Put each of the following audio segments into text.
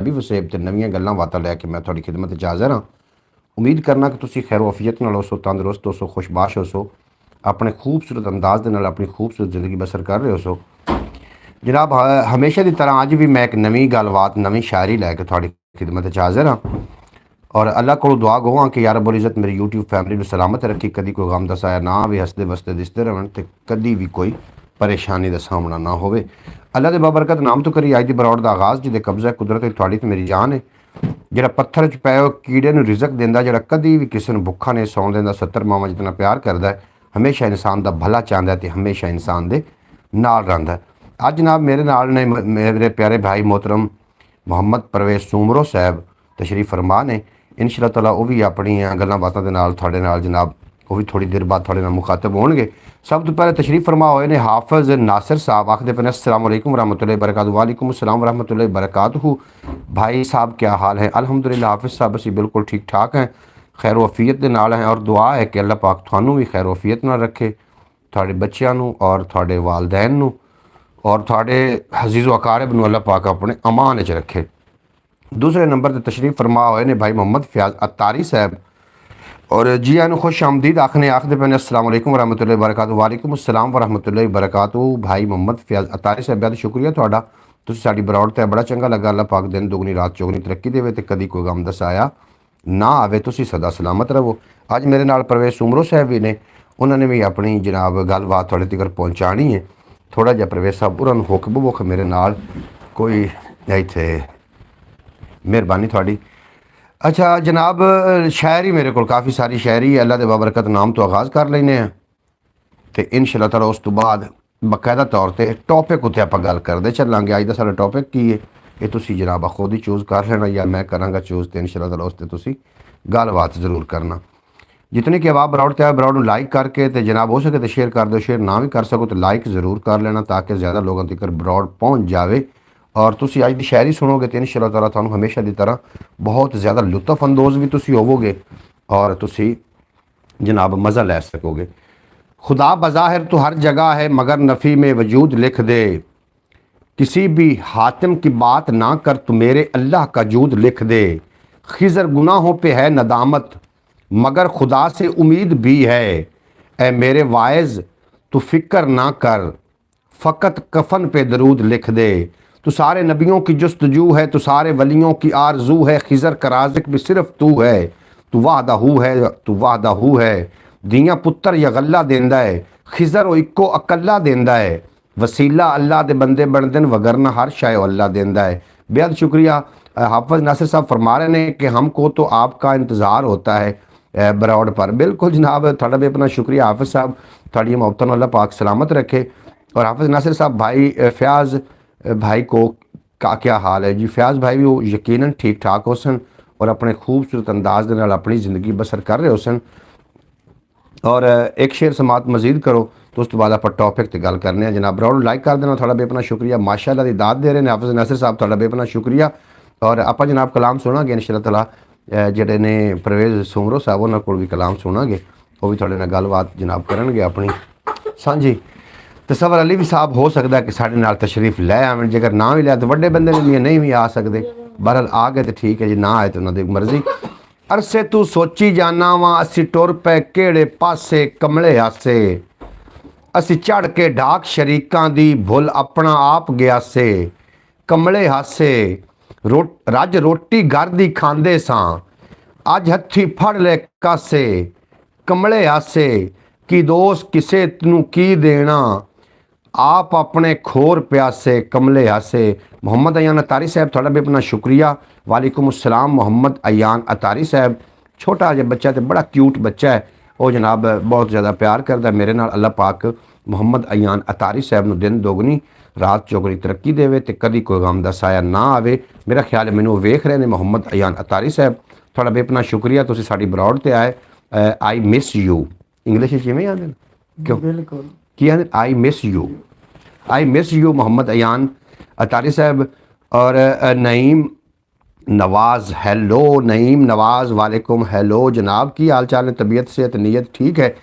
ਪੰਜਾਬੀ ਵਸੇਬ ਤੇ ਨਵੀਆਂ ਗੱਲਾਂ ਬਾਤਾਂ ਲੈ ਕੇ ਮੈਂ ਤੁਹਾਡੀ ਖਿਦਮਤ 'ਚ ਹਾਜ਼ਰ ਹਾਂ। ਉਮੀਦ ਕਰਨਾ ਕਿ ਤੁਸੀਂ ਖੈਰ ਵਫੀਅਤ ਨਾਲ ਹੋਸੋ, ਤੰਦਰੁਸਤ ਹੋਸੋ, ਖੁਸ਼ਬਾਸ਼ ਹੋਸੋ, ਆਪਣੇ ਖੂਬਸੂਰਤ ਅੰਦਾਜ਼ ਦੇ ਨਾਲ ਆਪਣੀ ਖੂਬਸੂਰਤ ਜ਼ਿੰਦਗੀ ਬਸਰ ਕਰ ਰਹੇ ਹੋਸੋ। ਜਨਾਬ, ਹਮੇਸ਼ਾ ਦੀ ਤਰ੍ਹਾਂ ਅੱਜ ਵੀ ਮੈਂ ਇੱਕ ਨਵੀਂ ਗੱਲਬਾਤ, ਨਵੀਂ ਸ਼ਾਇਰੀ ਲੈ ਕੇ ਤੁਹਾਡੀ ਖਿਦਮਤ 'ਚ ਹਾਜ਼ਰ ਹਾਂ। ਔਰ ਅੱਲਾਹ ਕੋਲੋਂ ਦੁਆ ਗੋ ਹਾਂ ਕਿ ਯਾ ਰੱਬੁਲ ਇੱਜ਼ਤ ਮੇਰੀ YouTube ਫੈਮਿਲੀ ਨੂੰ ਸਲਾਮਤ ਰੱਖੀ, ਕਦੀ ਕੋਈ ਗਮ ਦਾ ਸਾਇਆ ਨਾ ਆਵੇ, ਹੱਸਦੇ ਵਸਦੇ ਦਿਸਦੇ ਰਹਿਣ ਤੇ ਕਦੀ ਵੀ ਕੋਈ ਪਰੇਸ਼ਾਨੀ ਦਾ ਸਾਹਮਣਾ ਨਾ ਹੋਵੇ। ਅੱਲਾਹ ਦੇ ਬਾਬਰਕਤ ਨਾਮ ਤੋਂ ਕਰੀ ਅੱਜ ਦੀ ਬਰੌੜ ਦਾ ਆਗਾਜ਼, ਜਿਹਦੇ ਕਬਜ਼ਾ ਕੁਦਰਤ ਤੁਹਾਡੀ ਤੇ ਮੇਰੀ ਜਾਨ ਹੈ। ਜਿਹੜਾ ਪੱਥਰ 'ਚ ਪਏ ਉਹ ਕੀੜੇ ਨੂੰ ਰਿਜ਼ਕ ਦਿੰਦਾ, ਜਿਹੜਾ ਕਦੀ ਵੀ ਕਿਸੇ ਨੂੰ ਭੁੱਖਾ ਨਹੀਂ ਸੌਣ ਦਿੰਦਾ, 70 ਮਾਵਾਂ ਜਿਤਨਾ ਪਿਆਰ ਕਰਦਾ ਹੈ, ਹਮੇਸ਼ਾ ਇਨਸਾਨ ਦਾ ਭਲਾ ਚਾਹੁੰਦਾ ਤੇ ਹਮੇਸ਼ਾ ਇਨਸਾਨ ਦੇ ਨਾਲ ਰਹਿੰਦਾ। ਅੱਜ ਜਨਾਬ ਮੇਰੇ ਨਾਲ ਨੇ ਮੇਰੇ ਪਿਆਰੇ ਭਾਈ मोहतरम ਮੁਹੰਮਦ ਪਰਵੇਜ਼ ਸੂਮਰੋ ਸਾਹਿਬ ਤਸ਼ਰੀਫ ਫਰਮਾ ਨੇ। ਇਨਸ਼ਾ ਅੱਲਾਹ ਤਾਲਾ ਉਹ ਵੀ ਆਪਣੀਆਂ ਗੱਲਾਂ ਬਾਤਾਂ ਦੇ ਨਾਲ ਤੁਹਾਡੇ ਨਾਲ ਜਨਾਬ ਉਹ ਵੀ ਥੋੜੀ ਦੇਰ ਬਾਅਦ ਤੁਹਾਡੇ ਨਾਲ ਮੁਖਾਤਬ ਹੋਣਗੇ। ਸਭ ਤੋਂ ਪਹਿਲੇ ਤਸ਼ਰੀਫ ਫਰਮਾ ਹੋਏ ਨੇ ਹਾਫਿਜ਼ ਨਾਸਿਰ साहब। आखते पे अस्सलाम वालेकुम रहमतुल्लाहि बरकातहू। वालेकुम अस्सलाम रहमतुल्लाहि बरकातहू। भाई साहब क्या हाल है? अल्हम्दुलिल्लाह हाफिज़ साहब ਅਸੀਂ बिल्कुल ठीक ठाक हैं, खैर वफीयत ਦੇ ਨਾਲ हैं और दुआ है कि अल्लाह पाक ਤੁਹਾਨੂੰ ਵੀ खैर वफीयत ਨਾਲ ਰੱਖੇ, ਤੁਹਾਡੇ ਬੱਚਿਆਂ ਨੂੰ और ਤੁਹਾਡੇ ਵਾਲदैन ਨੂੰ और ਤੁਹਾਡੇ हजीज़ अकारब ਨੂੰ अल्लाह पाक अपने अमान च रखे। दूसरे नंबर पर तशरीफ़ फरमा हुए ने भाई मोहम्मद फयाज़ अत्तारी साहब और जी आनू खुश आमदीद आखते पे अस्सलाम वालेकुम रहमतुल्लाहि बरकातहू। वालेकुम अस्सलाम वरहमतुल्लाहि बरकातहू। भाई मोहम्मद फयाज़ अत्तारी साहब बहुत शुक्रिया तुहाडा, तुसीं साडी बरौड़ ते बड़ा चंगा लगा। अल्लाह पाक दिन दुगनी रात चौगनी तरक्की देवे ते कदी कोई गम दस आया ना आवे, तुसीं सदा सलामत रहो। अज मेरे नाल परवेज़ सूमरो साहब भी ने, उन्होंने भी अपनी जनाब गलबात तुहाडे तक पहुँचानी है। थोड़ा जिहा परवेज़ साहब उन्होंने हुक बवुक मेरे नाल कोई इत्थे मेहरबानी थोड़ी। अच्छा जनाब, शायरी मेरे को काफ़ी सारी शायरी है, अल्लाह दे बाबरकत नाम तो आगाज़ कर लेने हैं तो इंशाअल्लाह ताला उस तो बाद बाकायदा तौर पर टॉपिक उत्ते आपां गल करदे चलांगे। अज दा साडा टॉपिक की है ये तुसीं जनाब खुद ही चूज़ कर लेना या मैं करांगा चूज़, तो इंशाअल्लाह ताला उस ते तुसीं गलबात ज़रूर करना। जितने कि आवाज़ बरौड़ ते बरौड़ नूं लाइक करके तो जनाब हो सके तो शेयर कर दो, शेयर ना भी कर सको तो लाइक ज़रूर कर लेना ताकि ज़्यादा लोगों तक बरौड़ पहुँच जाए। और तुसी अज की शायरी सुनोगे तो इंशाअल्लाह ताला तुहानूं हमेशा की तरह बहुत ज़्यादा लुत्फ अंदोज़ भी तुसी होवोगे और तुसी जनाब मज़ा ले सकोगे। खुदा बज़ाहिर तो हर जगह है मगर नफ़ी में वजूद लिख दे, किसी भी हातिम की बात ना कर तो मेरे अल्लाह का जूद लिख दे। खिज़र गुनाहों पे है नदामत मगर खुदा से उम्मीद भी है, ए मेरे वाइज़ तो फ़िक्र ना कर फ़कत कफ़न पे दरूद लिख दे। तो सारे नबियों की जस्तजू है, तो सारे वलियों की आरजू है, खिज़र का राज़िक भी सिर्फ तू है, तू वाहदाहू है, तू वाहदाहू है। दियाँ पुत्तर या गल्ला देंदा है, खिज़र ओ इक्को अकल्ला देंदा है। वसीला अल्लाह दे बंदे बनदे न वगरना हर शाय अल्लाह देंदा है। बेहद शुक्रिया। हाफिज़ नासिर साहब फरमा रहे हैं कि हमको तो आपका इंतज़ार होता है बरौड़ पर। बिल्कुल जनाब, थोड़ा भी अपना शुक्रिया हाफिज़ साहब, थोड़ी मोहब्बत अल्लाह पाक सलामत रखे। और हाफिज़ नासिर साहब भाई फयाज़ भाई को का क्या हाल है जी? फयाज़ भाई भी वो यकीनन ठीक ठाक हो सन और अपने खूबसूरत अंदाज के नाल अपनी ज़िंदगी बसर कर रहे हो सन। और एक शेर समात मजीद करो तो उस तो बाद आप टॉपिक पर गल करने हैं। जनाब बरौड़ लाइक कर देना, थोड़ा बेपना शुक्रिया। माशाअल्लाह दी दाद दे रहे हैं हाफिज़ नासिर साहब, थोड़ा बेपना शुक्रिया। और आप जनाब कलाम सुनांगे इंशाअल्लाह ताला, जेडे ने परवेज़ सूमरो साहब उन्होंने को भी कलाम सुनांगे, वो भी थोड़े नाल गलबात जनाब करनगे अपनी सांझी। तसव्वुर अली भी साहब हो सकता है कि साढ़े नाल तशरीफ लै आवन, जेकर ना भी लिया तो वड्डे बंदे ने नहीं भी आ सकते। बहरहाल आ गए तो ठीक है जी, ना आए तो उन्होंने मर्जी। अरसे तू सोची जाना वा असी टुर पे केड़े पासे कमले आसे, असी चढ़ के ढाक शरीकां दी भुल अपना आप गया से। कमले हासे रज रोटी घर दी खांदे सां, अज हथी फड़ ले कासे। कमले हासे कि दोस्त किसे नूं की देना, आप अपने खोर प्यासे। कमले हासे। मोहम्मद अयान अतारी साहब थोड़ा भी अपना शुक्रिया। वालेकुम अस्सलाम मोहम्मद अयान अतारी साहब, छोटा जिहा बच्चा तो बड़ा क्यूट बच्चा है, वो जनाब बहुत ज़्यादा प्यार करता मेरे नाल। अल्लाह पाक मोहम्मद अयान अतारी साहब नूं दिन दोगनी रात चौगनी तरक्की देवे ते कदी कोई गम दा साया ना आवे। मेरा ख्याल है मैनूं वेख रहे हैं मोहम्मद अयान अतारी साहब, थोड़ा भी अपना शुक्रिया। तुसीं साडी बरौड़ ते आए। आई मिस यू इंग्लिश में आते हैं क्यों? बिल्कुल की आते I miss you, I miss you Mohammad Ayan Attari sahab. और नईम नवाज़, हेलो नईम नवाज़, वालेकुम हेलो जनाब, की हाल चाल है? तबीयत सेहत नीयत ठीक है?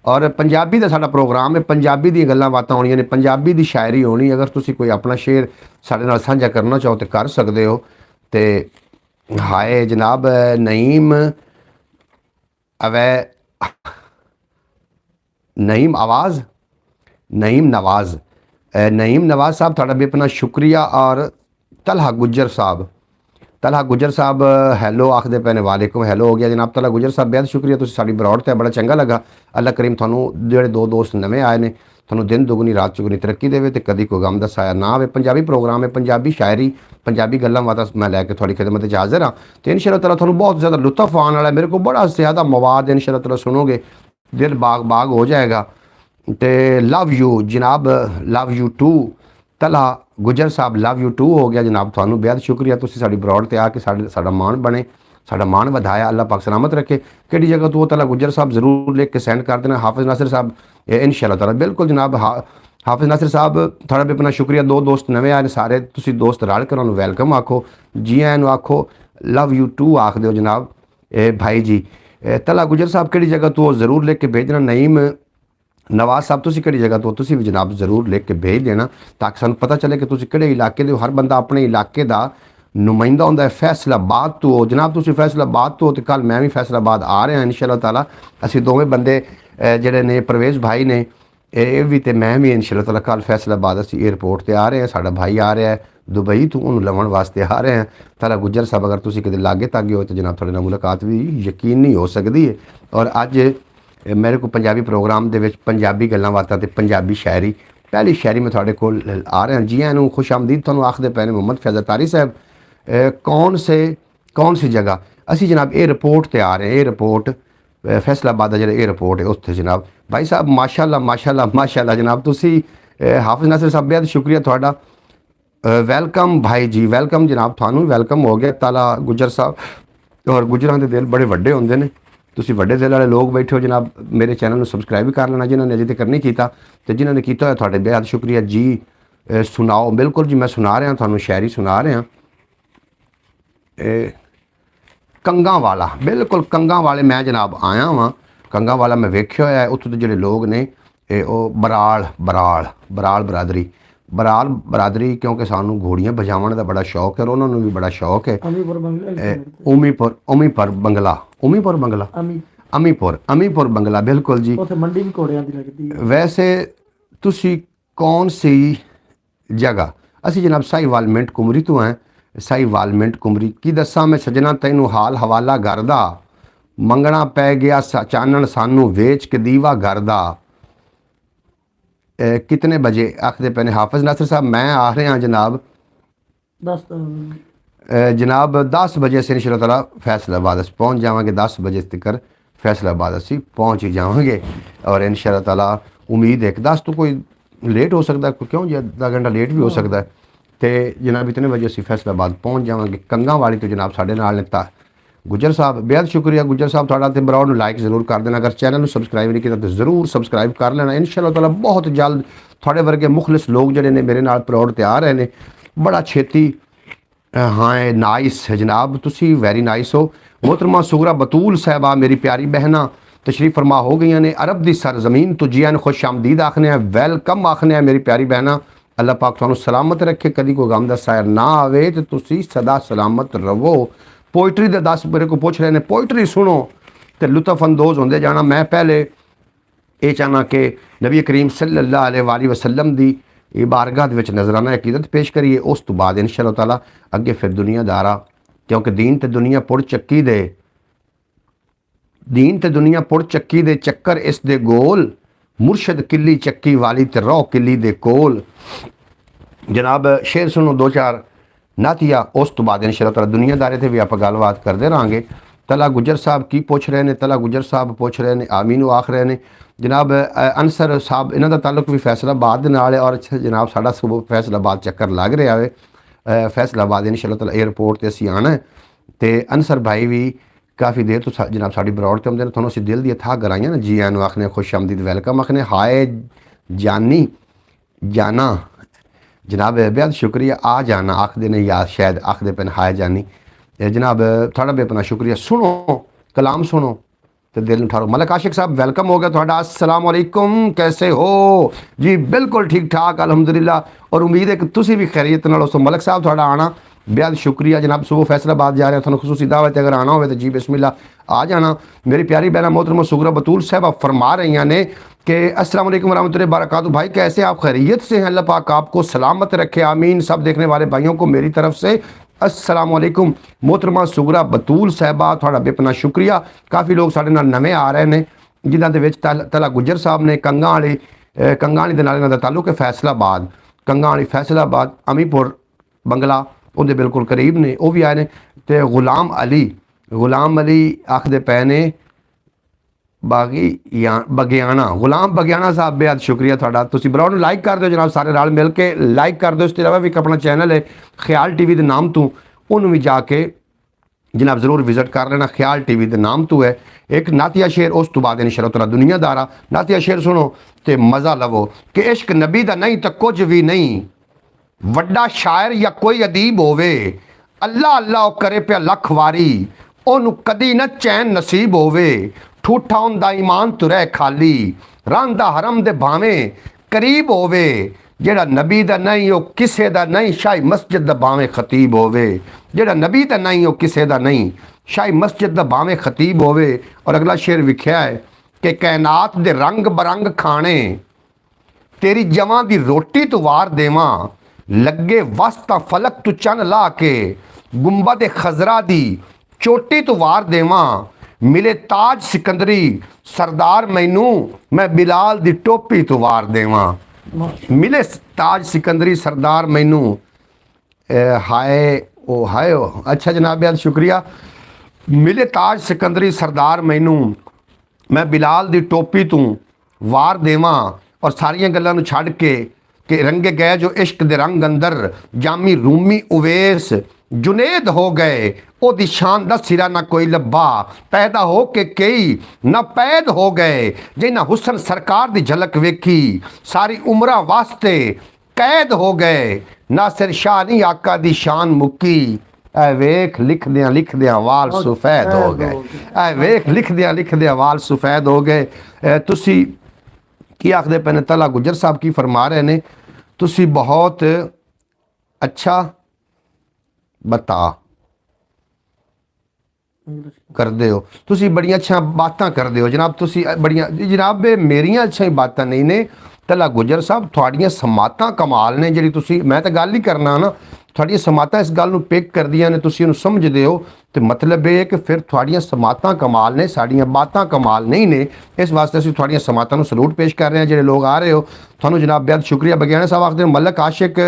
और पंजाबी का साडा प्रोग्राम है, पंजाबी दी गल्लां बातां होणियां ने, पंजाबी दी शायरी होनी। अगर तुसीं कोई अपना शेर साडे नाल साझा करना चाहो तो कर सकते हो। ਤੇ ਹਾਏ ਜਨਾਬ ਨਈਮ अवै नईम आवाज़ नईम नवाज़ नईम नवाज़ साहब थोड़ा बेपना शुक्रिया। और तलहा गुज्जर साहब हैलो आखदे पैने वालेकुम हैलो हो गया जनाब। तलहा गुज्जर साहब बेहद शुक्रिया, तुसीं साडी बरौट ते बड़ा चंगा लगा। अल्लाह करीम थानू जेहड़े दो दोस्त नवे आए ने थानू दिन दुगनी रात चुगनी तरक्की देवे ते कदी कोई गम दा साया ना आवे। पंजाबी प्रोग्राम है, पंजाबी शायरी पंजाबी गल्लां बातां मैं लैके थोड़ी खिदमत च हाज़र हाँ। तो इंशाअल्लाह ताला थानू बहुत ज़्यादा लुत्फ आने वाला है। मेरे को बड़ा ज़्यादा मवाद इंशाअल्लाह ताला सुनोगे, दिल बाग बाग हो जाएगा। तो लव यू जनाब, लव यू टू। तलहा गुजर साहब लव यू टू हो गया जनाब। थानू बेहद शुक्रिया, तुसीं साडी बरौट ते आके साडा मान बने, साडा मान वधाया। अल्लाह पाक सलामत रखे। किहड़ी जगह तो तलहा गुजर साहब जरूर लिख के सेंड कर देना। हाफिज़ नासिर साहब इंशाअल्लाह ताला बिल्कुल जनाब। हाफिज़ नासिर साहब थोड़ा भी अपना शुक्रिया। दो दोस्त नवे आए सारे, तुसीं दोस्त रल कर उन्होंने वेलकम आखो, जी आया आखो, लव यू टू आख दो जनाब भाई जी। तलहा गुजर साहब किहड़ी जगह तो जरूर लिख के भेजना। नईम नवाज़ साहब तुसीं किहड़ी जगह तो तुसीं भी जनाब जरूर लिख के भेज देना ताकि सानूं पता चले कि तुसीं किहड़े इलाके दे हो। हर बंदा अपने इलाके दा नुमाइंदा होंदा है। फैसलाबाद तो हो जनाब, तुसीं फैसलाबाद तो हो तो कल मैं भी फैसलाबाद आ रहा इंशाअल्लाह ताला। असीं दोवें बंदे जिहड़े ने परवेज़ भाई ने ये भी तो मैं भी इंशाअल्लाह ताला कल फैसलाबाद असीं एयरपोर्ट ते आ रहे हैं। साडा भाई आ रहा है दुबई तो, उन्होंने लवन वास्ते आ रहे हैं। तलहा गुज्जर साहब अगर तुसीं किते लागे तागे हो तो जनाब थोड़े नाल मुलाकात भी यकीन नहीं हो सकती है। और अज मेरे को पंजाबी प्रोग्राम दे विच पंजाबी गल्लां बातां ते पंजाबी शायरी पहली शायरी में थोड़े कोल आ रहा जी आनू खुश आमदीद तुहानूं आखदे पैने मोहम्मद फैज़ल तारी साहब। कौन सी जगह असी जनाब एयरपोर्ट ते आ रहे हैं। एयरपोर्ट फैसलाबाद का जो एयरपोर्ट है उत्थे जनाब। भाई साहब माशाअल्लाह माशाअल्लाह माशाअल्लाह जनाब। तुसी हाफिज़ नासिर साहब बेहद शुक्रिया थोड़ा, वेलकम भाई जी वेलकम जनाब। थानू वेलकम हो गया। तलहा गुज्जर साहब और गुज्जरां दे दिल बड़े वड्डे होंदे ने, तुसी वड्डे दिल वाले लोग बैठे हो जनाब। मेरे चैनल में सबसक्राइब भी कर लेना जिन्होंने अजे तक नहीं किया, तो जिन्होंने किया होया थोड़े बेहद शुक्रिया जी। सुनाओ बिल्कुल जी, मैं सुना रहा थानू शायरी सुना रहा। कंगां वाला बिल्कुल कंगां वाले मैं जनाब आया वहाँ। कंगां वाला मैं वेख्या होया है। उत्थों दे जिहड़े लोग ने बराल बरादरी क्योंकि सानू घोड़ियां बजावन का बड़ा शौक है और उन्होंने भी बड़ा शौक है। अमीपुर बंगला बिल्कुल जी। वैसे तुसी कौन सी जगह असी जनाब साहिवाल मिंट कुमरी तो हैं। साहिवाल मिंट कुमरी की दसा मैं सजना तैनू हाल हवाला करदा, मंगना पै गया चानन सानू वेच के दीवा करदा। कितने बजे आखदे पैने हाफिज़ नासिर साहब। मैं आ रहे हैं जनाब 10 बजे से इंशाअल्लाह ताला फैसलाबाद अस पहुँच जावांगे। 10 बजे तक फैसलाबाद असी पहुँच ही जावांगे। और इंशाअल्लाह ताला उम्मीद है कि 10 तो कोई लेट हो सकता है, क्यों जी आधा घंटा लेट भी हो सकता है। तो जनाब इतने बजे असी फैसलाबाद पहुँच जावांगे। कंगां वाली तो जनाब साढ़े नाल ने गुज्जर साहब बेहद शुक्रिया गुज्जर साहब थोड़ा। तो बराबर लाइक जरूर कर देना, अगर चैनल में सबसक्राइब नहीं किया तो जरूर सबसक्राइब कर लेना। इंशाअल्लाह ताला बहुत जल्द थोड़े वर्गे मुखलिस लोग जोड़े ने मेरे नाल प्राउड ते आ रहे हैं बड़ा छेती। हाँ नाइस है जनाब, तुसी वेरी नाइस हो। मोहतरमा सुगरा बतूल साहबा मेरी प्यारी बहना तशरीफ फरमा हो गई ने अरब की सरजमीन तो जी ने खुश आमदीद आखने वेलकम आखने मेरी प्यारी बहना। अल्लाह पाक तुहानू सलामत रखे, कभी कोई गम दा साया ना आवे तो तुसी सदा सलामत रवो। पोइट्री दे 10 मेरे को पूछ रहे हैं, पोइट्री सुनो तो लुत्फ अंदोज़ होंदे जाना। मैं पहले ये चाहना कि नबी करीम सल्लल्लाहु अलैहि वसल्लम दी बारगाह दे विच नजराना अकीदत पेश करिए। उस तो बाद इंशाअल्लाह ताला अगे फिर दुनियादारा, क्योंकि दीन ते दुनिया पुड़ चक्की दे चक्कर इस दे गोल, मुर्शद किली चक्की वाली ते रौ किली दे कोल। जनाब शेर सुनो 2-4 नातिया, उस तो बाद इंशाअल्लाह ताला दुनियादारे थे भी आप गलबात करते रहेंगे। तलहा गुज्जर साहब की पूछ रहे हैं, तलहा गुज्जर साहब पूछ रहे हैं आमीन आख रहे हैं। जनाब अंसर साहब इन्हों का ताल्लुक भी फैसलाबाद दे नाल है और जनाब साडा सुबह फैसलाबाद चक्कर लग रहा है। फैसलाबाद इंशाअल्लाह ताला एयरपोर्ट ते असीं आना है। तो अंसर भाई भी काफ़ी देर तो जनाब साड़ी बरौड़ ते आउंदे ने, तुहानूं असीं दिल दी थाह कराइयां ना जी आनू आखने खुश आमदीद वेलकम आखने। हाय जाना जनाब बेहद शुक्रिया। आ जाना आखदे ने या शायद आखदे पैन हाय जानी। जनाब थोड़ा बेपना शुक्रिया। सुनो कलाम सुनो तो दिल उठारो। मलक आशिक साहब वेलकम हो गया थोड़ा। अस्सलाम वालेकुम, कैसे हो जी? बिल्कुल ठीक ठाक अल्हम्दुलिल्लाह। और उम्मीद है कि तुसी भी खैरियत नाल हो। मलक साहब थोड़ा आना बेहद शुक्रिया जनाब। सुबह फैसलाबाद जा रहे हैं, थोड़ा खसूसी दावत अगर आना हो तो जी बिस्मिल्लाह आ जाना। मेरी प्यारी बहना मोहतरमा सुगरा बतूल साहब फरमा रही ने कि अस्सलाम वालेकुम रहमतुल्लाहि बरकातहू। भाई कैसे आप, खैरियत से हैं? अल्लाह पाक आपको सलामत रखे, आमीन। सब देखने वाले भाइयों को मेरी तरफ से अस्सलाम वालेकुम। मोहतरमा सुगरा बतूल साहबा थोड़ा बेपना शुक्रिया। काफ़ी लोग साढ़े नाल नवे आ रहे हैं जिन्हां दे विच तला गुजर साहब ने कंगा वाली दे नाल इन्हां दा ताल्लुक है फैसलाबाद, कंगा वाली फैसलाबाद अमीपुर बंगला ਉਹਦੇ बिल्कुल करीब ने, वो भी आए ने। तो गुलाम अली आखदे पै ने बगियाना, गुलाम बगियाना साहब बेहद शुक्रिया थोड़ा। तुसीं ब्लॉग नूं लाइक कर दो जनाब, सारे रल मिल के लाइक कर दो। इस तो इलावा भी एक अपना चैनल है ख्याल टीवी के नाम तो, उन्होंने भी जाके जनाब जरूर विजिट कर लेना। ख्याल टीवी के नाम तो है एक नातिया शेर, उस तो बाद इंशाअल्लाह तआला दुनियादारा। नातिया शेर सुनो तो मज़ा लवो कि इश्क नबी दा नहीं तो कुछ भी नहीं, वड्डा शायर या कोई अदीब होवे, अल्लाह अल्लाह करे पे लख वारी, ओनू कदी न चैन नसीब होवे, ठूठा उंदा ईमान तुरै खाली, रांदा हरम दे भावें करीब होवे, जेड़ा नबी दा नहीं वो किसे दा नहीं, शाही मस्जिद दा भावें खतीब होवे, जेड़ा नबी दा नहीं वो किसे दा नहीं, शाही मस्जिद दा भावें खतीब होवे। और अगला शेर विख्या है कि कायनात दे रंग बरंग खाने, तेरी जवां दी रोटी तू वार देवां, लगे वस्ता फलक तू चन ला के, गुंबद खजरा दी चोटी तू वार देवां, मिले ताज सिकंदरी सरदार मैनू, मैं बिलाल दी टोपी तू वार देवां, मिले ताज सिकंदरी सरदार मैनू। हाय ओ हाय ओ, अच्छा जनाब बेहद शुक्रिया। मिले ताज सिकंदरी सरदार मैनू, मैं बिलाल दी टोपी तू वार देवां। और सारियां गल्लां नूं छड्ड के कि रंगे गए जो इश्क दे रंग अंदर, जामी रूमी उवेस जुनेद हो गए, ओदी शान दा सिरा ना कोई लब्बा, पैदा हो के कई ना पैद हो गए, जिन्हां हुसन सरकार दी झलक वेखी, सारी उम्रा वास्ते कैद हो गए, नासिर शाह नहीं आका दी शान मुक्की, ऐ वेख लिख दियां वाल सफेद हो गए, ऐ वेख लिख दियां वाल सफेद हो गए। तुसी की आखदे पे ने तला गुजर साहब की फरमा रहे ने, तुसी बहुत अच्छा बता करदे हो, तुसी बड़ियां अच्छा बातां करदे हो जनाब, तुसी बड़ियां जनाब मेरियां अच्छा बातां नहीं ने तला गुजर साहब, थोड़ियां समातां कमाल ने जिहड़ी तुसी, मैं तो गल ही करना ना, थोड़ियां समातां इस गल नूं पिक करदियां ने, तुसी उहनूं समझदे हो, तो मतलब ये है कि फिर थोड़ियां समातां कमाल ने, साड़ियां बातां कमाल नहीं ने। इस वास्ते असीं थोड़ियां समातां नूं सलूट पेश कर रहे हैं। जिहड़े लोग आ रहे हो तुहानूं जनाब बेहद शुक्रिया। बगियाना साहब आखदे मलक आशिक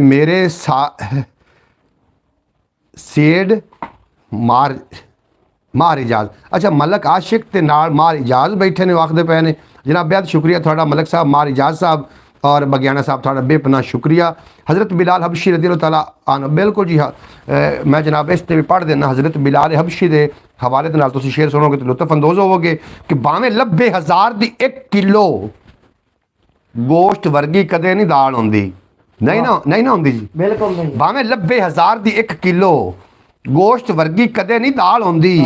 मेरे सेड मार इजाज, अच्छा मलक आशिक ते नाल मार इजाज बैठे ने, आखदे पे ने जनाब बेहद शुक्रिया थोड़ा मलक साहब, मार इजाज साहब और बगियाना साहब थोड़ा बेपना शुक्रिया। हज़रत बिलाल हबशी रज़ी ताला अन्हु, बिल्कुल जी हाँ, मैं जनाब इस ते भी पढ़ देना। हज़रत बिलाल हबशी के हवाले के नाल तुसीं शेर सुनोगे तो लुत्फ अंदोज़ होवोगे कि भावें 90,000 दी 1 किलो गोश्त वर्गी कदे नहीं दाल होंदी, नहीं ना होंदी जी, बिल्कुल नहीं। भावें 90,000 दी 1 किलो गोश्त वर्गी कदे नहीं दाल होंदी,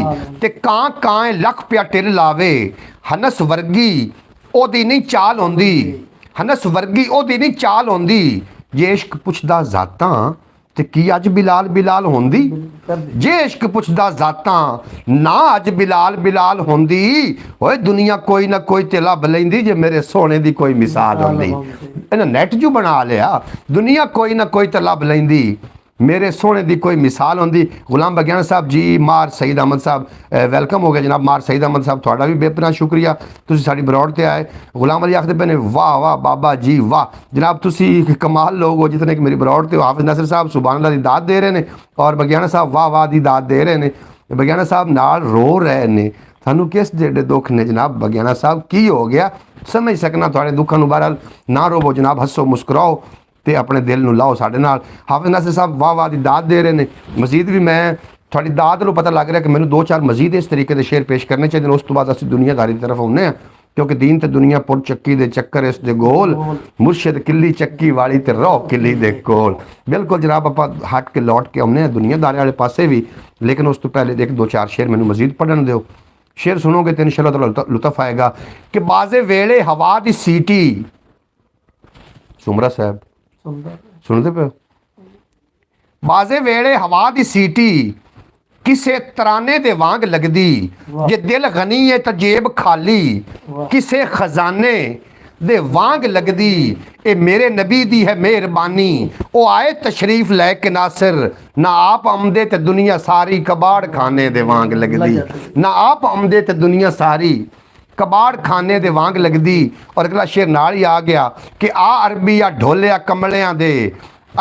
ते कां लख पिया टिल लावे, हनस वर्गी ओदी नहीं चाल होंदी, हनस वर्गी ओदी नहीं चाल होंदी, जे इश्क पुछदा जातां ते की अज बिलाल होंदी, जे इश्क पुछदा जातां ना अज बिलाल होंदी, ओए दुनिया कोई ना कोई ते लब लैंदी, जे मेरे सोने दी कोई मिसाल होंदी। इन्हां नेट जू बना लिया, दुनिया कोई ना कोई ते लब लैंदी, मेरे सोने की कोई मिसाल होंदी। गुलाम बगियाना साहब जी, मार सईद अहमद साहब वेलकम हो गया जनाब, मार सईद अहमद साहब थोड़ा भी बेपना शुक्रिया, तुसी साडी ब्रॉड ते आए। गुलाम अली आखदे पे ने वाह वाह बाबा जी वाह, जनाब तुसी कमाल लोग हो जितने कि मेरी ब्रॉड ते हो। हाफिज नासिर साहब सुभान अल्लाह दी दाद दे रहे हैं और बगियाना साहब वाह वाह दी दाद दे रहे हैं। बगियाना साहब नाल रो रहे ने, सानू किस जेडे दुख ने जनाब बगियाना साहब, की हो गया समझ सकना थोड़े दुखों नूं, बहरहाल ना रोवो जनाब, हसो मुस्कुराओ ते अपने दिल नूं लाओ साडे नाल। हाफिज नासिर साहब वाह वाह दी दाद दे रहे हैं। मजीद भी मैं थोड़ी दाद नूं पता लग रहा कि मैंने 2-4 मजीद इस तरीके के शेर पेश करने चाहिए, उस तो बाद असीं दुनियादारी की तरफ आउंदे हां, क्योंकि दीन ते दुनिया पुर चक्की दे चक्कर इस दे गोल, मुर्शिद किली चक्की वाली ते रौ किली दे कोल। बिल्कुल जनाब आपां हट के लौट के आउंदे हां दुनियादारी वाले पासे भी, लेकिन उस तो पहले 1-2-4 शेर मैंने मजीद पढ़न दिओ। शेर सुनोगे तो इंशाअल्लाह लुत्फ आएगा कि बाजे वेले हवा दी सीटी, सुमरा साहब सुनते पे ਬਾਜ਼ੇ ਵੇਲੇ ਹਵਾ ਦੀ ਸੀਟੀ ਕਿਸੇ ਤਰਾਨੇ ਦੇ ਵਾਂਗ ਲੱਗਦੀ, ਜੇ ਦਿਲ ਗਨੀ ਹੈ ਤਾਂ ਜੇਬ ਖਾਲੀ, ਕਿਸੇ ਖਜ਼ਾਨੇ ਦੇ ਵਾਂਗ ਲੱਗਦੀ। ਇਹ ਮੇਰੇ ਨਬੀ ਦੀ ਹੈ ਮਿਹਰਬਾਨੀ, ਉਹ ਆਏ ਤਸ਼ਰੀਫ ਲੈ ਕੇ ਨਾਸਰ, ਨਾ ਆਪ ਆਮਦੇ ਤੇ ਦੁਨੀਆ ਸਾਰੀ ਕਬਾੜ ਖਾਨੇ ਦੇ ਵਾਂਗ ਲੱਗਦੀ, ਨਾ ਆਪ ਆਮਦੇ ਤੇ ਦੁਨੀਆ ਸਾਰੀ ਕਬਾੜ ਖਾਨੇ ਦੇ ਵਾਂਗ ਲੱਗਦੀ। ਔਰ ਅਗਲਾ ਸ਼ੇਰ ਨਾਲ ਹੀ ਆ ਗਿਆ ਕਿ ਆ ਅਰਬੀ ਆ ਢੋਲਿਆ ਕਮਲਿਆਂ ਦੇ,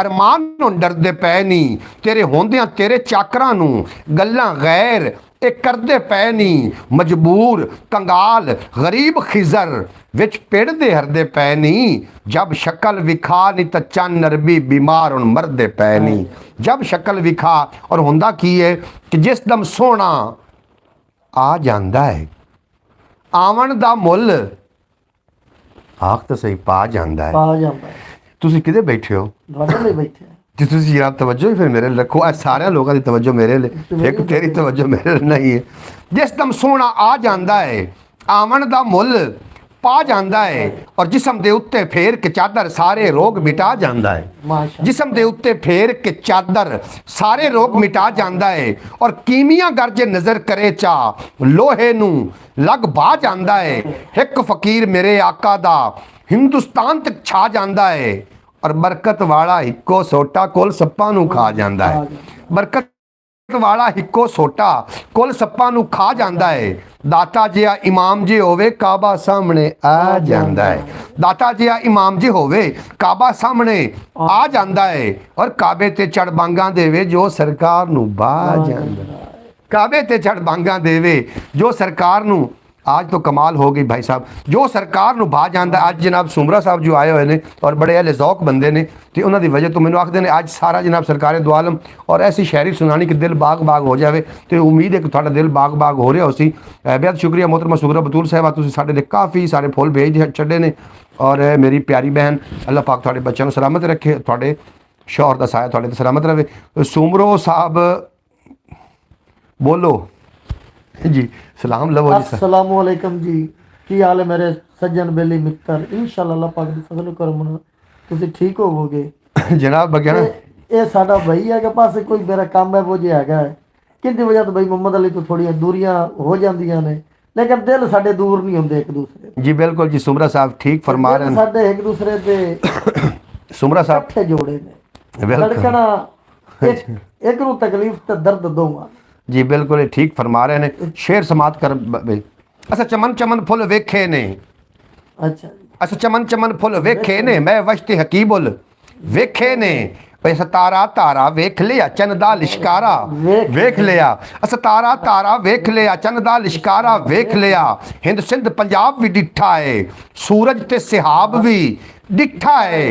ਅਰਮਾਨ ਨੂੰ ਡਰਦੇ ਪਏ ਨਹੀਂ, ਤੇਰੇ ਹੁੰਦਿਆਂ ਤੇਰੇ ਚਾਕਰਾਂ ਨੂੰ ਗੱਲਾਂ ਗੈਰ ਇਹ ਕਰਦੇ ਪਏ ਨਹੀਂ, ਮਜਬੂਰ ਕੰਗਾਲ ਗਰੀਬ ਖਿਜ਼ਰ ਵਿੱਚ ਪਿੜਦੇ ਹਰਦੇ ਪਏ ਨਹੀਂ, ਜਬ ਸ਼ਕਲ ਵਿਖਾ ਨਹੀਂ ਤਾਂ ਚੰਨ ਅਰਬੀ ਬਿਮਾਰ ਹੁਣ ਮਰਦੇ ਪਏ ਨਹੀਂ। ਜਬ ਸ਼ਕਲ ਵਿਖਾ, ਔਰ ਹੁੰਦਾ ਕੀ ਹੈ ਕਿ ਜਿਸ ਦਮ ਸੋਹਣਾ ਆ ਜਾਂਦਾ ਹੈ, ਆਵਣ ਦਾ ਮੁੱਲ ਆਖ ਤਾਂ ਸਹੀ ਪਾ ਜਾਂਦਾ ਹੈ। ਤੁਸੀਂ ਕਿਤੇ ਬੈਠੇ ਹੋ? ਤੁਹਾਡੇ ਲਈ ਬੈਠੇ ਜੇ ਤੁਸੀਂ ਯਾਰ ਤਵੱਜੋ ਹੀ ਫਿਰ ਮੇਰੇ ਲਈ ਰੱਖੋ। ਇਹ ਸਾਰਿਆਂ ਲੋਕਾਂ ਦੀ ਤਵੱਜੋ ਮੇਰੇ ਲਈ, ਇੱਕ ਤੇਰੀ ਤਵੱਜੋ ਮੇਰੇ ਲਈ ਨਹੀਂ ਹੈ। ਜਿਸ ਦਮ ਸੋਹਣਾ ਆ ਜਾਂਦਾ ਹੈ, ਆਵਣ ਦਾ ਮੁੱਲ ਪਾ ਜਾਂਦਾ ਹੈ, ਔਰ ਜਿਸਮ ਦੇ ਉੱਤੇ ਫੇਰ ਕੇ ਚਾਦਰ ਸਾਰੇ ਰੋਗ ਮਿਟਾ ਜਾਂਦਾ ਹੈ। ਜਿਸਮ ਦੇ ਉੱਤੇ ਫੇਰ ਕੇ ਚਾਦਰ ਸਾਰੇ ਰੋਗ ਮਿਟਾ ਜਾਂਦਾ ਹੈ, ਔਰ ਕੀਮੀਆਂ ਗਰਜੇ ਨਜ਼ਰ ਕਰੇ ਚਾ ਲੋਹੇ ਨੂੰ ਲਗ ਬਾ ਜਾਂਦਾ ਹੈ। ਇੱਕ ਫਕੀਰ ਮੇਰੇ ਆਕਾ ਦਾ ਹਿੰਦੁਸਤਾਨ ਤੱਕ ਛਾ ਜਾਂਦਾ ਹੈ, ਔਰ ਬਰਕਤ ਵਾਲਾ ਇੱਕੋ ਸੋਟਾ ਕੁੱਲ ਸੱਪਾਂ ਨੂੰ ਖਾ ਜਾਂਦਾ ਹੈ। ਬਰਕਤ ਵਾਲਾ ਇੱਕੋ ਸੋਟਾ ਕੁੱਲ ਸੱਪਾਂ ਨੂੰ ਖਾ ਜਾਂਦਾ ਹੈ। ਦਾਤਾ ਜਿਹਾ ਇਮਾਮ ਜੀ ਹੋਵੇ ਕਾਬਾ ਸਾਹਮਣੇ ਆ ਜਾਂਦਾ ਹੈ। ਦਾਤਾ ਜਿਹਾ ਇਮਾਮ ਜੀ ਹੋਵੇ ਕਾਬਾ ਸਾਹਮਣੇ ਆ ਜਾਂਦਾ ਹੈ, ਔਰ ਕਾਬੇ ਤੇ ਚੜ ਬਾਂਗਾਂ ਦੇਵੇ ਜੋ ਸਰਕਾਰ ਨੂੰ ਬਾਹ ਜਾਂਦਾ ਹੈ। ਕਾਬੇ ਤੇ ਚੜ ਬਾਂਗਾਂ ਦੇਵੇ ਜੋ ਸਰਕਾਰ ਨੂੰ, आज तो कमाल हो गई भाई साहब, जो सरकार ਨੂੰ ਬਾਹ ਜਾਂਦਾ। ਅੱਜ ਜਨਾਬ ਸੁਮਰਾ ਸਾਹਿਬ ਜੋ ਆਏ ਹੋਏ ਨੇ ਔਰ ਬੜੇ ਅਹਲੇ ਜ਼ੌਕ ਬੰਦੇ ਨੇ, ਤੇ ਉਹਨਾਂ ਦੀ ਵਜ੍ਹਾ ਤੋਂ ਮੈਨੂੰ ਆਖਦੇ ਨੇ ਅੱਜ ਸਾਰਾ ਜਨਾਬ ਸਰਕਾਰੇ ਦੋ ਆਲਮ ਔਰ ਐਸੀ ਸ਼ਾਇਰੀ ਸੁਣਾਣੀ ਕਿ ਦਿਲ ਬਾਗ ਬਾਗ ਹੋ ਜਾਵੇ, ਤੇ ਉਮੀਦ ਹੈ ਕਿ ਤੁਹਾਡਾ ਦਿਲ ਬਾਗ ਬਾਗ ਹੋ ਰਿਹਾ ਹੋ ਸੀ। ਬੇहद ਸ਼ੁਕਰੀਆ मोहतरमा सुगरा बतूल साहबा, ਤੁਸੀਂ ਸਾਡੇ ਲਈ ਕਾਫੀ ਸਾਰੇ ਫੁੱਲ ਭੇਜ ਛੱਡੇ ਨੇ। ਔਰ ਮੇਰੀ ਪਿਆਰੀ ਬਹਿਨ, ਅੱਲਾਹ ਪਾਕ ਤੁਹਾਡੇ ਬੱਚਿਆਂ ਨੂੰ ਸਲਾਮਤ ਰੱਖੇ, ਤੁਹਾਡੇ ਸ਼ੌਹਰ ਦਾ ਸਾਇਆ ਤੁਹਾਡੇ ਤੇ ਸਲਾਮਤ ਰਹੇ। ਸੁਮਰੋ ਸਾਹਿਬ ਬੋਲੋ जी, सलाम लवो जी। अस्सलामु अलैकुम जी, की हाल है मेरे सज्जन बेली मित्र? इंशाअल्लाह अल्लाह पाक दी फजल करम नाल तुसी ठीक होवोगे जनाब। बगैर ये साडा भाई है के पास कोई मेरा काम है वो जे हैगा है, किंदी वजह तो भाई मोहम्मद अली तो थोड़ी दूरियां हो जांदियां ने, लेकिन दिल साडे दूर नहीं होंदे एक दूसरे जी। बिल्कुल जी, सुमरा साहब ठीक फरमा रहे हैं। साडे एक दूसरे दे सुमरा साहब इकट्ठे जोड़े ने, धड़कना एक नु तकलीफ ते दर्द दोवां जी। बिल्कुल ठीक फरमा रहे हैं। शेर समात कर असा चमन चमन फुल वेखे ने, अच्छा असा चमन चमन फुल वेखे ने, मैं वशते हकीबुल वेखे ने। असा तारा तारा वेख लिया चन दा लिशकारा वेख लिया, असा तारा तारा वेख लिया चन दा लिशकारा वेख लिया। हिंद सिंध पंजाब भी डिठा है, सूरज ते सिहाब भी डिठा है।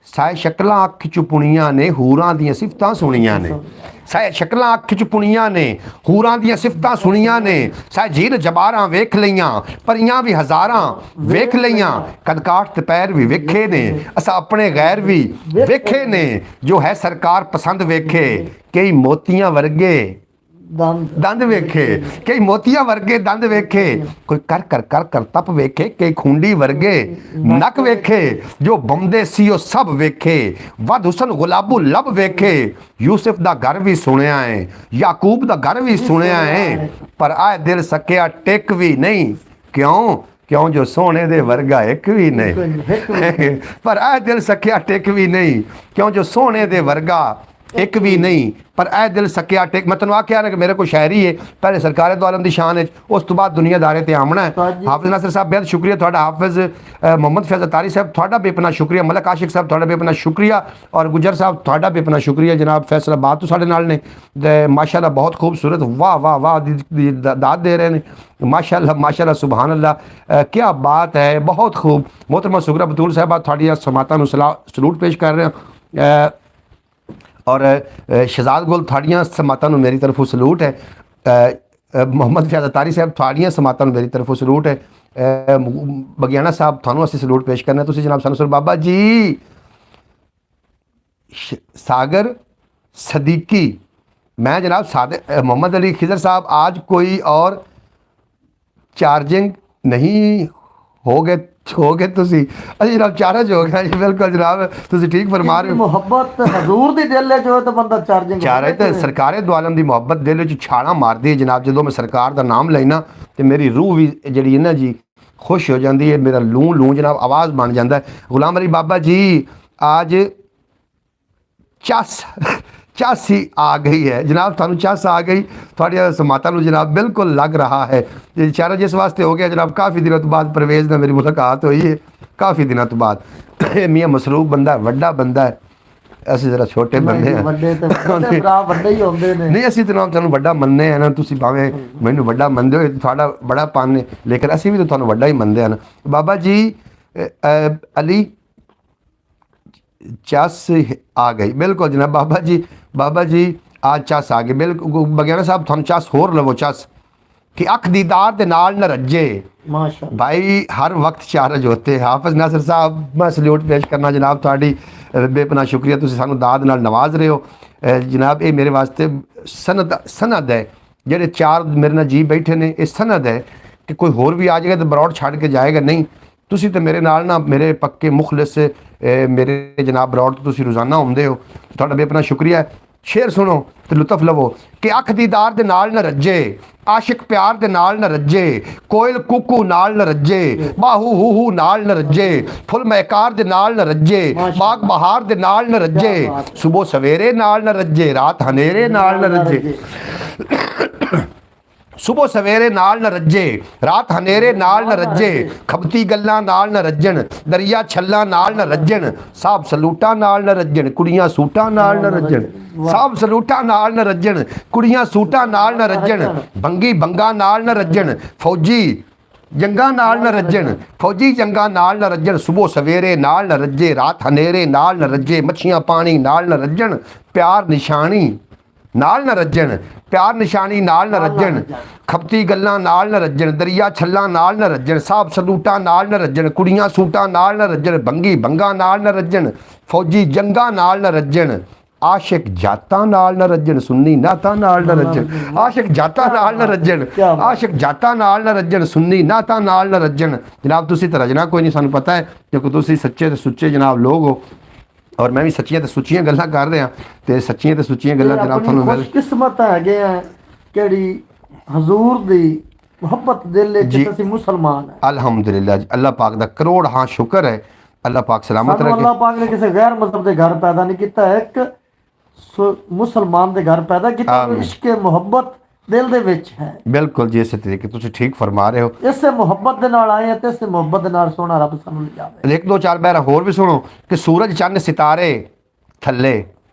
साए शक्लां अख च पुणियां ने, हूरां दियां सिफतां सुणियां ने। साए शक्लां अख च पुणियां ने, हूरां दियां सिफतां सुणियां ने। साए झील जबारां वेख लईयां, परियां भी हज़ारां वेख लईयां। कदकाठ ते पैर भी वेखे ने, असां अपने गैर भी वेखे ने। जो है सरकार पसंद वेखे, कई मोतियां वर्गे दंद वेखे, कई मोतिया वर्गे दंद वेखे। कोई कर कर कर कर तप वेखे, कई खूंडी वर्गे नक वेखे। जो बमदे सी ओ सब वेखे, वध हुसन गुलाबू लब वेखे। यूसुफ दा घर भी सुनिया है, याकूब दा घर भी सुनिया है, पर आए दिल सकिया टेक भी नहीं। क्यों? क्यों जो सोने दे वर्गा एक भी नहीं पर आए दिल सकिया टेक भी नहीं। क्यों जो सोने दे वर्गा एक भी नहीं, पर ए दिल सकिया टेक। मैं तेन आख्या कि मेरे को शायरी है, पहले सरकारे दो आलम की शान है, उस तो बाद दुनियादारे ते आमना है। हाफिज नासिर साहब बेहद शुक्रिया थोड़ा, हाफिज मोहम्मद फैज़ अतारी साहब थोड़ा बेपना शुक्रिया, मलक आशिक साहब थोड़ा बेपना शुक्रिया, और गुजर साहब थोड़ा बेपना शुक्रिया। जनाब फैसलाबाद तो साढ़े नाल ने माशाल्लाह बहुत खूबसूरत, वाह वाह वाह दाद दे रहे हैं। माशाल्लाह माशाल्लाह सुबहान अल्लाह, क्या बात है, बहुत खूब। मोहतरमा सुगरा बतूल साहब थोड़ी समातां नूं सलूट पेश कर रहे हैं, और शहजाद गुल थोड़ियाँ समातां नूं मेरी तरफों सलूट है। मोहम्मद फैज़ अतारी साहब थोड़ियाँ समातां नूं मेरी तरफों सलूट है। बगियाना साहब थानू असीं सलूट पेश करना, तुसीं जनाब सानू बाबा जी सागर सदीकी, मैं जनाब मोहम्मद अली खिजर साहब आज कोई और चार्जिंग नहीं ਹੋ ਗਏ ਤੁਸੀਂ। ਅਸੀਂ ਜਨਾਬ ਚਾਰਜ ਹੋ ਗਿਆ ਜੀ। ਬਿਲਕੁਲ ਜਨਾਬ, ਤੁਸੀਂ ਠੀਕ ਫਰਮਾ ਰਹੇ ਹੋ। ਮੁਹੱਬਤ ਹਜ਼ੂਰ ਦੀ ਦਿਲ ਵਿੱਚ ਹੋਏ ਤਾਂ ਬੰਦਾ ਚਾਰਜਿੰਗ ਚਾਰੇ ਤੇ ਸਰਕਾਰੇ ਦੋ ਆਲਮ ਦੀ ਮੁਹੱਬਤ ਦਿਲ ਵਿੱਚ ਛਾਲਾਂ ਮਾਰਦੀ ਹੈ ਜਨਾਬ। ਜਦੋਂ ਮੈਂ ਸਰਕਾਰ ਦਾ ਨਾਮ ਲੈਣਾ ਤੇ ਮੇਰੀ ਰੂਹ ਵੀ ਜਿਹੜੀ ਹੈ ਨਾ ਜੀ खुश हो जाती है, मेरा लू लू जनाब आवाज़ बन जाता है। गुलाम अली बाबा जी आज चस ही आ गई है जनाब, थानू चस आ गई थोड़ी समाता नू जनाब बिल्कुल लग रहा है। चारा जिस वास्ते हो गया जनाब, काफ़ी दिनों तो बाद परवेज़ नाल मेरी मुलाकात हुई है, काफ़ी दिनों तो बाद। मियाँ मसरूफ बंदा है, वड्डा बंदा है, ਅਸੀਂ ਜਰਾ ਛੋਟੇ ਬੰਦੇ ਆ। ਵੱਡੇ ਤੇ ਭਰਾ ਵੱਡੇ ਹੀ ਹੁੰਦੇ ਨੇ। ਨਹੀਂ ਅਸੀਂ ਤਾਂ ਤੁਹਾਨੂੰ ਵੱਡਾ ਮੰਨਦੇ ਆ ਨਾ, ਤੁਸੀਂ ਭਾਵੇਂ ਮੈਨੂੰ ਵੱਡਾ ਮੰਨਦੇ ਹੋ, ਤੁਹਾਡਾ ਬੜਾ ਪਨ ਹੈ, ਲੇਕਿਨ ਅਸੀਂ ਵੀ ਤਾਂ ਤੁਹਾਨੂੰ ਵੱਡਾ ਹੀ ਮੰਨਦੇ ਹਨ। ਬਾਬਾ ਜੀ ਅਲੀ ਚਸ ਆ ਗਈ, ਬਿਲਕੁਲ ਜਨਾਬ ਬਾਬਾ ਜੀ आज चस आ गई बिल्कुल। बगियाना साहब थानू चस होर लवो, चस कि अख दीदार दे नाल न रज्जे। माशाअल्लाह भाई हर वक्त चार्ज होते। हाफिज नासिर साहब मैं सल्यूट पेश करना जनाब, थोड़ी बेपना शुक्रिया, तुसीं सानू दाद नाल नवाज रहे हो जनाब। ये मेरे वास्ते सनद है, जेडे चार मेरे नाल जी बैठे ने, ये सनद है कि कोई होर भी आ जाएगा तो बरौड़ छड़ के जाएगा नहीं। तुसीं तो मेरे नाल ना मेरे पक्के मुखलिस मेरे जनाब बरौड़ तो तुसीं रोज़ाना आउंदे हो, तुहाडा बेपना शुक्रिया है। शेर सुनो तो लुत्फ लवो कि अख दीदार दे नाल न रज्जे, आशिक प्यार दे नाल न रज्जे, कोयल कुकू नाल न रज्जे, बाहू हू नाल न रज्जे, फुल महकार दे नाल न रज्जे, बाग बहार दे नाल न रज्जे, सुबह सवेरे नाल न रज्जे, रात हनेरे नाल न रज्जे, सुबह सवेरे नाल न रज्जे, रात हनेरे नाल न रज्जे, खबती गल्लां नाल न रज्जन, दरिया छल्लां नाल न रज्जन, साहब सलूटां नाल न रज्जन, कुड़ियां सूटां नाल न रज्जन, साहब सलूटां नाल न रज्जन, कुड़ियां सूटां नाल न रज्जन, बंगी बंगा नाल न रज्जन, फौजी जंगा नाल न रज्जन, फौजी जंगा नाल न रज्जन, सुबह सवेरे नाल न रज्जे, रात हनेरे नाल न रज्जे, मच्छियां पानी नाल न रज्जन, प्यार निशानी नाल न रज्जन, प्यार निशानी नाल न रज्जन, खपती गल्लां नाल न रज्जन, दरिया छल्लां नाल न रज्जन, साहब सलूटां नाल न रज्जन, कुड़ियां सूटां नाल न रज्जन, बंगी बंगा नाल न रज्जन, फौजी जंगा नाल न रज्जन, आशिक जातां नाल न रज्जन, सुन्नी नातां नाल न रज्जन, आशिक जातां नाल न रज्जन, आशिक जातां नाल न रज्जन, सुन्नी नातां नाल न रज्जन। जनाब तुसीं तो रजना कोई नहीं, सानू पता है क्योंकि तुसीं सच्चे ते सुच्चे जनाब लोग हो, और मैं भी सच्चियां ते सुच्चियां गल्लां कर रहा ते सच्चियां ते सुच्चियां गल्लां जनाब थानू मिल। खुशकिस्मत हैगे आ किहड़ी हजूर दी मुहब्बत दिल विच असीं मुसलमान है। अल्हम्दुलिल्लाह जी, अल्लाह पाक दा करोड़ हाँ शुक्र है, अल्लाह पाक सलामत रखे। अल्लाह पाक ने किसी गैर मजहब के घर पैदा नहीं किया, एक मुसलमान के घर पैदा किया, इश्क मुहब्बत दिल दे विच है। बिल्कुल जी, इस तरीके तुसीं ठीक फरमा रहे हो। इससे मुहब्बत दे नाल आए हैं ते इससे मुहब्बत दे नाल सोना रब सानू ले जावे। एक दो चार बहर होर भी सुनो कि सूरज चंद सितारे थल्ले,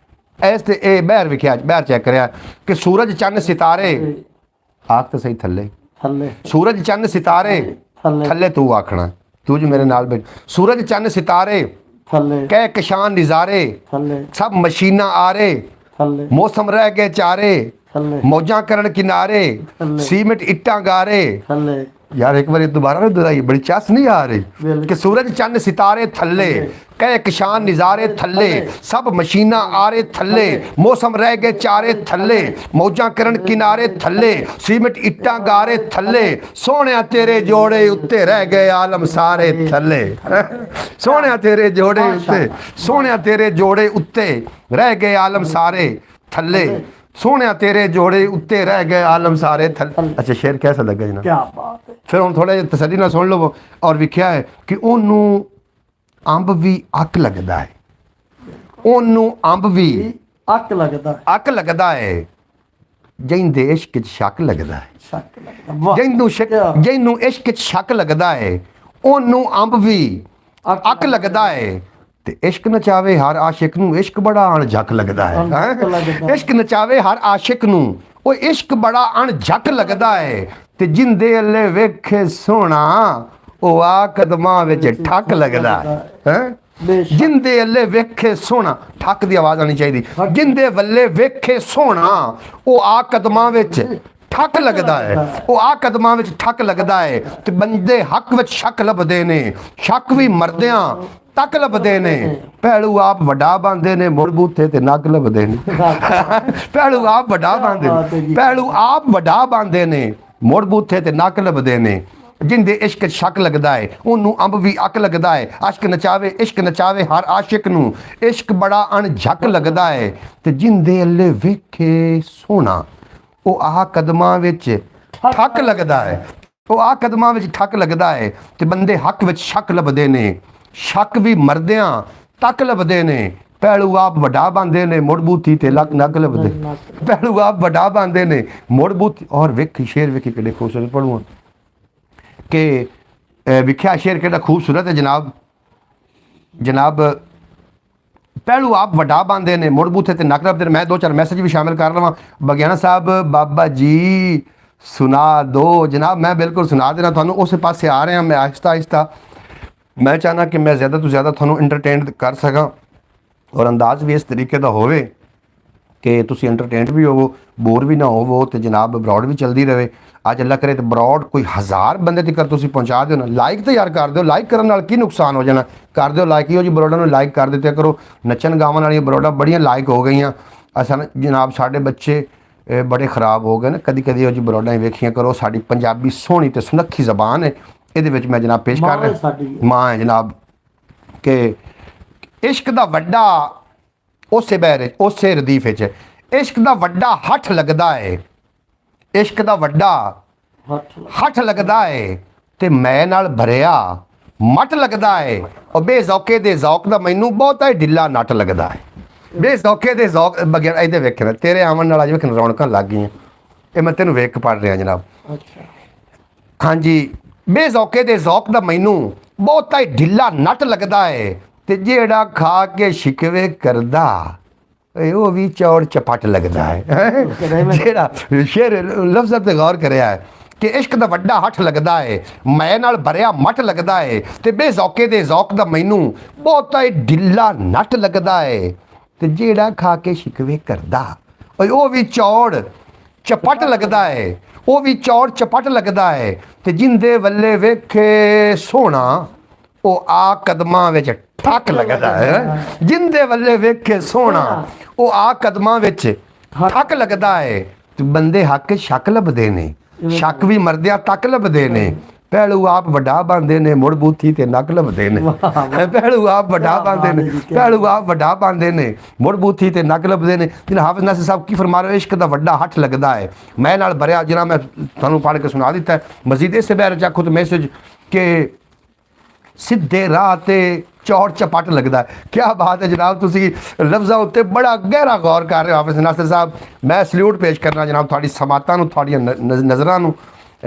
इस ते ए बहर विख्या बहर चेक करिया कि सूरज चंद सितारे आख तो सही थल्ले, थल्ले सूरज चंद सितारे थल्ले तू आखना, तू जो मेरे नाल बैठ, सूरज चंद सितारे थल्ले कह किशान निजारे, थल्ले सब मशीना आरे, थल्ले मौसम रह गए चारे, थल्ले मौजा करण किनारे, सीमेंट इट्टा गारे। थल्ले यार एक बार दोबारा ना दोहराइए, बड़ी चस नहीं आ रही कि सूरज चंद सितारे थल्ले कह किशान निजारे थल्ले, सब मशीना आरे थल्ले, मौसम रह गए चारे थल्ले, मौजा करण किनारे थल्ले, सीमेंट इट्टा गारे थल्ले, सोहणिया तेरे जोड़े उत्ते रह गए आलम सारे थल्ले। सोहणिया तेरे जोड़े उत्ते, सोहणिया तेरे जोड़े उत्ते रह गए आलम सारे थल्ले, सोहणिया तेरे जोड़े उत्ते रह गए आलम सारे थल्ले। अच्छा शेर कैसा लगा जी ना, क्या बात है। फिर हम थोड़ा तसल्ली ना सुन लो। और विख्या है कि ओनू अंब भी अक लगदा है, ओनू अंब भी अक लगदा है, अक लगदा है, जिंदे इश्क च शक लगदा है, शक लगदा वाह जिन्नू इश्क च शक लगदा है, ओनू अंब भी अक लगदा है, ते इश्क नचावे हर आशिक नू इश्क बड़ा अणझक लगदा है। इश्क नचावे हर आशिक नू ओ इश्क बड़ा अणझक लगदा है, ते जिंदे अल्ले वेखे सोना ओ आ कदमां विच ठक लगदा है। जिंदे अल्ले वेखे सोना, ठक दी आवाज़ आनी चाहिए, जिंदे वल्ले वेखे सोना ओ आ कदमां विच ठक लगदा है, ओ आ कदमां विच ठक लगदा है, ते बंदे हक विच शक लभदे ने, शक भी मरदियां तक लभदे ने, पहलू आप वड्डा बांधे ने मुड़ बूथे ते नग लभदे ने। पहलू आप वड्डा बांधे, पहलू आप वड्डा बांधे ने मुड़ बूथे ते नक लभदे ने, ਜਿੰਦੇ ਇਸ਼ਕ 'ਚ ਸ਼ੱਕ ਲੱਗਦਾ ਹੈ ਉਹਨੂੰ ਅੰਬ ਵੀ ਅੱਕ ਲੱਗਦਾ ਹੈ। ਅਸ਼ਕ ਨਚਾਵੇ ਇਸ਼ਕ ਨਚਾਵੇ ਹਰ ਆਸ਼ਿਕ ਨੂੰ, ਇਸ਼ਕ ਬੜਾ ਅਣਝੱਕ ਲੱਗਦਾ ਹੈ। ਤੇ ਜਿੰਦੇ ਅੱਲੇ ਵੇਖੇ ਸੋਹਣਾ ਉਹ ਆਹ ਕਦਮਾਂ ਵਿੱਚ ਠੱਕ ਲੱਗਦਾ ਹੈ, ਉਹ ਆਹ ਕਦਮਾਂ ਵਿੱਚ ਠੱਕ ਲੱਗਦਾ ਹੈ। ਤੇ ਬੰਦੇ ਹੱਕ ਵਿੱਚ ਸ਼ੱਕ ਲੱਭਦੇ ਨੇ, ਸ਼ੱਕ ਵੀ ਮਰਦਿਆਂ ਤੱਕ ਲੱਭਦੇ ਨੇ। ਪਹਿਲੂ ਆਪ ਵੱਡਾ ਬੰਦੇ ਨੇ ਮੁੜ ਬੂਥੀ ਤੇ ਲੱਕ ਨੱਕ ਲੱਭਦੇ, ਪਹਿਲੂ ਆਪ ਵੱਡਾ ਬੰਦੇ ਨੇ ਮੁੜ ਬੂਥੀ। ਔਰ ਵੇਖੀ ਸ਼ੇਰ ਵੇਖੀ ਕਿਹੜੇ ਖੂਬਸੂਰਤ ਪੜੂਆਂ ਕਿ ਵਿਖਿਆ ਸ਼ੇਰ ਕਿਹੜਾ ਖੂਬਸੂਰਤ ਹੈ ਜਨਾਬ। ਜਨਾਬ ਪਹਿਲੂ ਆਪ ਵੱਡਾ ਬੰਦੇ ਨੇ ਮੁੜ ਬੂਥੇ ਤੇ ਨੱਕ ਲੱਭਦੇ ਨੇ। ਮੈਂ 2-4 ਮੈਸੇਜ ਵੀ ਸ਼ਾਮਿਲ ਕਰ ਲਵਾਂ। ਬਗਿਆਣਾ ਸਾਹਿਬ ਬਾਬਾ ਜੀ ਸੁਣਾ ਦੋ ਜਨਾਬ। ਮੈਂ ਬਿਲਕੁਲ ਸੁਣਾ ਦੇਣਾ ਤੁਹਾਨੂੰ, ਉਸ ਪਾਸੇ ਆ ਰਿਹਾ ਮੈਂ ਆਹਿਸਤਾ ਆਹਿਸਤਾ। ਮੈਂ ਚਾਹੁੰਦਾ ਕਿ ਮੈਂ ਜ਼ਿਆਦਾ ਤੋਂ ਜ਼ਿਆਦਾ ਤੁਹਾਨੂੰ ਇੰਟਰਟੇਨ ਕਰ ਸਕਾਂ ਔਰ ਅੰਦਾਜ਼ ਵੀ ਇਸ ਤਰੀਕੇ ਦਾ ਹੋਵੇ ਕਿ ਤੁਸੀਂ ਇੰਟਰਟੇਨਡ ਵੀ ਹੋਵੋ, ਬੋਰ ਵੀ ਨਾ ਹੋਵੋ ਤੇ ਜਨਾਬ ਬਰੋਡ ਵੀ ਚਲਦੀ ਰਹੇ। ਅੱਜ ਅੱਲਾ ਕਰੇ ਤੇ ਬਰੋਡ ਕੋਈ 1000 ਬੰਦੇ ਤੱਕ ਤੁਸੀਂ ਪਹੁੰਚਾ ਦਿਓ ਨਾ। ਲਾਈਕ ਤਾਂ ਯਾਰ ਕਰ ਦਿਓ, ਲਾਈਕ ਕਰਨ ਨਾਲ ਕੀ ਨੁਕਸਾਨ ਹੋ ਜਾਣਾ, ਕਰ ਦਿਓ ਲਾਈਕ। ਇਹੋ ਜੀ ਬਰੋਡਾਂ ਨੂੰ ਲਾਈਕ ਕਰ ਦਿੱਤੇ ਕਰੋ। ਨੱਚਣ ਗਾਵਣ ਵਾਲੀਆਂ ਬਰੋਡਾਂ ਬੜੀਆਂ ਲਾਈਕ ਹੋ ਗਈਆਂ। ਅਸਾਂ ਜਨਾਬ ਸਾਡੇ ਬੱਚੇ ਬੜੇ ਖ਼ਰਾਬ ਹੋ ਗਏ ਨੇ। ਕਦੀ ਕਦੀ ਇਹੋ ਜੀ ਬਰੋਡਾਂ ਹੀ ਵੇਖੀਆਂ ਕਰੋ। ਸਾਡੀ ਪੰਜਾਬੀ ਸੋਹਣੀ ਤੇ ਸੁਨੱਖੀ ਜ਼ਬਾਨ ਹੈ, ਇਹਦੇ ਵਿੱਚ ਮੈਂ ਜਨਾਬ ਪੇਸ਼ ਕਰ ਰਿਹਾ ਮਾਂ ਹੈ ਜਨਾਬ ਕਿ ਇਸ਼ਕ ਦਾ ਵੱਡਾ ਉਸੇ ਬਹਿਰ ਉਸੇ ਰਦੀਫ ਵਿੱਚ ਇਸ਼ਕ ਦਾ ਵੱਡਾ ਹੱਠ ਲੱਗਦਾ ਹੈ, ਇਸ਼ਕ ਦਾ ਵੱਡਾ ਹੱਠ ਲੱਗਦਾ ਹੈ ਤੇ ਮੈਂ ਨਾਲ ਭਰਿਆ ਮੱਟ ਲੱਗਦਾ ਹੈ। ਉਹ ਬੇਜ਼ੌਕੇ ਦੇ ਜ਼ੌਕ ਦਾ ਮੈਨੂੰ ਬਹੁਤਾ ਹੀ ਢਿੱਲਾ ਨੱਟ ਲੱਗਦਾ ਹੈ। ਬੇਜ਼ੌਕੇ ਦੇ ਜ਼ੌਕ ਬਗੈਰ ਇਹਦੇ ਵੇਖਣਾ ਤੇਰੇ ਆਉਣ ਨਾਲ ਅੱਜ ਵੇਖਣ ਰੌਣਕਾਂ ਲੱਗ ਗਈਆਂ। ਇਹ ਮੈਂ ਤੈਨੂੰ ਵੇਖ ਕੇ ਪੜ੍ਹ ਰਿਹਾ ਜਨਾਬ। ਹਾਂਜੀ, ਬੇਜ਼ੌਕੇ ਦੇ ਜ਼ੌਕ ਦਾ ਮੈਨੂੰ ਬਹੁਤਾ ਹੀ ਢਿੱਲਾ ਨੱਟ ਲੱਗਦਾ ਹੈ ਤੇ ਜਿਹੜਾ ਖਾ ਕੇ ਸ਼ਿਕਵੇ ਕਰਦਾ ਉਹ ਵੀ ਚੌੜ ਚਪਟ ਲੱਗਦਾ ਹੈ। ਜਿਹੜਾ ਸ਼ੇਰ ਲਫ਼ਜ਼ਾਂ ਤੇ ਗੌਰ ਕਰਿਆ ਹੈ ਕਿ ਇਸ਼ਕ ਦਾ ਵੱਡਾ ਹੱਠ ਲੱਗਦਾ ਹੈ, ਮੈਂ ਨਾਲ ਭਰਿਆ ਮੱਟ ਲੱਗਦਾ ਹੈ ਤੇ ਬੇਜ਼ੌਕੇ ਦੇ ਜ਼ੌਕ ਦਾ ਮੈਨੂੰ ਬਹੁਤਾ ਹੀ ਢਿੱਲਾ ਨੱਟ ਲੱਗਦਾ ਹੈ ਤੇ ਜਿਹੜਾ ਖਾ ਕੇ ਸ਼ਿਕਵੇ ਕਰਦਾ ਉਹ ਵੀ ਚੌੜ ਚਪਟ ਲੱਗਦਾ ਹੈ, ਉਹ ਵੀ ਚੌੜ ਚਪਟ ਲੱਗਦਾ ਹੈ। ਤੇ ਜਿੰਦੇ ਵੱਲੇ ਵੇਖੇ ਸੋਹਣਾ ਉਹ ਆ ਕਦਮਾਂ ਵਿੱਚ ਠੱਕ ਲੱਗਦਾ ਹੈ। ਜਿੰਦੇ ਵੱਲੇ ਵੇਖੇ ਸੋਹਣਾ ਉਹ ਆ ਕਦਮਾਂ ਵਿੱਚ ਠੱਕ ਲੱਗਦਾ ਹੈ। ਤੇ ਬੰਦੇ ਹੱਕ ਸ਼ੱਕ ਲੱਭਦੇ ਨੇ, ਸ਼ੱਕ ਵੀ ਮਰਦਿਆਂ ਤੱਕ ਲੱਭਦੇ ਨੇ। ਪਹਿਲੂ ਆਪ ਵੱਡਾ ਬੰਦੇ ਨੇ ਮੁੜ ਬੂਥੀ ਤੇ ਨੱਕ ਲੱਭਦੇ ਨੇ। ਪਹਿਲੂ ਆਪ ਵੱਡਾ ਬੰਦੇ ਨੇ, ਪਹਿਲੂ ਆਪ ਵੱਡਾ ਬੰਦੇ ਨੇ ਮੁੜ ਬੂਥੀ ਤੇ ਨੱਕ ਲੱਭਦੇ ਨੇ। ਜਿਨ ਹਾਫਿਜ਼ ਨਾਸਿਰ ਸਾਹਿਬ ਕੀ ਫਰਮਾ ਰਹੇ, ਇਸ਼ਕ ਦਾ ਵੱਡਾ ਹੱਠ ਲੱਗਦਾ ਹੈ ਮੈਂ ਨਾਲ ਭਰਿਆ। ਜਿਹਨਾਂ ਮੈਂ ਤੁਹਾਨੂੰ ਪੜ੍ਹ ਕੇ ਸੁਣਾ ਦਿੱਤਾ ਹੈ। ਮਜ਼ੀਦ ਇਸੇ ਬਹਿਰ ਚਾਖੋ ਤੇ ਮੈਸੇਜ ਕਿ ਸਿੱਧੇ ਰਾਹ ਤੇ ਚੌੜ ਚਪਟ ਲੱਗਦਾ। ਕਿਆ ਬਾਤ ਹੈ ਜਨਾਬ, ਤੁਸੀਂ ਲਫ਼ਜ਼ਾਂ ਉੱਤੇ ਬੜਾ ਗਹਿਰਾ ਗੌਰ ਕਰ ਰਹੇ ਹੋ ਹਾਫਿਜ਼ ਨਾਸਿਰ ਸਾਹਿਬ। ਮੈਂ ਸਲੂਟ ਪੇਸ਼ ਕਰਨਾ ਜਨਾਬ ਤੁਹਾਡੀ ਸਮਾਤਾਂ ਨੂੰ, ਤੁਹਾਡੀਆਂ ਨਜ਼ਰਾਂ ਨੂੰ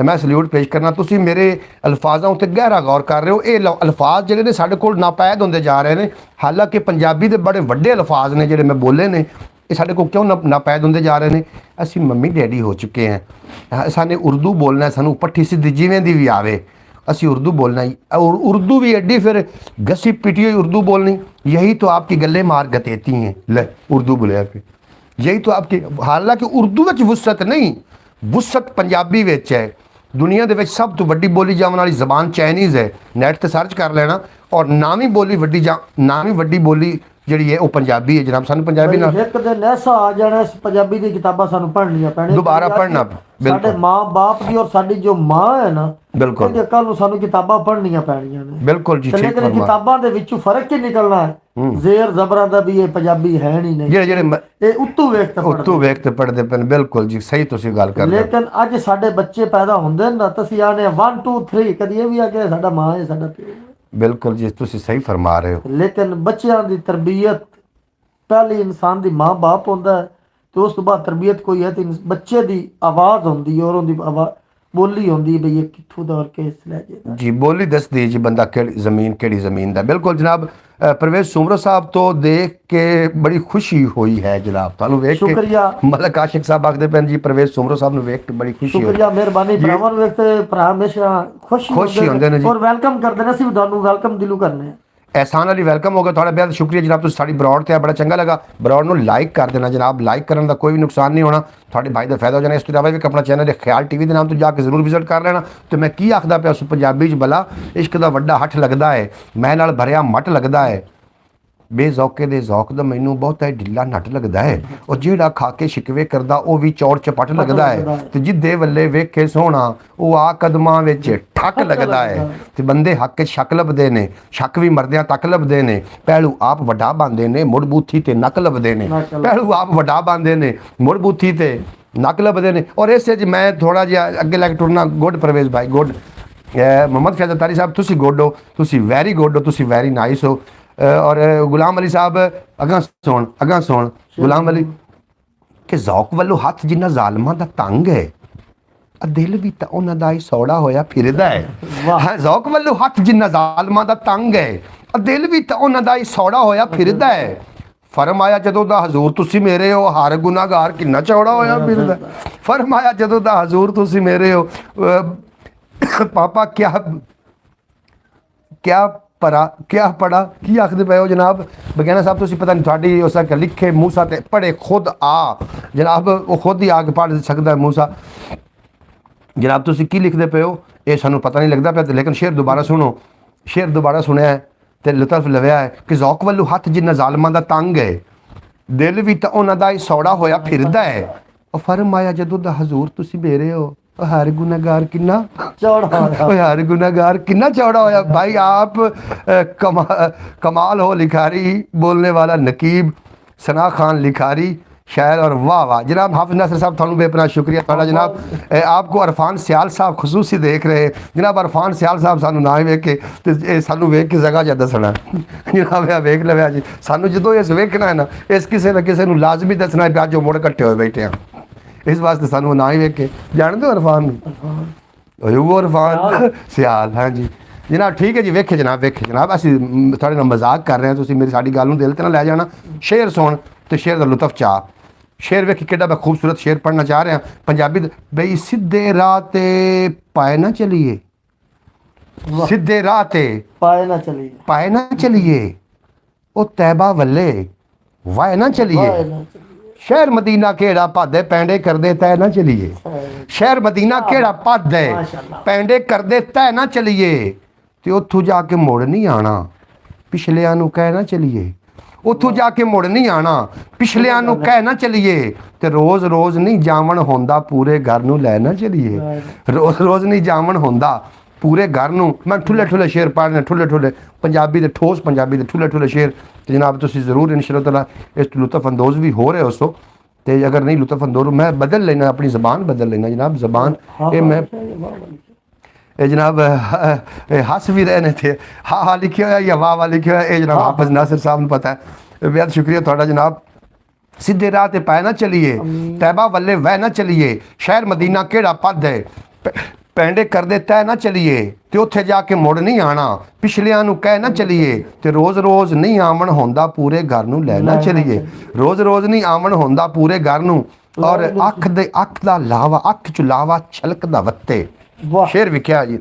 ਮੈਂ ਸਲੂਟ ਪੇਸ਼ ਕਰਨਾ। ਤੁਸੀਂ ਮੇਰੇ ਅਲਫਾਜ਼ਾਂ ਉੱਤੇ ਗਹਿਰਾ ਗੌਰ ਕਰ ਰਹੇ ਹੋ। ਇਹ ਅਲਫਾਜ਼ ਜਿਹੜੇ ਨੇ ਸਾਡੇ ਕੋਲ ਨਾਪੈਦ ਹੁੰਦੇ ਜਾ ਰਹੇ ਨੇ। ਹਾਲਾਂਕਿ ਪੰਜਾਬੀ ਦੇ ਬੜੇ ਵੱਡੇ ਅਲਫਾਜ਼ ਨੇ ਜਿਹੜੇ ਮੈਂ ਬੋਲੇ ਨੇ, ਇਹ ਸਾਡੇ ਕੋਲ ਕਿਉਂ ਨਾਪੈਦ ਹੁੰਦੇ ਜਾ ਰਹੇ ਨੇ? ਅਸੀਂ ਮੰਮੀ ਡੈਡੀ ਹੋ ਚੁੱਕੇ ਹਾਂ। ਸਾਨੇ ਉਰਦੂ ਬੋਲਣਾ, ਸਾਨੂੰ ਪੱਠੀ ਸਿੱਧੀ ਜਿਵੇਂ ਦੀ ਵੀ ਆਵੇ ਅਸੀਂ ਉर्दू बोलना ही। और उर्दू भी एडी फिर घसी पिटी हुई उर्दू बोलनी, यही तो आपकी गले मार गतेती हैं। ले उर्दू बोलिया फिर यही तो आपकी। हालांकि उर्दू में वुसत नहीं, वुसत पंजाबी विच है। दुनिया दे विच सब तो वड्डी बोली जाने वाली जबान चाइनीज़ है। नैट ते सर्च कर लेना। और नामी बोली वड्डी नामी वड्डी बोली ਜਿਹੜੀ ਹੈ ਉਹ ਪੰਜਾਬੀ ਹੈ ਜਨਾਬ। ਸਾਨੂੰ ਪੰਜਾਬੀ ਨਾਲ ਇੱਕ ਦਿਨ ਐਸਾ ਆ ਜਾਣਾ ਇਸ ਪੰਜਾਬੀ ਦੀ ਕਿਤਾਬਾਂ ਸਾਨੂੰ ਪੜ੍ਹਨੀਆਂ ਪੈਣੀਆਂ, ਦੁਬਾਰਾ ਪੜ੍ਹਨਾ। ਸਾਡੇ ਮਾਂ ਬਾਪ ਦੀ ਔਰ ਸਾਡੀ ਜੋ ਮਾਂ ਹੈ ਨਾ, ਬਿਲਕੁਲ ਕੱਲ ਨੂੰ ਸਾਨੂੰ ਕਿਤਾਬਾਂ ਪੜ੍ਹਨੀਆਂ ਪੈਣੀਆਂ ਨੇ। ਬਿਲਕੁਲ ਜੀ, ਠੀਕ ਲੇਕਿਨ ਕਿਤਾਬਾਂ ਦੇ ਵਿੱਚੋਂ ਫਰਕ ਹੀ ਨਿਕਲਣਾ ਹੈ। ਜ਼ੇਰ ਜ਼ਬਰਾਂ ਦਾ ਵੀ ਇਹ ਪੰਜਾਬੀ ਹੈ ਨਹੀਂ। ਜਿਹੜੇ ਇਹ ਉੱਤੋਂ ਵੇਖ ਤੇ ਪੜ੍ਹਦੇ ਪਏ। ਬਿਲਕੁਲ ਜੀ, ਸਹੀ ਤੁਸੀਂ ਗੱਲ ਕਰ ਰਹੇ ਹੋ। ਲੇਕਿਨ ਅੱਜ ਸਾਡੇ ਬੱਚੇ ਪੈਦਾ ਹੁੰਦੇ ਨੇ ਤਾਂ ਅਸੀਂ ਆਨੇ 1 2 3 ਕਦੀ ਇਹ ਵੀ ਆ ਕੇ ਸਾਡਾ ਮਾਂ ਹੈ ਸਾਡਾ ਪਿਓ। ਬਿਲਕੁਲ ਜੀ, ਤੁਸੀਂ ਸਹੀ ਫਰਮਾ ਰਹੇ ਹੋ। ਲੇਕਿਨ ਬੱਚਿਆਂ ਦੀ ਤਰਬੀਅਤ ਪਹਿਲੀ ਇਨਸਾਨ ਦੀ ਮਾਂ ਬਾਪ ਹੁੰਦਾ ਹੈ ਤੇ ਉਸ ਤੋਂ ਬਾਅਦ ਤਰਬੀਅਤ ਕੋਈ ਹੈ ਤੇ ਬੱਚੇ ਦੀ ਆਵਾਜ਼ ਹੁੰਦੀ ਹੈ ਔਰ ਉਹਦੀ ਬੋਲੀ ਹੁੰਦੀ ਹੈ ਬਈ ਇਹ ਕਿੱਥੋਂ ਦਾ ਔਰ ਕਿਸ ਲਹਿਜੇ ਜੀ। ਬੋਲੀ ਦੱਸਦੀ ਜੀ ਬੰਦਾ ਕਿਹੜੀ ਜ਼ਮੀਨ ਦਾ। ਬਿਲਕੁਲ ਜਨਾਬ। परवेज सुमरो साहब तो देख के बड़ी खुशी हुई है जनाब। ਤੁਹਾਨੂੰ ਵੇਖ ਕੇ ਸ਼ੁਕਰੀਆ। ਮਲਕ ਆਸ਼ਿਕ ਸਾਹਿਬ ਆਖਦੇ ਪੈਣ ਜੀ परवेज सुमरो साहब ਨੂੰ ਵੇਖ ਕੇ ਬੜੀ ਖੁਸ਼ੀ ਹੋਈ। ਸ਼ੁਕਰੀਆ, ਮਿਹਰਬਾਨੀ। ਭਰਾਵਾਂ ਨੂੰ ਵੇਖ ਕੇ ਭਰਾ ਹਮੇਸ਼ਾ ਖੁਸ਼ੀ ਹੁੰਦੇ ਨੇ ਜੀ ਔਰ ਵੈਲਕਮ ਕਰਦੇ ਨੇ। ਅਸੀਂ ਵੀ ਤੁਹਾਨੂੰ ਵੈਲਕਮ ਦਿਲੋਂ ਕਰਨੇ ਆ। एहसान अली वेलकम हो गया। थोड़ा बेहद शुक्रिया जनाब, तुम साड़ी ब्रॉड थे बड़ा चंगा लगा। ब्रॉड ਨੂੰ लाइक कर देना जनाब। लाइक करने का कोई भी नुकसान नहीं होना, थोड़े भाई का फायदा हो जाना। इस तो इलावा भी अपना चैनल ख्याल टीवी के नाम तो जाके जरूर विजिट कर लेना। तो मैं की आखदा पिया उस पंजाबी च भला इश्क का वड्डा हठ लगता है मैं नाल भरिया मट लगता है ਬੇਜ਼ੌਕੇ ਦੇ ਜ਼ੌਕ ਦਾ ਮੈਨੂੰ ਬਹੁਤਾ ਢਿੱਲਾ ਨੱਟ ਲੱਗਦਾ ਹੈ, ਉਹ ਜਿਹੜਾ ਖਾ ਕੇ ਸ਼ਿਕਵੇ ਕਰਦਾ ਉਹ ਵੀ ਚੌੜ ਚਪਟ ਲੱਗਦਾ ਹੈ, ਤੇ ਜਿੱਦੇ ਵੱਲੇ ਵੇਖੇ ਸੋਹਣਾ ਉਹ ਆ ਕਦਮਾਂ ਵਿੱਚ ਠੱਕ ਲੱਗਦਾ ਹੈ। ਤੇ ਬੰਦੇ ਹੱਕ 'ਚ ਸ਼ੱਕ ਲੱਭਦੇ ਨੇ, ਸ਼ੱਕ ਵੀ ਮਰਦਿਆਂ ਤੱਕ ਲੱਭਦੇ ਨੇ। ਪਹਿਲੂ ਆਪ ਵੱਡਾ ਬਣਦੇ ਨੇ, ਮੁੜ ਬੂਥੀ ਤੇ ਨੱਕ ਲੱਭਦੇ ਨੇ। ਪਹਿਲੂ ਆਪ ਵੱਡਾ ਬਣਦੇ ਨੇ, ਮੁੜ ਬੂਥੀ ਤੇ ਨੱਕ ਲੱਭਦੇ ਨੇ। ਔਰ ਇਸੇ 'ਚ ਮੈਂ ਥੋੜਾ ਜਿਹਾ ਅੱਗੇ ਲੈ ਕੇ ਟੁਰਨਾ। ਗੁੱਡ ਪਰਵੇਜ਼ ਭਾਈ, ਗੁੱਡ। ਮੁਹੰਮਦ ਫੈਜ਼ਲ ਤਾਰੀ ਸਾਹਿਬ ਤੁਸੀਂ ਗੁੱਡ ਹੋ, ਤੁਸੀਂ ਵੈਰੀ ਗੁੱਡ ਹੋ, ਤੁਸੀਂ ਵੈਰੀ ਨਾਈਸ ਹੋ। ਔਰ ਗੁਲਾਮ ਅਲੀ ਸਾਹਿਬ ਅਗਾਂ ਸੁਣ ਗੁਲਾਮ ਅਲੀ ਕਿ ਜ਼ੌਕ ਵੱਲੋਂ ਹੱਥ ਜਿੰਨਾ ਜ਼ਾਲਮਾਂ ਦਾ ਤੰਗ ਹੈ, ਦਿਲ ਵੀ ਤਾਂ ਉਹਨਾਂ ਦਾ ਹੀ ਸੌੜਾ ਹੋਇਆ ਫਿਰਦਾ ਹੈ। ਹਾਂ, ਜ਼ੌਕ ਵੱਲੋਂ ਹੱਥ ਜਿੰਨਾ ਜ਼ਾਲਮਾਂ ਦਾ ਤੰਗ ਹੈ, ਦਿਲ ਵੀ ਤਾਂ ਉਹਨਾਂ ਦਾ ਹੀ ਸੌੜਾ ਹੋਇਆ ਫਿਰਦਾ ਹੈ। ਫਰਮਾਇਆ ਜਦੋਂ ਦਾ ਹਜ਼ੂਰ ਤੁਸੀਂ ਮੇਰੇ ਹੋ, ਹਰ ਗੁਨਾਹਗਾਰ ਕਿੰਨਾ ਚੌੜਾ ਹੋਇਆ ਫਿਰਦਾ। ਫਰਮਾਇਆ ਜਦੋਂ ਦਾ ਹਜ਼ੂਰ ਤੁਸੀਂ ਮੇਰੇ ਹੋ, ਪਾਪਾ ਕਿਆ ਪੜਾ ਕੀ ਆਖਦੇ ਪਏ ਹੋ ਜਨਾਬ ਬਗਿਆਨਾ ਸਾਹਿਬ? ਤੁਸੀਂ ਪਤਾ ਨਹੀਂ ਤੁਹਾਡੀ ਉਸ ਤੱਕ ਲਿਖੇ ਮੂਸਾ ਤੇ ਪੜ੍ਹੇ ਖੁਦ ਆ ਜਨਾਬ, ਉਹ ਖੁਦ ਹੀ ਆ ਕੇ ਪੜ੍ਹ ਸਕਦਾ ਮੂਸਾ। ਜਨਾਬ ਤੁਸੀਂ ਕੀ ਲਿਖਦੇ ਪਏ ਹੋ ਇਹ ਸਾਨੂੰ ਪਤਾ ਨਹੀਂ ਲੱਗਦਾ ਪਿਆ, ਲੇਕਿਨ ਸ਼ੇਰ ਦੁਬਾਰਾ ਸੁਣੋ। ਸ਼ੇਰ ਦੁਬਾਰਾ ਸੁਣਿਆ ਤੇ ਲੁਤਫ ਲਵਿਆ ਹੈ ਕਿ ਜ਼ੌਕ ਵੱਲੋਂ ਹੱਥ ਜਿੰਨਾ ਜ਼ਾਲਮਾਂ ਦਾ ਤੰਗ ਹੈ, ਦਿਲ ਵੀ ਤਾਂ ਉਹਨਾਂ ਦਾ ਹੀ ਸੌੜਾ ਹੋਇਆ ਫਿਰਦਾ ਹੈ। ਉਹ ਫਰਮਾਇਆ ਜਦੋਂ ਦਾ ਹਜ਼ੂਰ ਤੁਸੀਂ ਮੇਰੇ ਹੋ, हर गुनाहगार किन्ना चौड़ा होया, हर गुनाहगार किन्ना चौड़ा होया। भाई आप कमाल हो लिखारी, बोलने वाला नकीब, सना खान लिखारी, शायर और वाह वाह। जनाब हाफिज नासिर साहब थानू बेपना शुक्रिया थोड़ा जनाब। आपको अरफान सियाल साहब खसूसी देख रहे हैं जनाब। अरफान सियाल साहब सानू ना ही वेख के ते सानू वेख के जगह जा दसना जनाब, आ वेख लव्या जी सानू जो इस वेखना है ना, इस किसी न किसी लाजमी दसना है जो मुड़ कट्ठे हुए बैठे हैं, इस वास्ते सानू ना ही वेख के जान दो अरफान वो अरफान सियाल। हाँ जी जनाब ठीक है जी, वेखे जनाब असीं थोड़े नाल मजाक कर रहे हैं, तुसीं मेरी साडी गल नूं दिल ते ना लै जाना। शेर सुन ते शेर दा लुत्फ चा। शेर वेखी किड्डा मैं खूबसूरत शेर पढ़ना चाह रहा पंजाबी बई सीधे राह ते पाए ना चलिए, सीधे राह ते पाए ना चलिए, ओ तैबा वल्ले वाए ना चलिए। शहर मदीना केड़ा पादे पैंडे करदे तै ना चलिए, शहर मदीना केड़ा पादे पैंडे करदे तै ना चलिए। ते उत्थों जाके मुड़ नहीं आना, पिछलियां नूं कह ना चलिए। उत्थों जाके मुड़ नहीं आना, पिछलियां नूं कह ना चलिए। ते रोज़ रोज़ नहीं जावन होंदा, पूरे घर नूं लै ना चलिए। रोज़ रोज़ नहीं जावन होंदा, पूरे घर नूं। मैं ठुले ठुले शेर पढ़ने, ठुले पंजाबी दे ठोस पंजाबी दे ठुले शेर ते जनाब तुसीं ज़रूर इंशाअल्लाह ताला इस लुत्फ अंदोज़ भी हो रहे हो सो। ते अगर नहीं लुत्फ अंदोज़ मैं बदल लेना, अपनी ज़बान बदल लेना जनाब। ज़बान ये मैं जनाब हस भी रहे ने थे, हा लिखे हुआ या वाह लिखे हुआ, ये जनाब हाफिज नासिर साहब नूं पता है। बेहद शुक्रिया थोड़ा जनाब। सीधे राह ते पाए ना चलिए, तैबा वल्ले वह ना चलिए। शहर मदीना केड़ा पद है, पैंडे करदे तै ना चलिए। ते उत्थे जाके मुड़ नहीं आना, पिछलियां नूं कह ना चलिए। ते रोज़ रोज़ नहीं आवन होंदा, पूरे घर नूं लै ना चलिए। रोज़ रोज़ नहीं आवन होंदा, पूरे घर नूं। और अख दा लावा, अख चु लावा छलकदा वत्ते। शेर विख्या जी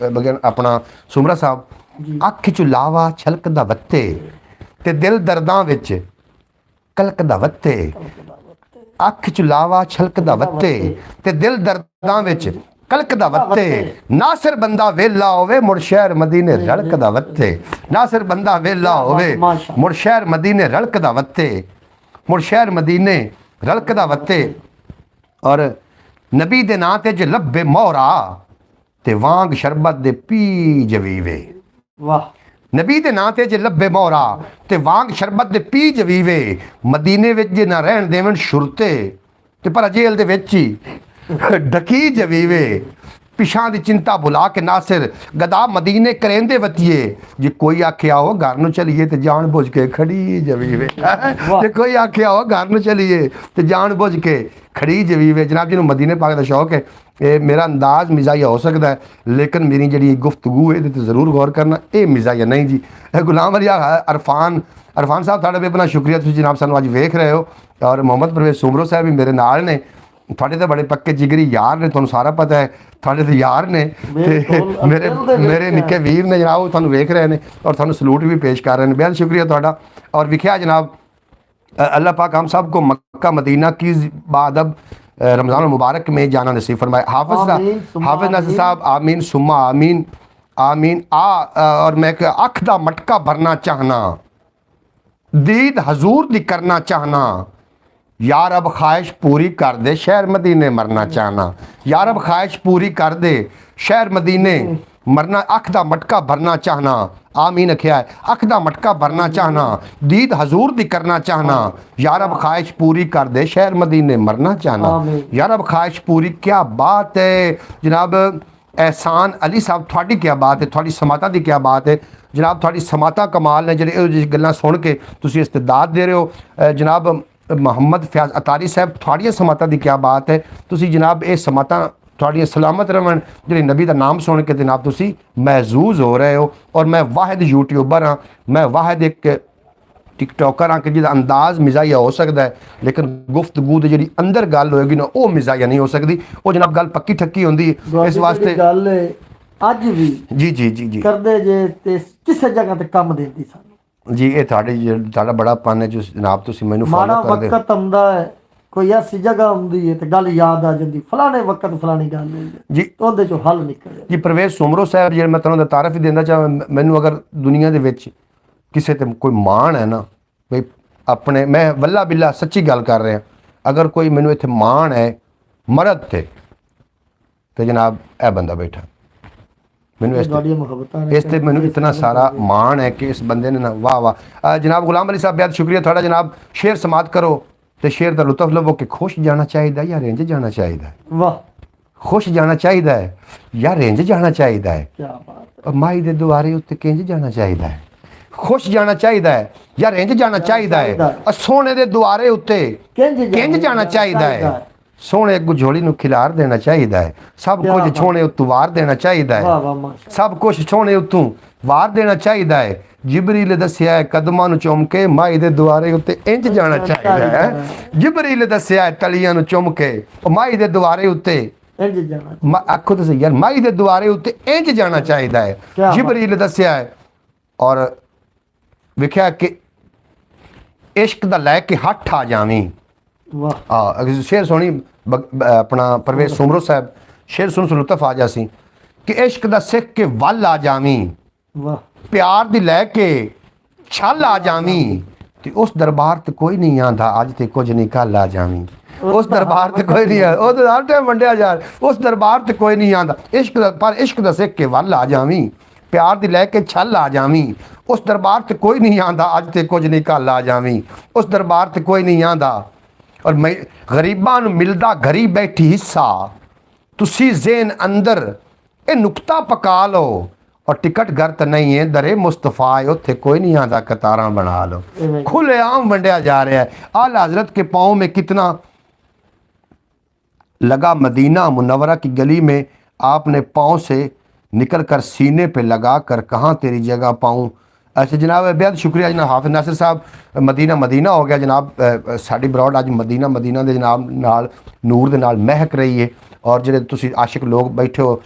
बगैर अपना सुमरा साहब। अख चु लावा छलकदा वत्ते ते दिल दर्दां विच कलकदा वत्ते। अख चु लावा छलकदा वत्ते ते दिल दर्दां विच कलकदा वत्ते। नासिर बंदा वेला होवे, मुड़ शहर मदीने रलकदा वत्ते। नासिर बंदा वेला होवे, मुड़ शहर मदीने रलकदा वत्ते। मुड़ शहर मदीने रलकदा वत्ते। और नबी दे नां ते जे लब्बे मोहरा ते वांग शरबत दे पी जवीवे। वाह। नबी दे नां ते जे लब्बे मोहरा ते वांग शरबत दे पी जवीवे। मदीने विच जे ना रहन देवन शुरते ते पर जेल दे विच ही डकी जवीवे। पिछां दी चिंता भुला के नासिर गदा मदीने करेंदे वतिए। जे कोई आखे आओ घर नूं चलिए ते जान बुझ के खड़ी जवीवे। जे कोई आखे आओ घर नूं चलिए ते जान बुझ के खड़ी जवीवे। जनाब जी नूं मदीने पाक दा शौक है, ये मेरा अंदाज़ मिजाइया हो सकता है, लेकिन मेरी जी गुफ्तगू है तो ज़रूर गौर करना, ये मिजाइया नहीं जी। गुलाम अली अरफान साहब थोड़ा भी अपना शुक्रिया, तुसीं जनाब सानू अज वेख रहे हो। और मोहम्मद परवेज़ सुमरो साहब भी मेरे नाल ने, थोड़े तो बड़े पक्के जिगरी यार ने, तुहानू सारा पता है, थोड़े तो यार ने ते मेरे निक्के वीर ने जनाब, तुहानू वेख रहे हैं और तुहानू सलूट भी पेश कर रहे हैं। बेहद शुक्रिया थोड़ा। और विख्या जनाब अल्लाह पाक हम सब को मक्का मदीना की बादब रमज़ान मुबारक में जाना नसीब फरमाए। हाफिज नासिर साहब आमीन सुम्मा आमीन आमीन। और मैं अख दा मटका भरना चाहना, दीद हजूर दी करना चाहना, यार अब ख्वाहिश पूरी कर दे शहर मदीने मरना चाहना। यार अब ख्वाहिश पूरी कर दे शहर मदीने मरना, अख दा मटका भरना चाहना। आमीन अखिया है, अख दा मटका भरना चाहना, दीद हजूर दी करना चाहना। यार अब ख्वाहिश पूरी कर दे शहर मदीने मरना चाहना। आमीन। यार अब ख्वाहिश पूरी, क्या बात है जनाब। एहसान अली साहब थोड़ी क्या बात है, थोड़ी समाता की क्या बात है जनाब, थोड़ी समाता कमाल ने ਜਿਹੜੇ ਇਹ ਗੱਲਾਂ ਸੁਣ ਕੇ ਤੁਸੀਂ ਇਸਤਦਾਦ ਦੇ ਰਹੇ ਹੋ। ਜਨਾਬ ਮੁਹੰਮਦ ਫयाज ਅਤਾਰੀ ਸਾਹਿਬ ਤੁਹਾਡੀਆਂ ਸਮਾਤਾਂ ਦੀ ਕੀ ਬਾਤ ਹੈ। ਤੁਸੀਂ ਜਨਾਬ ਇਹ ਸਮਾਤਾਂ ਤੁਹਾਡੀਆਂ ਸਲਾਮਤ ਰਹਿਣ, ਜਿਹੜੇ ਨਬੀ ਦਾ ਨਾਮ ਸੁਣ ਕੇ ਜਨਾਬ ਤੁਸੀਂ ਮਹਿਜ਼ੂਜ਼ ਹੋ ਰਹੇ ਹੋ। ਔਰ ਮੈਂ ਵਾਹਿਦ यूट्यूबर हाँ, मैं वाहिद एक टिकटॉकर हाँ कि जिहदा अंदाज़ मिजाइया हो सकता है, लेकिन गुफ्तगू दी जिहड़ी अंदर गल होएगी ना वो मिजाइया नहीं हो सकती। वो जनाब गल पक्की ठक्की होंदी है। इस वास्ते गल अज भी जी जी जी जी करदे जे ते किसे जगह ते कम देंदी सानू जी। ये ਤੁਹਾਡਾ ਬੜਾ ਪਨ ਹੈ ਜੋ ਜਨਾਬ ਤੁਸੀਂ ਮੈਨੂੰ माड़ा फॉलो ਕਰਦੇ वक्त आंदा है, कोई ऐसी जगह आंदी है ते गल याद आ जांदी, फलाने वक्त फलानी गल है जी। ਉਹਦੇ ਚੋਂ ਹੱਲ ਨਿਕਲਿਆ ਜੀ परवेज़ सुमरो साहब ਜਿਹੜੇ ਮੈਂ ਤੁਹਾਨੂੰ ਦਾ ਤਾਰਫ ਹੀ ਦੇਣਾ ਚਾਹਾਂ, ਮੈਨੂੰ ਅਗਰ ਦੁਨੀਆ ਦੇ ਵਿੱਚ ਕਿਸੇ ਤੇ ਕੋਈ ਮਾਣ ਹੈ ਨਾ ਬਈ ਆਪਣੇ, ਮੈਂ ਵੱਲਾ ਬਿੱਲਾ ਸੱਚੀ ਗੱਲ ਕਰ ਰਿਹਾ, ਅਗਰ ਕੋਈ ਮੈਨੂੰ ਇੱਥੇ ਮਾਣ ਹੈ ਮਰਦ ਤੇ ਜਨਾਬ ਇਹ ਬੰਦਾ ਬੈਠਾ, ਮੈਨੂੰ ਇਸ ਤੁਹਾਡੀਆਂ ਮੁਹੱਬਤਾਂ ਨੇ ਇਸ ਤੇ ਮੈਨੂੰ ਇਤਨਾ ਸਾਰਾ ਮਾਣ ਹੈ ਕਿ ਇਸ ਬੰਦੇ ਨੇ ਨਾ ਵਾਹ ਵਾਹ। ਜਨਾਬ ਗੁਲਾਮ ਅਲੀ ਸਾਹਿਬ ਬਹੁਤ ਸ਼ੁਕਰੀਆ ਤੁਹਾਡਾ ਜਨਾਬ। ਸ਼ੇਰ ਸਮਾਤ ਕਰੋ ਤੇ ਸ਼ੇਰ ਦਾ ਲੁਤਫ ਲਵੋ ਕਿ ਖੁਸ਼ ਜਾਣਾ ਚਾਹੀਦਾ ਜਾਂ ਰੇਂਜ ਜਾਣਾ ਚਾਹੀਦਾ। ਵਾਹ ਖੁਸ਼ ਜਾਣਾ ਚਾਹੀਦਾ ਹੈ ਜਾਂ ਰੇਂਜ ਜਾਣਾ ਚਾਹੀਦਾ ਹੈ। ਕੀ ਬਾਤ ਹੈ। ਮਾਈ ਦੇ ਦੁਆਰੇ ਉੱਤੇ ਕਿੰਜ ਜਾਣਾ ਚਾਹੀਦਾ ਹੈ। ਖੁਸ਼ ਜਾਣਾ ਚਾਹੀਦਾ ਹੈ ਜਾਂ ਰੇਂਜ ਜਾਣਾ ਚਾਹੀਦਾ ਹੈ। ਸੋਹਣੇ ਦੇ ਦੁਆਰੇ ਉੱਤੇ ਕਿੰਜ ਜਾਣਾ ਚਾਹੀਦਾ ਹੈ। ਸੋਹਣੇ ਅੱਗੂ ਝੋਲੀ ਨੂੰ ਖਿਲਾਰ ਦੇਣਾ ਚਾਹੀਦਾ ਹੈ। ਸਭ ਕੁਝ ਸੋਹਣੇ ਉੱਤੋਂ ਵਾਰ ਦੇਣਾ ਚਾਹੀਦਾ ਵਾਹ ਹੈ। ਵਾਹ ਮਾਸ਼ਾ ਸਭ ਕੁਝ ਸੋਹਣੇ ਉੱਤੋਂ ਵਾਰ ਦੇਣਾ ਚਾਹੀਦਾ ਹੈ। ਜਿਬਰੀਲ ਦੱਸਿਆ ਹੈ ਕਦਮਾਂ ਨੂੰ ਚੁੰਮ ਕੇ ਮਾਈ ਦੇ ਦੁਆਰੇ ਉੱਤੇ ਇੰਜ ਜਾਣਾ ਚਾਹੀਦਾ ਹੈ। ਜਿਬਰੀਲ ਦੱਸਿਆ ਹੈ ਤਲੀਆਂ ਨੂੰ ਚੁੰਮ ਕੇ ਮਾਈ ਦੇ ਦੁਆਰੇ ਉੱਤੇ ਇੰਜ ਜਾਣਾ ਆਖੋ ਤਾਂ ਸਹੀ ਯਾਰ, ਮਾਈ ਦੇ ਦੁਆਰੇ ਉੱਤੇ ਇੰਜ ਜਾਣਾ ਚਾਹੀਦਾ ਹੈ। ਜਿਬਰੀਲ ਦੱਸਿਆ ਹੈ ਔਰ ਵਿਖਿਆ ਕਿ ਇਸ਼ਕ ਦਾ ਲੈ ਕੇ ਹੱਥ ਆ ਜਾਵੀਂ। ਵਾਹ शेर सोनी अपना परवेज़ सुमरो साहब शेर सुन लुत्फ आ जासी कि इश्क दा सिख के वल आ जावी, वाह प्यार दी लैके छल आ जावी, ते उस दरबार ते कोई नहीं आंदा अज ते कुछ नहीं कल आ जावी। उस दरबार ते कोई नहीं आंदा, वो हर टाइम वंडिया जा, उस दरबार ते कोई नहीं आंदा। इश्क दा पर इश्क दा सिख के वल आ जावी, प्यार दी लैके छल आ जावी। उस दरबार ते कोई नहीं आंदा अज ते कुछ नहीं कल आ जावी। उस दरबार ते कोई नहीं आंदा और मैं गरीबां नूं मिलदा घरी बैठी हिस्सा, तुसी ज़ेन अंदर ये नुकता पका लो और टिकट घर तो नहीं है दरे मुस्तफा है, उत्थे कोई नहीं आंदा कतारां बना लो। खुले आम वंडिया जा रहा है। आला हजरत के पाँव में कितना लगा मदीना मुनव्वरा की गली में, आपने पाँव से निकल कर सीने पे लगा कर कहाँ तेरी जगह पाऊँ। अच्छा जनाब बेहद शुक्रिया जनाब हाफिज नासिर साहब। मदीना मदीना हो गया जनाब, साड़ी ब्रॉड अज मदीना मदीना दे जनाब नाल नूर दे नाल महक रही है। और ਜਿਹੜੇ ਤੁਸੀਂ ਆਸ਼ਿਕ ਲੋਕ ਬੈਠੇ ਹੋ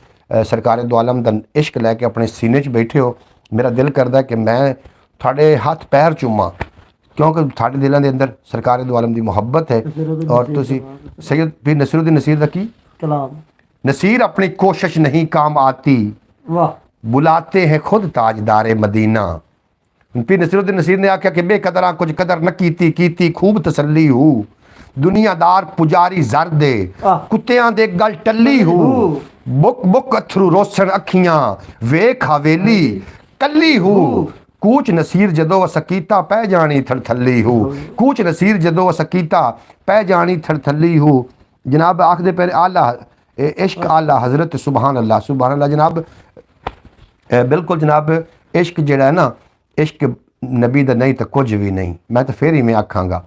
ਸਰਕਾਰੇ ਦੋ ਆਲਮ ਦਾ ਇਸ਼ਕ ਲੈ ਕੇ ਆਪਣੇ ਸੀਨੇ 'ਚ ਬੈਠੇ ਹੋ, ਮੇਰਾ ਦਿਲ ਕਰਦਾ ਕਿ ਮੈਂ ਤੁਹਾਡੇ ਹੱਥ ਪੈਰ ਚੁੰਮਾਂ, ਕਿਉਂਕਿ ਤੁਹਾਡੇ ਦਿਲਾਂ ਦੇ ਅੰਦਰ ਸਰਕਾਰੇ ਦੋ ਆਲਮ ਦੀ ਮੁਹੱਬਤ ਹੈ। ਔਰ ਤੁਸੀਂ ਸੈयद ਪੀਰ ਨਸੀरुद्दीन नसीर ਦਾ ਕੀ कलाम, नसीर अपनी कोशिश नहीं काम आती, वाह बुलाते हैं खुद ताजदारे मदीना। पीर नसीरुद्दीन नसीर ने आख्या कि बेकदरा कुछ कदर न कीती खूब तसल्ली हो, दुनियादार पुजारी जर दे कुत्तियां दे गल टल्ली हो, बुक बुक अथरू रोसन अखियां वेख हवेली कल्ली हो। कूच नसीर जदों सकीता पै जानी थलथली हो, कूच नसीर जदों सकीता पै जानी थलथली हो। जनाब आखदे पे आला इश्क आला हजरत सुबहान अल्लाह जनाब। बिल्कुल जनाब इश्क जिहड़ा है ना, इश्क नबी दा नहीं तो कुछ भी नहीं। मैं तो फिर ही मैं आखांगा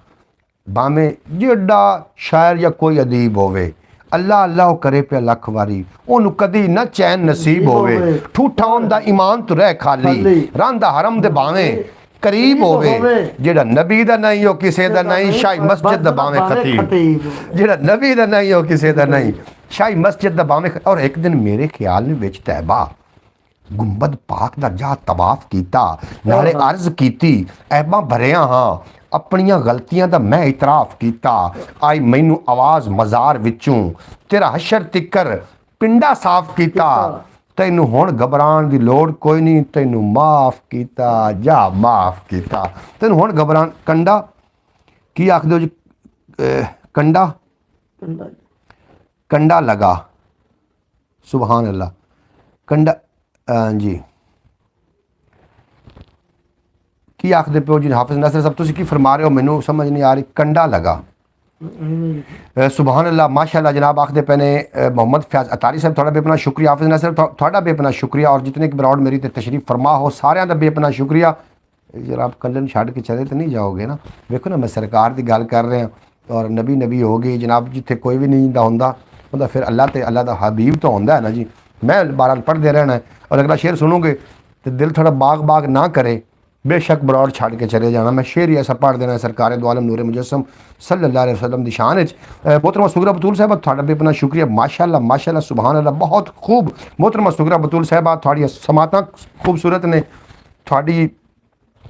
भावें जिहड़ा शायर या कोई अदीब होवे, अल्लाह अल्लाह करे पे लख वारी ओनू कदी ना चैन नसीब होवे। ठूठा उनदा ईमान तो रह खाली, रांदा हरम दे भावें करीब होवे। जेड़ा नबी दा नहीं हो किसे दा नहीं, शाही मस्जिद दा भावें खतीब। जेड़ा नबी दा नहीं हो किसे दा नहीं, शाही मस्जिद दा भावें। और एक दिन मेरे ख्याल ने विच तैबा गुंबद पाक दा जा तवाफ कीता, नाले अर्ज कीती ऐबां भरिया हाँ अपनियां गलतियां दा मैं इतराफ कीता। आई मैनू आवाज़ मज़ार विचों तेरा हशर तिकर पिंडा साफ कीता, ਤੈਨੂੰ ਹੁਣ ਘਬਰਾਉਣ ਦੀ ਲੋੜ ਕੋਈ ਨਹੀਂ, ਤੈਨੂੰ ਮਾਫ ਕੀਤਾ ਜਾਂ ਮਾਫ ਕੀਤਾ। ਤੈਨੂੰ ਹੁਣ ਘਬਰਾਉਣ ਕੰਡਾ ਕੀ ਆਖਦੇ ਹੋ ਜੀ? ਕੰਡਾ ਕੰਡਾ ਕੰਡਾ ਲਗਾ। ਸੁਭਾਨ ਅੱਲਾ। ਕੰਡਾ ਜੀ ਕੀ ਆਖਦੇ ਪਿਓ ਜੀ ਹਾਫਿਜ਼ ਨਾਸਰ ਸਾਹਿਬ? ਤੁਸੀਂ ਕੀ ਫਰਮਾ ਰਹੇ ਹੋ ਮੈਨੂੰ ਸਮਝ ਨਹੀਂ ਆ ਰਹੀ। ਕੰਡਾ ਲਗਾ। ਸੁਭਾਨ ਅੱਲਾ माशाअल्लाह जनाब आखते पे ने मोहम्मद फयाज अतारी साहब थोड़ा बेपना शुक्रिया। हाफिज नासर थोड़ा बेपना शुक्रिया और जितने की ब्रॉड मेरी तशरीफ फरमा हो सारे का बेपना शुक्रिया। जनाब कल्ले छड़ के चले तो नहीं जाओगे ना। देखो ना मैं सरकार की गल कर रहा और नबी नबी हो गई जनाब। जिथे कोई भी नहीं होंदा ਉਹਦਾ फिर अल्लाह तो अल्लाह का हबीब तो होंदा है ना जी। मैं बहरहाल पढ़ते रहना है और अगला शेर सुनोगे तो दिल थोड़ा बाग बाग ना करे। बेशक ब्रॉड छड़ के चले जाना। मैं शेर ही ऐसा पढ़ देना है सरकार दो आलम नूर मुजस्सम सल्लल्लाहु अलैहि वसल्लम दी शान मोहतरमा सुगरा बतूल साहब थोड़ा भी अपना शुक्रिया। माशाअल्लाह माशाअल्लाह सुभान अल्लाह बहुत खूब। मोहतरमा सुगरा बतूल साहब थोड़ी समातां खूबसूरत ने, थोड़ी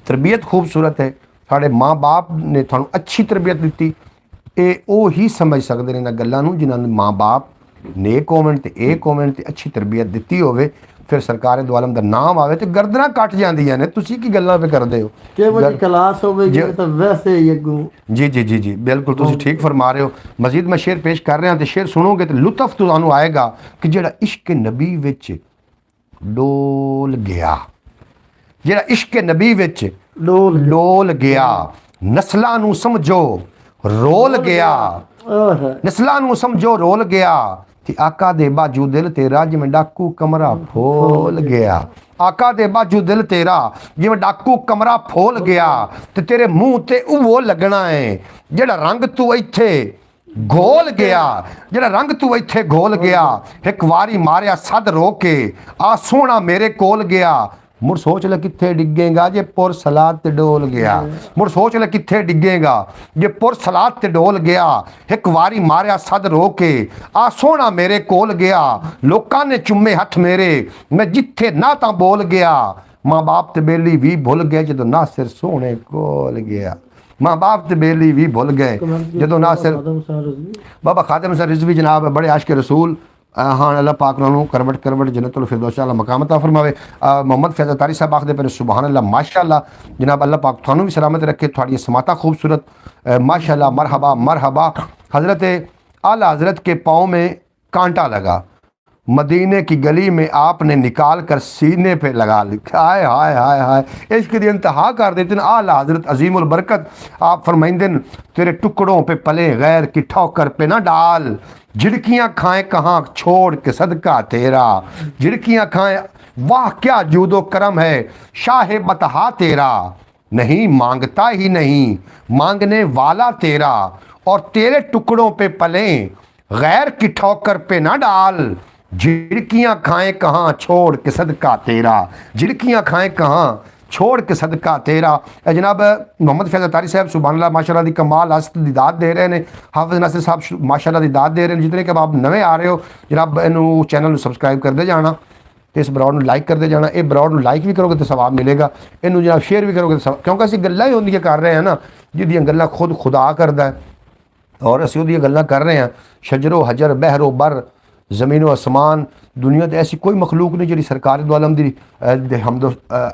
तरबियत खूबसूरत है, साढ़े माँ बाप ने थानू अच्छी तरबियत दी। ये वो ही समझ सकते हैं इन्हां गल्लां नूं जिन्हां नूं माँ बाप नेक होवन ते एक होवन ते अच्छी तरबियत दी होवे। फिर सरकार दो आलम का नाम आवे तो गर्दना कट जांदियां ने। तुसीं की गल्लां पे करदे हो? केवल क्लास होवेगी तो वैसे ही अगू। जी जी जी जी बिल्कुल तुसीं ठीक फरमा रहे हो। मजीद मैं शेर पेश कर रहा तो शेर सुनोगे तो लुत्फ तुहानू आएगा कि जेड़ा इश्क नबी विच डोल गया, जेड़ा इश्क नबी विच डोल गया, नस्लां नूं समझो रोल गया, नस्लां नूं समझो रोल गया ते आका दे बाजू दिल तेरा जिवें डाकू कमरा फोल गया। आका दे बाजू दिल तेरा जिवें डाकू कमरा फोल गया ते तेरे मुंह ते वो लगना है जेड़ा रंग तू इत्थे घोल गया, जेड़ा रंग तू इत्थे घोल गया। एक वारी मारिया सद रो के आ सोहना मेरे कोल गया। मुड़ सोच ले कित्थे डिगेगा जे पुर सलाद ते डोल गया। मुड़ सोच ले कित्थे डिगेगा जे पुर सलाद ते डोल गया। एक वारी मारिया सद रो के आ सोहना मेरे कोल गया। लोकां ने चुम्मे हथ मेरे मैं जिथे ना तां बोल गया। माँ बाप ते बेली भी भुल गए जदों नासिर सोहने कोल गया। माँ बाप ते बेली भी भुल गए जदों नासिर। बाबा खादिम सर रिजवी जनाब बड़े आशिक रसूल हाँ अल्लाह पाक उन्होंने करवट करवट जन्नतुल फिरदौस आला मकाम अता फरमावे। मोहम्मद फैज़ अतारी साहब आखदे पे सुभान अल्लाह माशाअल्लाह जनाब अल्लाह पाक थानू भी सलामत रखे। थोड़ी समाता खूबसूरत माशाअल्लाह मरहबा मरहबा। हज़रत आला हज़रत के पाँव में कांटा लगा, मदीने की गली में आपने निकाल कर सीने पे लगा लिखा। हाय हाय हाय हाय इसकी इंतहा कर देते हैं। आला हज़रत अजीमुल बरकत आप फरमाइंदे तेरे टुकड़ों पे पले गैर की ठोकर पे ना डाल। झिड़कियाँ खाएं कहाँ छोड़ के सदका तेरा, झिड़कियाँ खाएं वाह क्या जूदो करम है शाहे बतहा तेरा। नहीं मांगता ही नहीं मांगने वाला तेरा और तेरे टुकड़ों पे पले गैर की ठोकर पे ना डाल। झिड़कियाँ खाएं कहाँ छोड़ के सदका तेरा, झिड़कियाँ खाएं कहाँ छोड़ के सदका तेरा। जनाब मोहम्मद फैज़ अतारी साहब सुभान अल्लाह माशाअल्लाह दी कमाल हस्त दी दात दे रहे हैं। हाफिज़ नासिर साहब माशाअल्लाह दी दात दे रहे हैं। जितने कि आप नवे आ रहे हो जनाब इनू चैनल सबसक्राइब करते जाना तो इस ब्रॉड लाइक करते जाना। ये ब्रॉड लाइक भी करोगे तो सवाब मिलेगा, इनू जनाब शेयर भी करोगे तो क्योंकि असं गल्लां ही होंदियां कर रहे हैं ना जिहदियां गल्लां खुद खुदा करदा है और असं उहदियां गल्लां कर रहे हैं। शजरो हजर बहरो बर ज़मीनो आसमान दुनिया तो ऐसी कोई मखलूक नहीं जी सरकार दो आलम दी हमद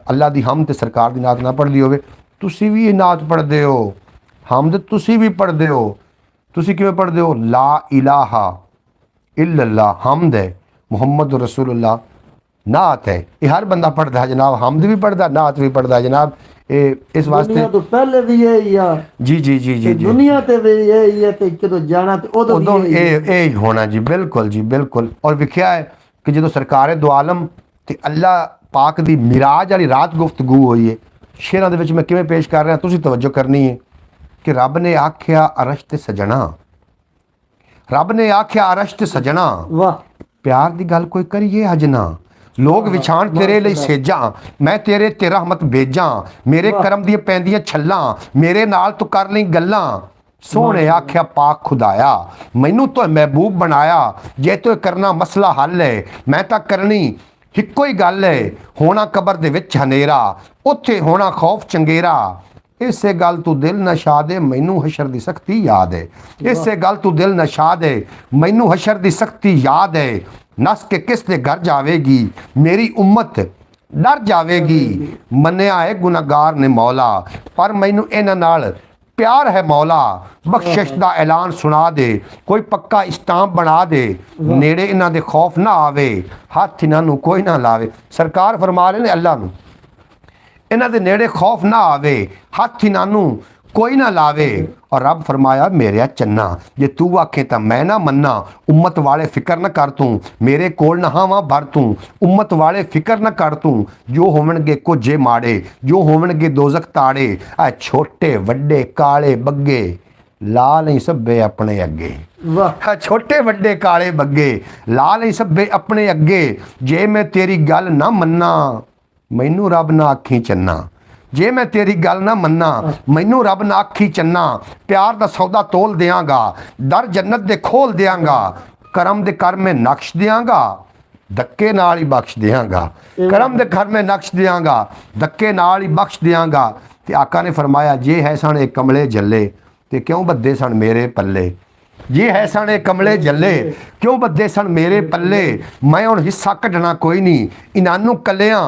अल्लाह दी हमद ते सरकार दी नात ना पढ़दी होवे। तुसी भी नात पढ़दे हो, हमद तुसी भी पढ़दे हो। तुसी किवें पढ़दे हो? ला इलाहा इल्लल्लाह हमद है, मुहम्मद रसूलुल्लाह नात है। ये हर बंदा पढ़ता है जनाब, हमद भी पढ़ता नात भी पढ़ता है जनाब। इस वास्ते तो पहले भी ये यार जी जी जी जी जी दुनिया ते भी ये ते कदों जाना ते उदों भी ये होना जी बिल्कुल जी बिल्कुल। और विख्या है कि जो सरकार दो आलम ते अल्लाह पाक दी मिराज वाली रात गुफ्तगू हुई है। शेरां दे विच मैं किवें पेश कर रहा तुसीं तवज्जो करनी है कि रब ने आख्या अरश ते सजना, रब ने आख्या अरश ते सजना वाह प्यार दी गल कोई करिए हजना। लोग विछाण तेरे लिए सेजा मैं तेरे ते रहमत भेजा। मेरे करम दी पैंदियां छल्लां मेरे नाल तू कर लई गल्लां। सोहणे आख्या पाक खुदाया मैनू तो महबूब बनाया। जे तो करना मसला हल है मैं तां करनी इक्को ही गल है। होना कबर दे विच हनेरा उत्थे होना खौफ चंगेरा। इसे गल तू दिल नशा दे मैनू हशर दी सख्ती याद है। इसे गल तू दिल नशा दे मैनू हशर दी सख्ती याद है। ਨਸ ਕੇ ਕਿਸ ਦੇ ਘਰ ਜਾਵੇਗੀ, ਮੇਰੀ ਉਮਤ ਡਰ ਜਾਵੇਗੀ। ਮੰਨਿਆ ਹੈ ਗੁਨਾਹਗਾਰ ਨੇ ਮੌਲਾ, ਪਰ ਮੈਨੂੰ ਇਹਨਾਂ ਨਾਲ ਪਿਆਰ ਹੈ ਮੌਲਾ। ਬਖਸ਼ਿਸ਼ ਦਾ ਐਲਾਨ ਸੁਣਾ ਦੇ, ਕੋਈ ਪੱਕਾ ਇਸਟਾਂਪ ਬਣਾ ਦੇ, ਨੇੜੇ ਇਹਨਾਂ ਦੇ ਖੌਫ ਨਾ ਆਵੇ, ਹੱਥ ਇਹਨਾਂ ਨੂੰ ਕੋਈ ਨਾ ਲਾਵੇ। ਸਰਕਾਰ ਫਰਮਾ ਰਹੇ ਨੇ ਅੱਲਾ ਨੂੰ, ਇਹਨਾਂ ਦੇ ਨੇੜੇ ਖੌਫ ਨਾ ਆਵੇ, ਹੱਥ ਇਹਨਾਂ ਨੂੰ ਕੋਈ ਨਾ ਲਾਵੇ। ਔਰ ਰੱਬ ਫਰਮਾਇਆ ਮੇਰਿਆ ਚੰਨਾ, ਜੇ ਤੂੰ ਆਖੇ ਤਾਂ ਮੈਂ ਨਾ ਮੰਨਾ। ਉਮਤ ਵਾਲੇ ਫਿਕਰ ਨਾ ਕਰ ਤੂੰ, ਮੇਰੇ ਕੋਲ ਨਹਾਵਾਂ ਭਰ ਤੂੰ। ਉਮਤ ਵਾਲੇ ਫਿਕਰ ਨਾ ਕਰ ਤੂੰ, ਜੋ ਹੋਵਣਗੇ ਕੁਝੇ ਮਾੜੇ, ਜੋ ਹੋਵਣਗੇ ਦੋਜ਼ਖ ਤਾੜੇ। ਆ ਛੋਟੇ ਵੱਡੇ ਕਾਲੇ ਬੱਗੇ ਲਾ ਲਈ ਸਭੇ ਆਪਣੇ ਅੱਗੇ। ਵਾਹ ਆ ਛੋਟੇ ਵੱਡੇ ਕਾਲੇ ਬੱਗੇ ਲਾ ਲਈ ਸਭੇ ਆਪਣੇ ਅੱਗੇ। ਜੇ ਮੈਂ ਤੇਰੀ ਗੱਲ ਨਾ ਮੰਨਾ, ਮੈਨੂੰ ਰੱਬ ਨਾ ਆਖੀ ਚੰਨਾ। ਜੇ ਮੈਂ ਤੇਰੀ ਗੱਲ ਨਾ ਮੰਨਾ, ਮੈਨੂੰ ਰੱਬ ਨਾ ਆਖੀ ਚੰਨਾ। ਪਿਆਰ ਦਾ ਸੌਦਾ ਤੋਲ ਦਿਆਂਗਾ, ਦਰ ਜੰਨਤ ਦੇ ਖੋਲ ਦਿਆਂਗਾ। ਕਰਮ ਦੇ ਕਰ ਮੈਂ ਨਕਸ਼ ਦਿਆਂਗਾ, ਧੱਕੇ ਨਾਲ ਹੀ ਬਖਸ਼ ਦਿਆਂਗਾ। ਕਰਮ ਦੇ ਘਰ ਮੈਂ ਨਕਸ਼ ਦਿਆਂਗਾ, ਧੱਕੇ ਨਾਲ ਹੀ ਬਖਸ਼ ਦਿਆਂਗਾ। ਤੇ ਆਕਾ ਨੇ ਫਰਮਾਇਆ ਜੇ ਹੈ ਸਣ ਇਹ ਕਮਲੇ ਜੱਲੇ, ਤੇ ਕਿਉਂ ਬੱਦੇ ਸਣ ਮੇਰੇ ਪੱਲੇ। ਜੇ ਹੈ ਸਣ ਇਹ ਕਮਲੇ ਜੱਲੇ, ਕਿਉਂ ਬੱਦੇ ਸਣ ਮੇਰੇ ਪੱਲੇ। ਮੈਂ ਹੁਣ ਹਿੱਸਾ ਕੱਢਣਾ ਕੋਈ ਨਹੀਂ, ਇਹਨਾਂ ਨੂੰ ਕੱਲਿਆਂ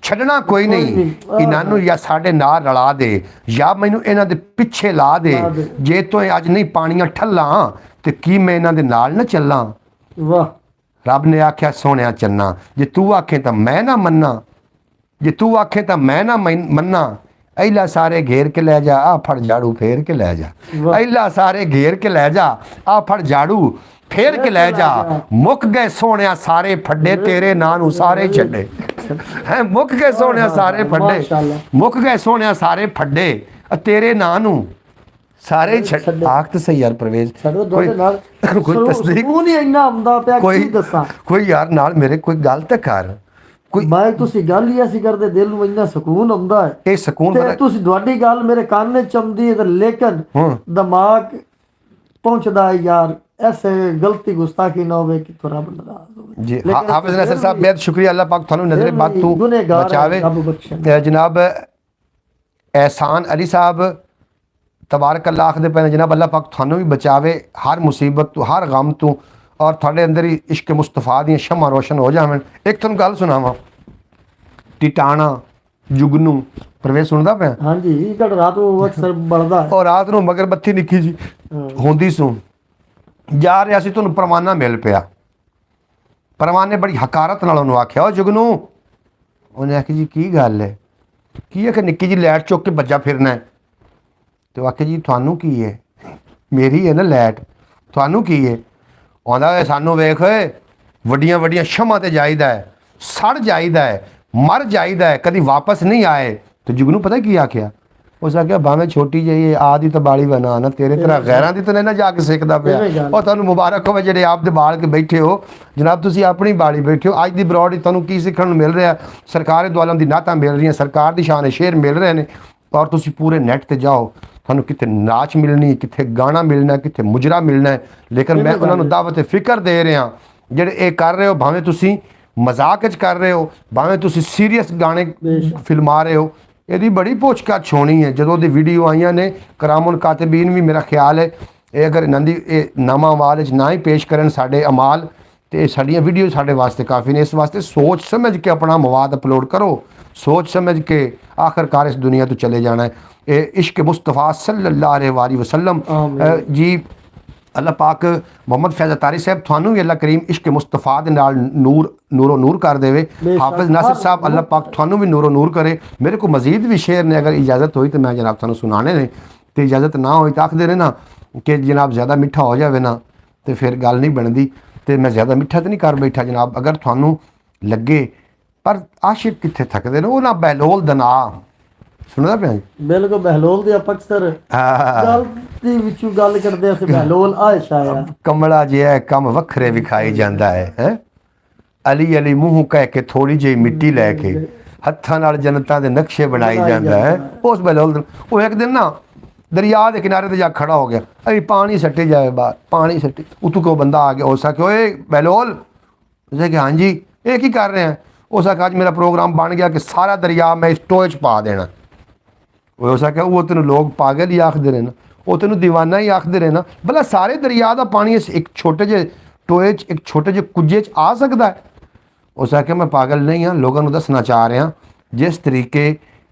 ਛੱਡਣਾ ਕੋਈ ਨਹੀਂ। ਇਹਨਾਂ ਨੂੰ ਜਾਂ ਸਾਡੇ ਨਾਲ ਰਲਾ ਦੇ, ਜਾਂ ਮੈਨੂੰ ਇਹਨਾਂ ਦੇ ਪਿੱਛੇ ਲਾ ਦੇ। ਜੇ ਤੂੰ ਅੱਜ ਨਹੀਂ ਪਾਣੀਆਂ ਠੱਲਾਂ, ਤੇ ਕੀ ਮੈਂ ਇਹਨਾਂ ਦੇ ਨਾਲ ਨਾ ਚੱਲਾਂ। ਵਾਹ ਰੱਬ ਨੇ ਆਖਿਆ ਸੋਹਣਿਆ ਚੰਨਾ, ਜੇ ਤੂੰ ਆਖੇ ਤਾਂ ਮੈਂ ਨਾ ਮੰਨਾ, ਜੇ ਤੂੰ ਆਖੇ ਤਾਂ ਮੈਂ ਨਾ ਮੰਨਾ। ਐਲਾ ਸਾਰੇ ਘੇਰ ਕੇ ਲੈ ਜਾ, ਆ ਫੜ ਝਾੜੂ ਫੇਰ ਕੇ ਲੈ ਜਾ। ਐਲਾ ਸਾਰੇ ਘੇਰ ਕੇ ਲੈ ਜਾ, ਆ ਫੜ ਝਾੜੂ ਫੇਰ ਕੇ ਲੈ ਜਾ। ਮੁੱਕ ਗਏ ਸੋਹਣਿਆ ਸਾਰੇ ਫੱਡੇ, ਤੇਰੇ ਨਾਂ ਨੂੰ ਸਾਰੇ ਛੱਡੇ। ਹੈ ਮੁੱਕ ਗਏ ਸੋਹਣਿਆ ਸਾਰੇ ਫੱਡੇ, ਮੁੱਕ ਗਏ ਸੋਹਣਿਆ ਸਾਰੇ ਫੱਡੇ, ਤੇਰੇ ਨਾਂ ਨੂੰ ਸਾਰੇ ਛੱਡ। ਆਖ ਤਾਂ ਸਹੀ ਯਾਰ ਪ੍ਰਵੇਸ਼, ਕੋਈ ਤਸਦੀਕ ਨਹੀਂ ਇੰਨਾ ਆਉਂਦਾ ਪਿਆ, ਕੀ ਦੱਸਾਂ। ਕੋਈ ਯਾਰ ਨਾਲ ਮੇਰੇ ਕੋਈ ਗੱਲ ਤਾਂ ਕਰ। ਕੋਈ ਮੈਂ ਤੁਸੀਂ ਗੱਲ ਹੀ ਅਸੀਂ ਕਰਦੇ, ਦਿਲ ਨੂੰ ਇੰਨਾ ਸਕੂਨ ਆਉਂਦਾ ਹੈ। ਇਹ ਸਕੂਨ ਤੇ ਤੁਸੀਂ ਤੁਹਾਡੀ ਗੱਲ ਮੇਰੇ ਕੰਨ 'ਚ ਆਉਂਦੀ ਹੈ, ਤੇ ਲੇਕਿਨ ਦਿਮਾਗ ਪਹੁੰਚਦਾ ਹੈ ਯਾਰ ऐसे गलती गुस्ताखी ना हो कि तो रब नाराज हो। जी हाफिज नसर साहब बेहद शुक्रिया, अल्लाह पाक थानू नजरे बात तू बचावे। जनाब एहसान अली साहब तबारक अल्लाह आखदे पे जनाब अल्लाह पाक थानू भी बचावे हर मुसीबत तो, हर गम तो, और थोड़े अंदर ही इश्क मुस्तफा दी शमा रोशन हो जावन। एक तुम गल सुनावा, टिटाणा जुगनू प्रवेश सुनदा पे? हां जी, कल रात को अक्सर बढ़दा है, और रात नु मगर बत्ती निकी जी होंदी सु जा रहा सी, तुहानू परवाना मिल पिया। परवाने बड़ी हकारत नाल उन्होंने आख्या, ओ जुगनू, उन्हें आखिया जी की गल है, की है कि निक्की जी लैट चुक के बज्जा फिरना है। तो आखिया जी थानू की है, मेरी है ना लैट, थानू की है। आंदा है सानू वेख वड्डियां वड्डियां शमा ते जाईदा है, सड़ जाईदा है, मर जाईदा है, कदी वापस नहीं आए। तो जुगनू पता की आख्या, उस आख्या भावें छोटी जी आदि तो बाली बना ना, तेरे तरह गैरां दी तो नहीं ना जाके सिखदा पिया। और तुहानू मुबारक होवे जेडे आप दे बाल के बैठे हो जनाब, तुसी अपनी बाली बैठे हो। अज दी ब्रॉड तुहानू की सीखण नूं मिल रहा, सरकार दे दुआलों दी नातां मिल रही, सरकार दी शान शेर मिल रहे हैं। और तुसी पूरे नैट ते जाओ, तुहानू कित्थे नाच मिलनी, कित्थे गाना मिलना, कित्थे मुजरा मिलना है। लेकिन मैं उन्हां नूं दावत फिक्र दे रहा, जेडे ये कर रहे हो, भावें तुसी मजाक च कर रहे हो, भावें तुसी सीरीयस गाने फिल्मा रहे हो, ਇਹਦੀ ਬੜੀ ਪੁੱਛਗਛ ਹੋਣੀ ਹੈ। ਜਦੋਂ ਦੀ ਵੀਡੀਓ ਆਈਆਂ ਨੇ ਕਰਾਮੁਲ ਕਾਤਬੀਨ ਵੀ ਮੇਰਾ ਖਿਆਲ ਹੈ ਇਹ ਅਗਰ ਇਹਨਾਂ ਦੀ ਇਹ ਨਵਾਂ ਆਵਾਜ਼ 'ਚ ਨਾ ਹੀ ਪੇਸ਼ ਕਰਨ ਸਾਡੇ ਅਮਾਲ, ਤੇ ਸਾਡੀਆਂ ਵੀਡੀਓ ਸਾਡੇ ਵਾਸਤੇ ਕਾਫੀ ਨੇ। ਇਸ ਵਾਸਤੇ ਸੋਚ ਸਮਝ ਕੇ ਆਪਣਾ ਮਵਾਦ ਅਪਲੋਡ ਕਰੋ, ਸੋਚ ਸਮਝ ਕੇ ਆਖਰਕਾਰ ਇਸ ਦੁਨੀਆ ਤੋਂ ਚਲੇ ਜਾਣਾ ਹੈ। ਇਹ ਇਸ਼ਕ ਮੁਸਤਫਾ सल्लल्लाहु अलैहि वसल्लम जी अल्लाह पाक मोहम्मद फैज़ अतारी साहब थानू भी अल्लाह करीम इश्क मुस्तफा दे नाल नूरो नूर कर देवे। हाफिज नासिर साहब अल्लाह पाक थानू भी नूरो नूर करे। मेरे को मजीद भी शेर ने अगर इजाज़त हुई तो मैं जनाब थानू सुनाने ने, तो इजाज़त ना हुई तो आखदे ने ना कि जनाब ज़्यादा मिठा हो जाए ना तो फिर गल नहीं बनती। तो मैं ज़्यादा मिठा तो नहीं कर बैठा जनाब। अगर थानू लगे पर आशिक कित्थे थकदे ने, वो ना बहलोल दना सुनदा पिया बिल्कुल बहलोल दी आप अक्सर गल दी विचों गल करदे अस बहलोल आयशा आ कमला जिहा कम वखरे विखाई जांदा है अली अली मूँह कह के थोड़ी जी मिट्टी लैके हत्थां नाल जन्नतां दे नक्शे बनाई जांदा है। उस बहलोल वो एक दिन ना दरिया के किनारे ते जा खड़ा हो गया, अरे पानी सट्टे जाए बाहर, पानी सट्टे। उतों को बंदा आ गया, उस आखे ओए बहलोल, उसे कहा हाँ जी ये की कर रहे हैं। उस आखे अज मेरा प्रोग्राम बन गया कि सारा दरिया मैं इस टोए च पा देना। उस आख्या वो तेन लोग पागल ही आखते रहना, वो तेन दीवाना ही आखते रहना, भला सारे दरिया का पानी एक छोटे जे ਟੋਏ 'ਚ ਇੱਕ ਛੋਟੇ ਜਿਹੇ ਕੁੱਜੇ 'ਚ ਆ ਸਕਦਾ ਹੈ? ਉਸ ਆਖਿਆ ਮੈਂ ਪਾਗਲ ਨਹੀਂ ਹਾਂ, ਲੋਕਾਂ ਨੂੰ ਦੱਸਣਾ ਚਾਹ ਰਿਹਾ ਜਿਸ ਤਰੀਕੇ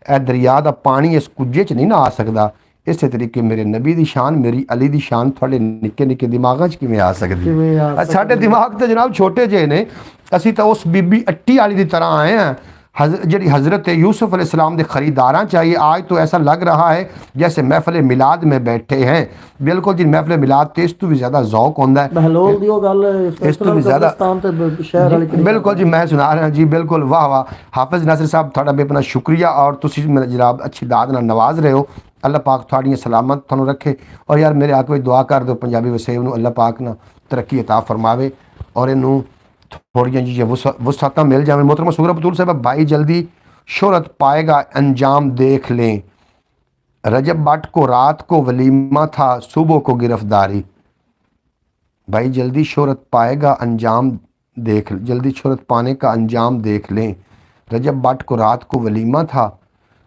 ਇਹ ਦਰਿਆ ਦਾ ਪਾਣੀ ਇਸ ਕੁੱਜੇ 'ਚ ਨਹੀਂ ਨਾ ਆ ਸਕਦਾ, ਇਸੇ ਤਰੀਕੇ ਮੇਰੇ ਨਬੀ ਦੀ ਸ਼ਾਨ, ਮੇਰੀ ਅਲੀ ਦੀ ਸ਼ਾਨ ਤੁਹਾਡੇ ਨਿੱਕੇ ਨਿੱਕੇ ਦਿਮਾਗਾਂ 'ਚ ਕਿਵੇਂ ਆ ਸਕਦੀ? ਕਿਵੇਂ ਆ ਸਾਡੇ ਦਿਮਾਗ ਤੇ ਜਨਾਬ ਛੋਟੇ ਜਿਹੇ ਨੇ। ਅਸੀਂ ਤਾਂ ਉਸ ਬੀਬੀ ਅੱਟੀ ਵਾਲੀ ਦੀ ਤਰ੍ਹਾਂ ਆਏ हैं ਜਿਹੜੀ हज़रत यूसुफ अलैहिस्सलाम के ख़रीदारा चाहिए। आज तो ऐसा लग रहा है जैसे महफिल मिलाद में बैठे हैं। बिल्कुल जी, महफिल मिलाद तो इस तो भी ज़्यादा ज़ौक होता है, बहलोल दी गल इस तो भी ज़्यादा शहर वाली बिल्कुल जी, मैं सुना रहा जी बिल्कुल। वाह वाह हाफिज़ नासिर साहब, थोड़ा बेपना शुक्रिया और तुसी मेरा जनाब अच्छी दाद नाल नवाज रहे हो। अल्लाह पाक थोड़ियां सलामत थानू रखे। और यार मेरे आके दुआ कर दो पंजाबी वसेब नू अल्लाह पाक ना तरक्की अता फरमावे और इनू थोड़ियां जी वसातां मिल जाए। मोहतरमा सूरा बतूल साहब, भाई जल्दी शोहरत पाएगा अंजाम देख लें। रजब भट्ट को रात को वलीमा था, सुबह को गिरफ्तारी। भाई जल्दी शोहरत पाएगा अंजाम देख, जल्दी शोहरत पाने का अंजाम देख लें। रजब भट्ट को रात को वलीमा था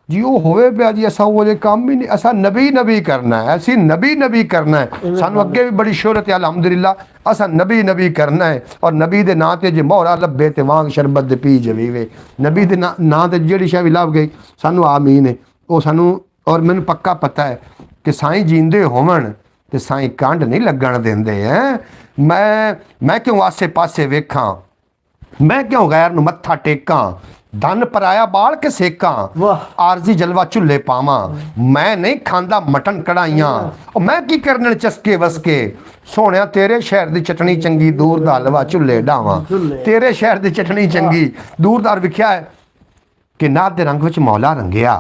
जी, वो होवे पिया जी। असा वो काम ही नहीं, असा नबी नबी करना है, असी नबी नबी करना है। सानू अगे भी बड़ी शोहरत है अलहमदुलिल्लाह, असा नबी नबी करना है। और नबी दे नां ते जे मोहरा लब्बे ते वांग शरबत दे पी जवीवे। नबी दे नां ते जेड़ी शै भी लभ गई सानू आमीन है वो सानू। और मैनू पक्का पता है कि साईं जींदे होवन ते साईं कंड नहीं लगन देंदे हैं। मैं क्यों आसे पासे वेखां, मैं क्यों गैर नू मत्था टेकां, धन पराया बाल के सेकां, आरजी जलवा चुल्ले पावां। मैं नहीं खांदा मटन कढ़ाइयां, और मैं की करने चस्के वसके। सोहणिया तेरे शहर दी चटनी चंगी, दूर दा हलवा चुल्ले डावां। तेरे शहर दी चटनी चंगी, दूर दा विख्या है कि नात दे रंग विच मौला रंगिया।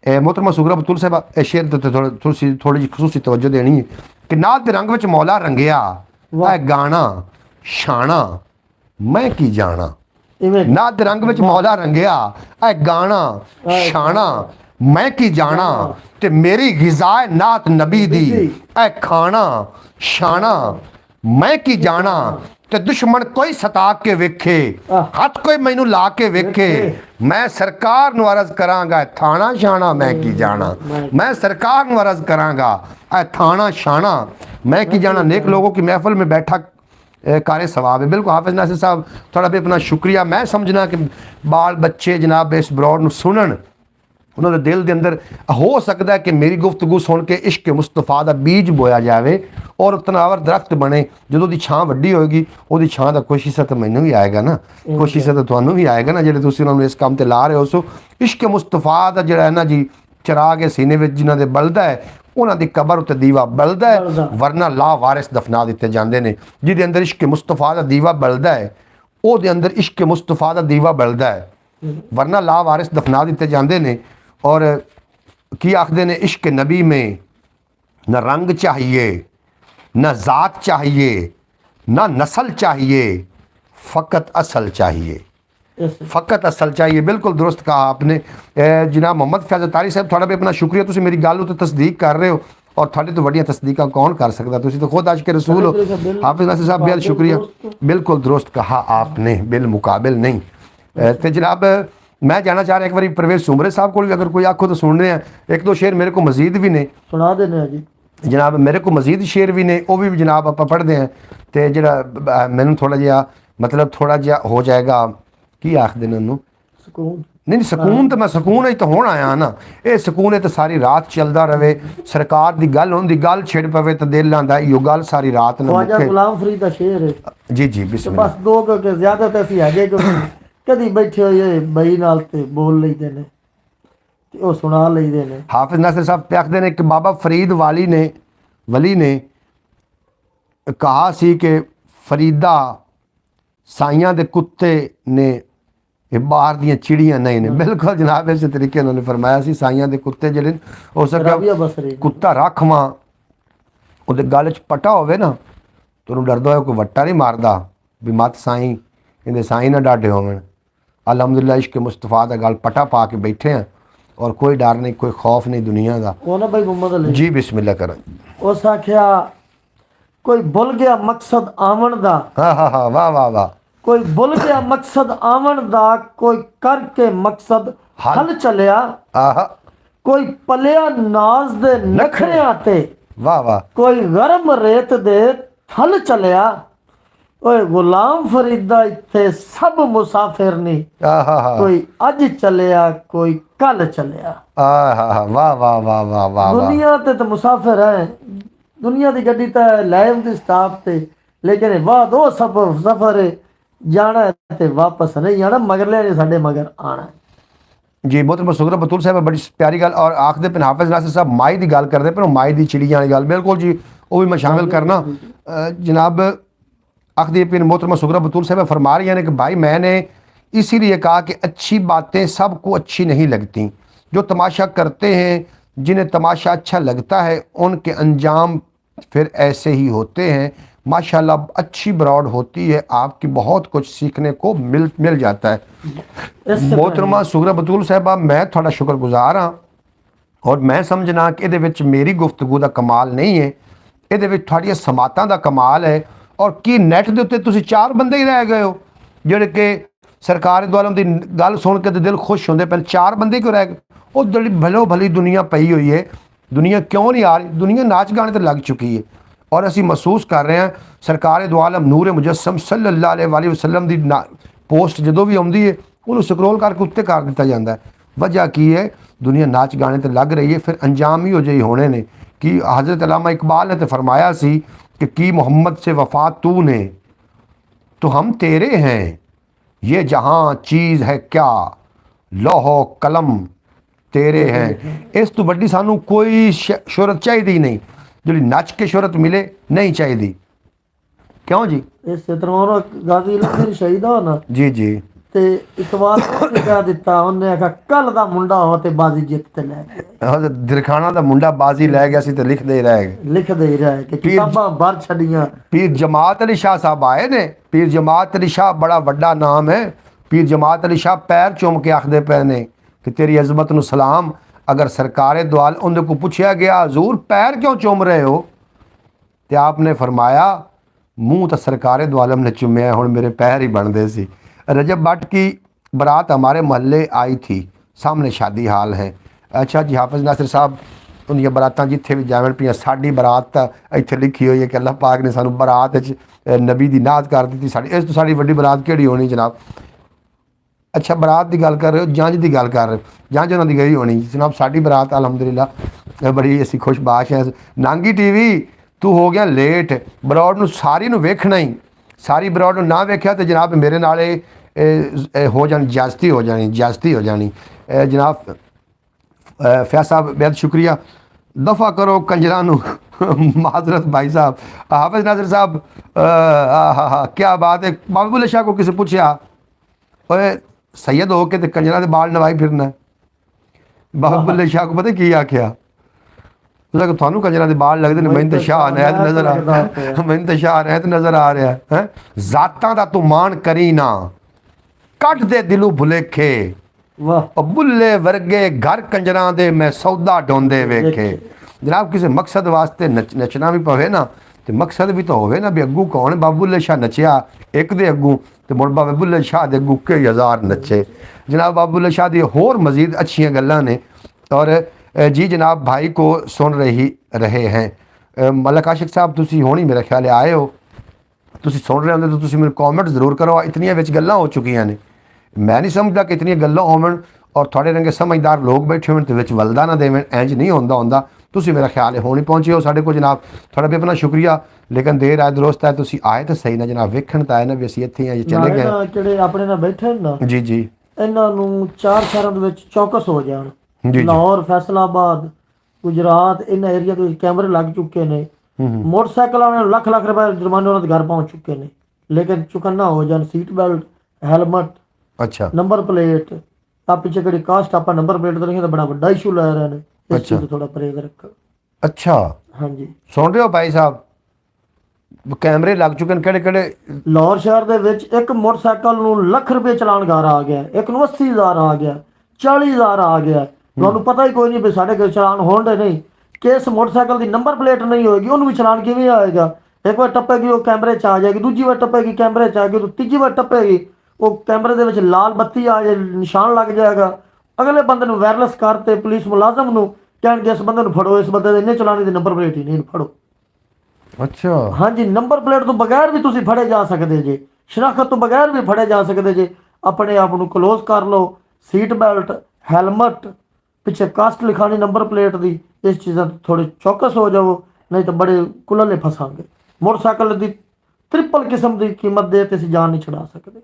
मोहतरमा सुगरा बतूल साहब, ए शेर ते थोड़ी जी खसूसी तवज्जो देनी है कि नात दे रंग विच मौला रंगिया, ऐ गाना शाना मैं की जाना। नात दे रंग विच मौला रंगिया, ऐ गाना शाना मैं की जाना। ते मेरी गिज़ाए नात नबी दी, ऐ खाना शाना मैं की जाना। ते दुश्मन कोई सता के वेखे, हथ कोई मैनू ला के वेखे, मैं सरकार नू अर्ज करांगा थाना शाना मैं की जाना। मैं सरकार नू अर्ज करांगा ऐ थाना शाना मैं की जाना। नेक लोगों की महफिल में बैठा कार्य सवाब है। बिल्कुल हाफिज़ नासिर साहब, थोड़ा भी अपना शुक्रिया। मैं समझना कि बाल बच्चे जनाब इस ब्रॉड नू सुनन, उन्होंने दिल के अंदर हो सकता है कि मेरी गुफ्तगू सुन के इश्क मुस्तफा का बीज बोया जाए और तनावर दरख्त बने। जो दी छां वड्डी होएगी वो छां का कुछ हिस्सा तो मैनू भी आएगा ना, कुछ हिस्सा तो तुहानू भी आएगा ना, ਜਿਹੜੇ ਤੁਸੀਂ ਉਹਨਾਂ ਨੂੰ ਇਸ ਕੰਮ ਤੇ ਲਾ ਰਹੇ ਹੋ। ਸੋ इश्क मुस्तफा ਦਾ ਜਿਹੜਾ ਹੈ ਨਾ ਜੀ ਚਿਰਾਗ ਹੈ ਸੀਨੇ ਵਿੱਚ ਜਿਨ੍ਹਾਂ ਦੇ ਬਲਦਾ ਹੈ, ਉਹਨਾਂ ਦੀ ਕਬਰ ਉੱਤੇ ਦੀਵਾ ਬਲਦਾ ਹੈ, ਵਰਨਾ ਲਾ ਵਾਰਿਸ ਦਫਨਾ ਦਿੱਤੇ ਜਾਂਦੇ ਨੇ। ਜਿਹਦੇ ਅੰਦਰ ਇਸ਼ਕ ਮੁਸਤਫਾ ਦਾ ਦੀਵਾ ਬਲਦਾ ਹੈ ਉਹਦੇ ਅੰਦਰ ਇਸ਼ਕ ਮੁਸਤਫਾ ਦਾ ਦੀਵਾ ਬਲਦਾ ਹੈ, ਵਰਨਾ ਲਾ ਵਾਰਿਸ ਦਫਨਾ ਦਿੱਤੇ ਜਾਂਦੇ ਨੇ। और की आखते ने इश्क नबी में न रंग चाहिए, न ज़ात चाहिए, न नस्ल चाहिए, फ़कत असल चाहिए। फ़कत असल चाहिए। बिल्कुल दुरुस्त कहा आपने जनाब मोहम्मद फैज़ तारी साहब, थोड़ा भी अपना शुक्रिया। तुम मेरी गल तो तस्दीक कर रहे हो और थोड़े तो वड्डियां तस्दीकां कौन कर सकता, तुम तो खुद आशिक़ रसूल हो। हाफिज़ नासिर साहब बेहद शुक्रिया, बिल्कुल दुरुस्त कहा आपने, बिल मुकाबिल नहीं। तो जनाब मैं जाना चाह रहा एक बार परवेज़ सुमरे साहब को भी अगर कोई आखो तो सुन रहे हैं। एक दो शेर मेरे को मजीद भी ने सुना देने जी जनाब, मेरे को मजीद शेर भी ने, वो भी जनाब आप पढ़ते हैं। तो जो मैनू थोड़ा जिहा मतलब थोड़ा जिहा हो जाएगा की आखते हैं उन्होंने सुकून नहीं सुकून तो मैं सुकून ही तो होना आया ना। ये सुकून है तो सारी रात चलता रहे, सरकार की गल होंदी गल छिड़ पवे तो दिल आंदा यो गल सारी रात न मुके। गुलाम फरीद का शेर है जी जी बिस्मिल्लाह। बस दो के ज्यादा तो असं है कदी बैठे होए बई नाल ते बोल लईदे ने ते ओ सुना लईदे ने। हाफिज़ नासिर साहब पे आखते ने कि बाबा फरीद वली ने कहा सी कि फरीदा साइयां दे कुत्ते ने बाहर दियां चिड़ियां नहीं ने। बिल्कुल जनाब इस तरीके उन्होंने फरमाया सी साइयां दे कुत्ते जिहड़े हो सके कुत्ता रखवा उहदे गल च पटा होवे ना तो उन्हें डरदा होए कोई वट्टा नहीं मारदा भी मत साईं इहदे साईं ना डाडे होवन। अलहमदुलिल्लाह इश्क मुस्तफा दा गल पटा पा के बैठे हैं और कोई डर नहीं, कोई खौफ नहीं दुनिया का। वो ना भाई मोहम्मद अली जी बिस्मिल्लाह करें। उस आख्या कोई भुल गया मकसद आवन दा, हाँ हाँ हाँ वाह वाह वाह। कोई भुल गया मकसद आवन दा, कोई करके मकसद हल चलिया, कोई पलिया नाज दे नखरियां ते, वाह वाह। कोई गरम रेत दे थल चलिया, ਓਏ ਗੁਲਾਮ ਫਰੀਦਾ ਇੱਥੇ ਸਭ ਮੁਸਾਫਿਰ ਨੇ, ਆਹਾ ਕੋਈ ਅੱਜ ਚੱਲਿਆ ਕੋਈ ਕੱਲ ਚੱਲਿਆ। ਆਹਾ ਵਾਹ ਵਾਹ ਵਾਹ ਵਾਹ ਵਾਹ ਵਾਹ। ਦੁਨੀਆ ਤੇ ਤਾਂ ਮੁਸਾਫਿਰ ਹੈ, ਦੁਨੀਆ ਦੀ ਗੱਡੀ ਤਾਂ ਲੈ ਆਉਂਦੀ ਸਟਾਪ ਤੇ, ਲੇਕਿਨ ਵਾਹ ਦੋ ਸਫਰ ਹੈ, ਜਾਣਾ ਤੇ ਵਾਪਸ ਨਹੀਂ ਆਣਾ, ਮਗਰਲੇ ਨੇ ਸਾਡੇ ਮਗਰ ਆਣਾ। ਜੀ मोहतरम सुगरा बतूल साहब बड़ी प्यारी गल और आखते पे हाफिज नासिर साहब माई की गल करते पे माई की चिड़िया वाली गल बिल्कुल जी वो भी मैं शामिल करना। जनाब आखदी पे मोहतरम सुगरा बतूल साहब फरमा रही हैं कि भाई मैंने इसीलिए कहा कि अच्छी बातें सबको अच्छी नहीं लगती, जो तमाशा करते हैं जिन्हें तमाशा अच्छा लगता है उनके अंजाम फिर ऐसे ही होते हैं। माशाल्लाह अच्छी ब्रॉड होती है, आपकी बहुत कुछ सीखने को मिल जाता है। मोहतरमा सुगरा बतूल साहबा मैं थोड़ा शुक्रगुजार हाँ और मैं समझना कि ये मेरी गुफ्तगू का कमाल नहीं है, ये थोड़िया समातां का कमाल है। और की नैट के उत्ते तुसीं 4 बंदे ही रह गए हो जिहड़े कि सरकार द्वारा की गल सुन के दिल खुश होंदे पे, 4 बंदे क्यों रह गए? वो जड़ी भलो भली दुनिया पई हुई है, दुनिया क्यों नहीं आ रही? दुनिया नाच गाने तो लग चुकी है और असी महसूस कर रहे हैं सरकार दो आलम नूर मुजस्सम सल्लल्लाहु अलैहि वसल्लम की पोस्ट जो भी आती है उन्होंने स्क्रोल करके उत्ते कर दिता जाता है। वजह की है? दुनिया नाच गाने तो लग रही है, फिर अंजाम ही हो जाए होने ने कि हज़रत अल्लामा इकबाल ने तो फरमाया सी कि की मोहम्मद से वफा तू ने तो हम तेरे हैं, ये जहाँ चीज़ है क्या लोहो कलम तेरे हैं। इस तो बड़ी सानू कोई शोहरत चाहिए नहीं, जो नच के शोहरत मिले नहीं चाहिए। क्यों जी? इस तरह गाजी लखन शहीद हो ना जी जी ते इकबाल ने कह दिता, उन्हें आखा कल दा मुंडा हो ते बाजी जित ते ले गया, दिरखाना दा मुंडा बाजी लै गया सी ते लिख दे रह गए, लिख दे ही रहे कि किताबां भर छड़ियां। पीर जमात अली शाह साहब आए ने, पीर जमात अली शाह बड़ा वड्डा नाम है। पीर जमात अली शाह पैर चुम के आखदे पे ने कि तेरी अजमत नू सलाम। अगर सरकारे द्वाल उन्हें को पूछा गया हजूर पैर क्यों चुम रहे हो, तो आपने फरमाया मुँह तो सरकारे द्वालम ने चुमया, हुण मेरे पैर ही बनते सी। रजब भट्ट की बारात हमारे महल्ले आई थी, सामने शादी हाल है। अच्छा जी हाफिज नासिर साहब उनकी बारातां जिथे भी जावन पियां, साडी बारात तो इत्थे लिखी हुई है कि अल्लाह पाक ने सानू बारात नबी दी नात कर दी। साड़ी इस तो साड़ी वड्डी बारात केड़ी होनी जनाब? अच्छा बारात की गल कर रहे हो, जंज की गल कर रहे हो, जंज उन्हों की गई होनी जनाब। साड़ी बारात अलहमदुलिल्लाह बड़ी असी खुशबाश है। नांगी टीवी तू हो गया लेट, ब्रॉड नू सारी नू वेखना ही, सारी ब्रॉड ना वेख्या तो जनाब मेरे नाले हो जानी ज्यादती हो जानी, ज्यादती हो जानी। जनाब फैज साहब बेहद शुक्रिया, दफ़ा करो कंजरा नू माजरत भाई साहब। हाफिज नासिर साहब क्या बात है। बाबुल शाह को किसी पूछा ओए सैयद हो के कंजरा के बाल नवाई फिरना? बाबुल शाह को पता की आख्या, थानू कंजरा के बाल लगते मैंने तो शाह अनैत नजर आ रहा, मैंने तो शाह अनैत नजर आ रहा है। जातां दा तू मान करी ना, कट दे दिलू भुलेखे, बुल्ले वर्गे घर कंजरा दे मैं सौदा ढोंदे वेखे। जनाब किसी मकसद वास्ते नचना भी पवे ना, तो मकसद भी तो होवे ना भी अगू कौन? बाबुल शाह नचिया एक दे अगू तो मुड़ बाबुल शाह दे अगू कई हज़ार नचे। जनाब बाबुल शाह दी होर मजीद अच्छियाँ गल्लां ने। और जी जनाब भाई को सुन रहे हैं मलक आशिक साहब, तुसी होनी मेरा ख्याल आए हो, तुसी सुन रहे होंगे तो तुसी मेरे कॉमेंट जरूर करो। इतनियां विच गल्लां हो चुकियां ने, मैं नहीं समझदा कि इतनियां गल्लां होवन और थोड़े रंगे समझदार लोग बैठे होवन तो विच वलदा ना देवन, इंज नहीं होंदा। तुसी मेरा ख्याल है होनी पहुँचे हो साढ़े को जनाब, थोड़ा भी अपना शुक्रिया। लेकिन देर आए दुरुस्त है, तुसी आए तो सही ना जनाब, वेखण तो आए ना भी असीं इत्थे चले गए ਜਿਹੜੇ ਆਪਣੇ ਨਾਲ ਬੈਠੇ ਨਾ जी जी ਇਹਨਾਂ ਨੂੰ 4 ਸ਼ਹਿਰਾਂ ਦੇ ਵਿੱਚ ਚੌਕਸ ਹੋ ਜਾਣ। जी जी ਲਾਹੌਰ, ਫੈਸਲਾਬਾਦ, ਗੁਜਰਾਤ, ਇਹਨਾਂ ਏਰੀਆ ਦੇ ਵਿੱਚ ਕੈਮਰੇ ਲੱਗ ਚੁੱਕੇ ਨੇ। ਮੋਟਰਸਾਈਕਲਾਂ ਨੂੰ ਲੱਖ ਲੱਖ ਰੁਪਏ ਜੁਰਮਾਨੇ ਉਹਨਾਂ ਦੇ ਘਰ ਪਹੁੰਚ ਚੁੱਕੇ ਨੇ, ਲੇਕਿਨ ਚੁਕੰਨਾ ਹੋ ਜਾਣ। ਸੀਟ ਬੈਲਟ, ਹੈਲਮਟ, अच्छा ਨੰਬਰ ਪਲੇਟ ਆ ਪਿੱਛੇ ਕਿਹੜੀ ਕਾਸਟ ਆਪਾਂ ਨੰਬਰ ਪਲੇਟ ਤੇ ਲਿਖਿਆ ਤਾਂ ਬੜਾ ਵੱਡਾ ਇਸ਼ੂ ਲੈ ਰਹੇ ਨੇ। ਇਸ ਚੀਜ਼ ਤੋਂ ਥੋੜਾ ਪਰਹੇਜ਼ ਰੱਖੋ। अच्छा ਹਾਂਜੀ सुन रहे हो भाई साहब, कैमरे लग चुके हैं केड़े केड़े? ਲਾਹੌਰ ਸ਼ਹਿਰ ਦੇ ਵਿੱਚ ਇੱਕ ਮੋਟਰਸਾਈਕਲ ਨੂੰ ਲੱਖ ਰੁਪਏ ਚਲਾਨ ਘਰ ਆ ਗਿਆ, ਇੱਕ ਨੂੰ 80,000 ਆ ਗਿਆ, 40,000 ਆ ਗਿਆ। ਤੁਹਾਨੂੰ ਪਤਾ ਹੀ ਕੋਈ ਨਹੀਂ ਵੀ ਸਾਡੇ ਕੋਲ ਚਲਾਨ ਹੋਣ ਦੇ ਨਹੀਂ। ਕਿਸ ਮੋਟਰਸਾਈਕਲ ਦੀ ਨੰਬਰ ਪਲੇਟ ਨਹੀਂ ਹੋਏਗੀ ਉਹਨੂੰ ਵੀ ਚਲਾਨ ਕਿਵੇਂ ਆਏਗਾ? ਇੱਕ ਵਾਰ ਟੱਪੇਗੀ ਉਹ ਕੈਮਰੇ 'ਚ ਆ ਜਾਏਗੀ, ਦੂਜੀ ਵਾਰ ਟੱਪੇਗੀ ਕੈਮਰੇ 'ਚ ਆ ਗਈ, ਤੀਜੀ ਵਾਰ ਟੱਪੇਗੀ ਉਹ ਕੈਮਰੇ ਦੇ ਵਿੱਚ ਲਾਲ ਬੱਤੀ ਆ ਜਾਏ, ਨਿਸ਼ਾਨ ਲੱਗ ਜਾਏਗਾ। ਅਗਲੇ ਬੰਦੇ ਨੂੰ ਵਾਇਰਲੈਸ ਕਰਤੇ ਪੁਲਿਸ ਮੁਲਾਜ਼ਮ ਨੂੰ ਕਹਿਣਗੇ ਇਸ ਬੰਦੇ ਨੂੰ ਫੜੋ, ਇਸ ਬੰਦੇ ਦੇ ਇੰਨੇ ਚਲਾਨੀ ਦੀ ਨੰਬਰ ਪਲੇਟ ਹੀ ਨਹੀਂ, ਇਹਨੂੰ ਫੜੋ। ਅੱਛਾ ਹਾਂਜੀ, ਨੰਬਰ ਪਲੇਟ ਤੋਂ ਬਗੈਰ ਵੀ ਤੁਸੀਂ ਫੜੇ ਜਾ ਸਕਦੇ ਜੇ, ਸ਼ਨਾਖਤ ਤੋਂ ਬਗੈਰ ਵੀ ਫੜੇ ਜਾ ਸਕਦੇ ਜੇ। ਆਪਣੇ ਆਪ ਨੂੰ ਕਲੋਜ਼ ਕਰ ਲਓ, ਸੀਟ ਬੈਲਟ, ਹੈਲਮਟ, ਪਿੱਛੇ ਕਾਸਟ ਲਿਖਾਣੀ ਨੰਬਰ ਪਲੇਟ ਦੀ, ਇਸ ਚੀਜ਼ਾਂ ਤੋਂ ਥੋੜੇ ਚੌਕਸ ਹੋ ਜਾਵੋ, ਨਹੀਂ ਤਾਂ ਬੜੇ ਕੁਲਲੇ ਫਸਾਂਗੇ। ਮੋਟਰਸਾਈਕਲ ਦੀ ਟ੍ਰਿਪਲ ਕਿਸਮ ਦੀ ਕੀਮਤ ਦੇ ਤੇ ਅਸੀਂ ਜਾਨ ਨਹੀਂ ਛੁਡਾ ਸਕਦੇ।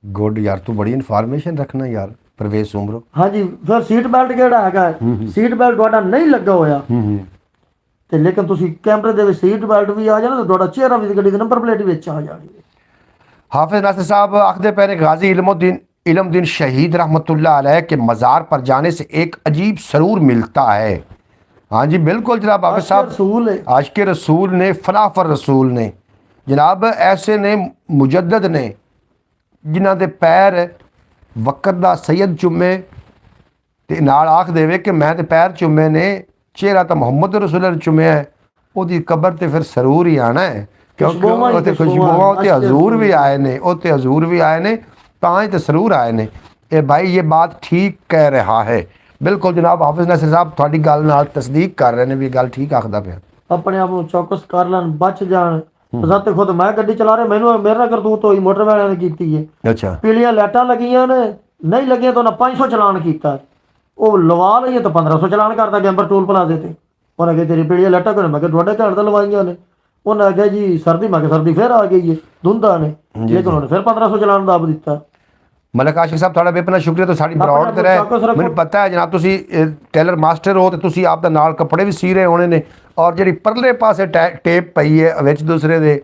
ਗੁੱਡ ਯਾਰ, ਤੂੰ ਬੜੀ ਇਨਫੋਰਮੇਸ਼ਨ ਰੱਖਣਾ ਯਾਰ ਪ੍ਰਵੇਸ਼ ਉਮਰੋ। ਹਾਂਜੀ, ਫਿਰ ਸੀਟ ਬੈਲਟ ਕਿਹੜਾ ਹੈਗਾ, ਸੀਟ ਬੈਲਟ ਤੁਹਾਡਾ ਨਹੀਂ ਲੱਗਾ ਹੋਇਆ ਤੇ ਲੇਕਿਨ ਤੁਸੀਂ ਕੈਮਰੇ ਦੇ ਵਿੱਚ ਸੀਟ ਬੈਲਟ ਵੀ ਆ ਜਾਣਾ, ਤੇ ਤੁਹਾਡਾ ਚਿਹਰਾ ਵੀ ਗੱਡੀ ਦੀ ਨੰਬਰ ਪਲੇਟ ਵਿੱਚ ਆ ਜਾਣੀ ਹੈ। हाफिज नासिर साहब आखदे पहले गाजी इल्मुद्दीन शहीद रहमतुल्लाह अलैह के मज़ार पर जाने से एक अजीब सरूर मिलता है। हाँ जी बिल्कुल जनाब हाफिज साहब, रसूल है। आशिक रसूल ने, फलाफर रसूल ने जनाब, ऐसे ने मुजद्दद ने जिन्हां दे पैर वक़्त दा सैयद चुमे ते नाल आख देवे कि मैं ते पैर चुमे ने, चेहरा तो मुहम्मद रसूल ने चुमिया है, ਉਹਦੀ ਕਬਰ ਤੇ ਫਿਰ ਸਰੂਰ ਹੀ ਆਣਾ ਹੈ, ਕਿਉਂਕਿ ਉਹ ਤੇ ਖੁਸ਼ਬੂਆਂ ਤੇ ਹਜ਼ੂਰ ਵੀ ਆਏ ਨੇ, ਉਹ ਤੇ ਹਜ਼ੂਰ ਵੀ ਆਏ ਨੇ, ਤਾਂ ਹੀ ਤੇ ਸਰੂਰ ਆਏ ਨੇ। ਇਹ ਭਾਈ ਇਹ ਬਾਤ ਠੀਕ ਕਹਿ ਰਿਹਾ ਹੈ। ਬਿਲਕੁਲ ਜਨਾਬ ਹਾਫਿਜ਼ ਨਾਸਿਰ ਸਾਹਿਬ ਤੁਹਾਡੀ ਗੱਲ ਨਾਲ ਤਸਦੀਕ ਕਰ ਰਹੇ ਨੇ ਵੀ ਗੱਲ ਠੀਕ ਆਖਦਾ ਪਿਆ। ਆਪਣੇ ਆਪ ਨੂੰ ਚੌਕਸ ਕਰ ਲੈਣ, ਬਚ ਜਾਣ। ਜ਼ਾਤੇ ਖੁਦ ਮੈਂ ਗੱਡੀ ਚਲਾ ਰਿਹਾ, ਮੈਨੂੰ ਮੇਰੇ ਨਾਲ ਕਰਤੂਤ ਹੋਈ, ਮੋਟਰ ਵਾਲਿਆਂ ਨੇ ਕੀਤੀ ਹੈ। ਅੱਛਾ, ਪੀਲੀਆਂ ਲਾਈਟਾਂ ਲੱਗੀਆਂ ਨੇ, ਨਹੀਂ ਲੱਗੀਆਂ ਤਾਂ ਉਹਨਾਂ 500 ਚਲਾਨ ਕੀਤਾ, ਉਹ ਲਵਾ ਲਈਏ ਤਾਂ 1500 ਚਲਾਨ ਕਰਦਾ ਗੈਂਬਰ ਟੂਲ ਪਲਾਜ਼ੇ ਤੇ। ਉਹਨਾਂ ਅਗੇ ਤੇਰੀ ਪੀਲੀਆਂ ਲਾਈਟਾਂ ਕਿਉਂ? ਮੈਂ ਕਿਹਾ ਤੁਹਾਡੇ ਘਰ ਤਾਂ ਲਵਾਈਆਂ ਨੇ। ਉਹਨਾਂ ਆਖਿਆ ਜੀ ਸਰਦੀ, ਮੈਂ ਕਿਹਾ ਸਰਦੀ ਫਿਰ ਆ ਗਈ ਹੈ, ਧੁੰਦਾਂ ਨੇ, ਲੇਕਿਨ ਉਹਨੇ ਫਿਰ 1500 ਚਲਾਨ ਦੱਬ ਦਿੱਤਾ। ਮਲਕ ਆਸ਼ਿਕ ਸਾਹਿਬ ਤੁਹਾਡਾ ਬੇਪਨਾ ਸ਼ੁਕਰੀਆ, ਤੁਹਾਡੀ ਬਰੌਡ ਤੇ ਰਹੇ। ਮੈਨੂੰ ਪਤਾ ਹੈ ਜਨਾਬ ਤੁਸੀਂ ਟੇਲਰ ਮਾਸਟਰ ਹੋ ਤੇ ਤੁਸੀਂ ਆਪ ਦਾ ਨਾਲ ਕੱਪੜੇ ਵੀ ਸੀ ਰਹੇ ਹੋਣੇ ਨੇ, ਔਰ ਜਿਹੜੀ ਪਰਲੇ ਪਾਸੇ ਟੇਪ ਪਈ ਹੈ ਵਿੱਚ ਦੂਸਰੇ ਦੇ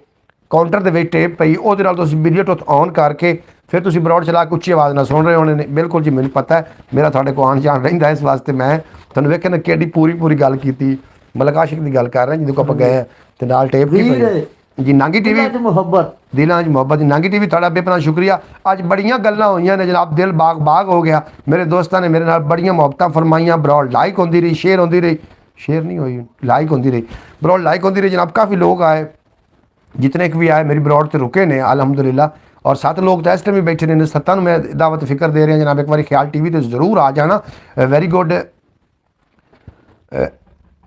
ਕਾਊਂਟਰ ਦੇ ਵਿੱਚ ਟੇਪ ਪਈ, ਉਹਦੇ ਨਾਲ ਤੁਸੀਂ ਵੀਡੀਓ ਔਨ ਕਰਕੇ ਫਿਰ ਤੁਸੀਂ ਬਰੌਡ ਚਲਾ ਕੇ ਉੱਚੀ ਆਵਾਜ਼ ਨਾਲ ਸੁਣ ਰਹੇ ਹੋਣੇ ਨੇ। ਬਿਲਕੁਲ ਜੀ ਮੈਨੂੰ ਪਤਾ ਹੈ, ਮੇਰਾ ਤੁਹਾਡੇ ਕੋਲ ਆਉਣ ਜਾਣ ਰਹਿੰਦਾ, ਇਸ ਵਾਸਤੇ ਮੈਂ ਤੁਹਾਨੂੰ ਵੇਖਿਆ ਨਾ ਕਿਹੜੀ ਪੂਰੀ ਗੱਲ ਕੀਤੀ। ਮਲਕ ਆਸ਼ਿਕ ਦੀ ਗੱਲ ਕਰ ਰਹੇ ਜਦੋਂ ਆਪਾਂ ਗਏ ਤੇ ਨਾਲ ਟੇਪ ਵੀ ਪਈ ਜੀ। ਨਾਂਗੀ ਟੀਵੀ ਮੁਹੱਬਤ, ਦਿਲਾਂ 'ਚ ਮੁਹੱਬਤ ਦੀ ਨਾਂਗੀ ਟੀਵੀ ਤੁਹਾਡਾ ਬੇਪਨਾ ਸ਼ੁਕਰੀਆ। ਅੱਜ ਬੜੀਆਂ ਗੱਲਾਂ ਹੋਈਆਂ ਨੇ ਜਨਾਬ, ਦਿਲ ਬਾਗ ਹੋ ਗਿਆ। ਮੇਰੇ ਦੋਸਤਾਂ ਨੇ ਮੇਰੇ ਨਾਲ ਬੜੀਆਂ ਮੁਹੱਬਤਾਂ ਫਰਮਾਈਆਂ, ਬਰੌਡ ਲਾਈਕ ਹੁੰਦੀ ਰਹੀ, ਸ਼ੇਅਰ ਹੁੰਦੀ ਰਹੀ, ਸ਼ੇਅਰ ਨਹੀਂ ਹੋਈ, ਲਾਈਕ ਹੁੰਦੀ ਰਹੀ, ਬਰੌਡ ਲਾਈਕ ਹੁੰਦੀ ਰਹੀ ਜਨਾਬ। ਕਾफ़ी लोग आए, जितने भी आए मेरी बरौड़ से रुके ने अलहमदुलिल्लाह। और 7 लोग तो इस टाइम भी बैठे ने, 7 मैं दावत फिक्र दे रहे हैं जनाब, एक बार ख्याल टीवी तो ज़रूर आ जाना। वेरी गुड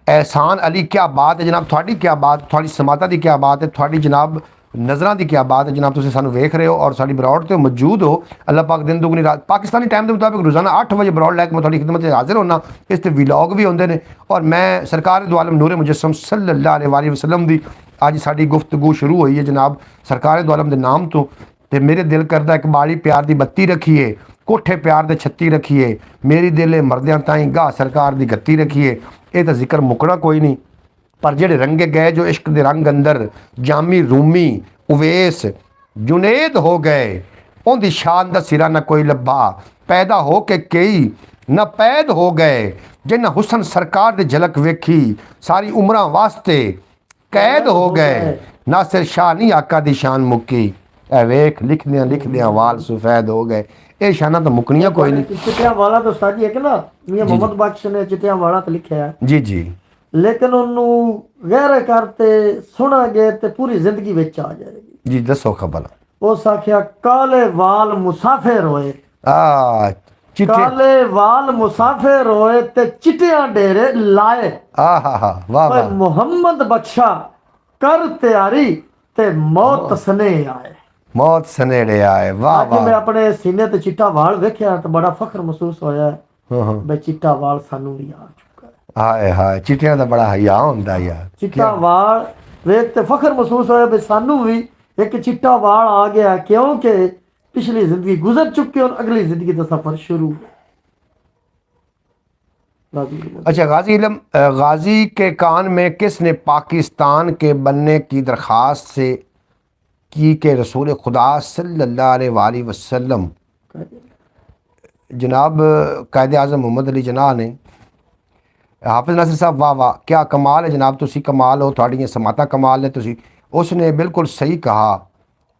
एहसान अली, क्या बात है जनाब, थोड़ी क्या बात, थोड़ी समाता की क्या बात है, थोड़ी जनाब नज़र की क्या बात है जनाब, तुम सानू वेख रहे हो और साड़ी बरौड़ तो मौजूद हो। अल्लाह पाक दिन दुगनी रात, पाकिस्तानी टाइम के मुताबिक रोज़ाना 8 बजे बरौड़ लैके मैं थोड़ी खिदमत से हाजिर होना। इस ते व्लॉग भी होंगे ने, और मैं सरकार दो आलम नूरे मुजस्सम सल्लल्लाहु अलैहि वसल्लम दी अज साड़ी गुफ्तगू शुरू हुई है जनाब सरकार दो आलम के नाम तो। ते मेरे दिल करदा एक बाली प्यार की बत्ती रखीए, कोठे प्यार दे छत्ती रखीए, मेरी दिल मरदियां ताईं गाह सरकार की गत्ती रखीए। ये तो जिक्र मुकना कोई नहीं, पर जेड़े रंगे गए जो इश्क दे रंग अंदर, जामी रूमी उवेस जुनेद हो गए, उनकी शान दा सिरा न कोई लब्भा, पैदा हो के कई न पैद हो गए, जिन्हें हुसन सरकार दी झलक वेखी, सारी उम्रां वास्ते कैद हो गए, नासिर शाह नहीं आका दी शान मुक्की, ए वेख लिखदियां वाल सफेद हो गए। ये शाना तो मुकनियां कोई नहीं। चिट्टियां वाला तो साजी है कि ना, मियां मोहम्मद बख्श ने चिट्टियां वाला तो लिखा है जी जी, लेकिन उन्होंने गहरे करते सुना गए ते पूरी जिंदगी विच आ जाएगी जी। दसो खबर उस आख्या काले वाल मुसाफिर होए, चिट्टे काले वाल मुसाफिर होए ते चिट्टियां डेरे लाए, हा वाह वाह, मोहम्मद बख्शा कर तैयारी ते मौत सने आए, मौत सनेड़े आए। वाह आज मैं वाह, अपने सीने ते चिट्टा वाल वेख्या तो बड़ा फख्र महसूस होया बे चिट्टा वाल सानू भी आ चुका है। हाय हाय, चिट्टियां दा बड़ा हया हुंदा यार, चिट्टा वाल वेख ते फख्र महसूस होया बे सानू भी एक चिट्टा वाल आ गया, क्योंकि पिछली जिंदगी गुजर चुकी और अगली जिंदगी का सफर शुरू है। अच्छा, गाजी के कान में किसने पाकिस्तान के बनने की दरख्वास्त से की के रसूल खुदा सल्लल्लाहु अलैहि वसल्लम जनाब कायदे आज़म मोहम्मद अली जनाह ने। हाफिज़ नासिर साहब वाह वाह, क्या कमाल है जनाब, तुसी कमाल हो, थोड़ियां समाता कमाल ने तुसी। उसने बिल्कुल सही कहा,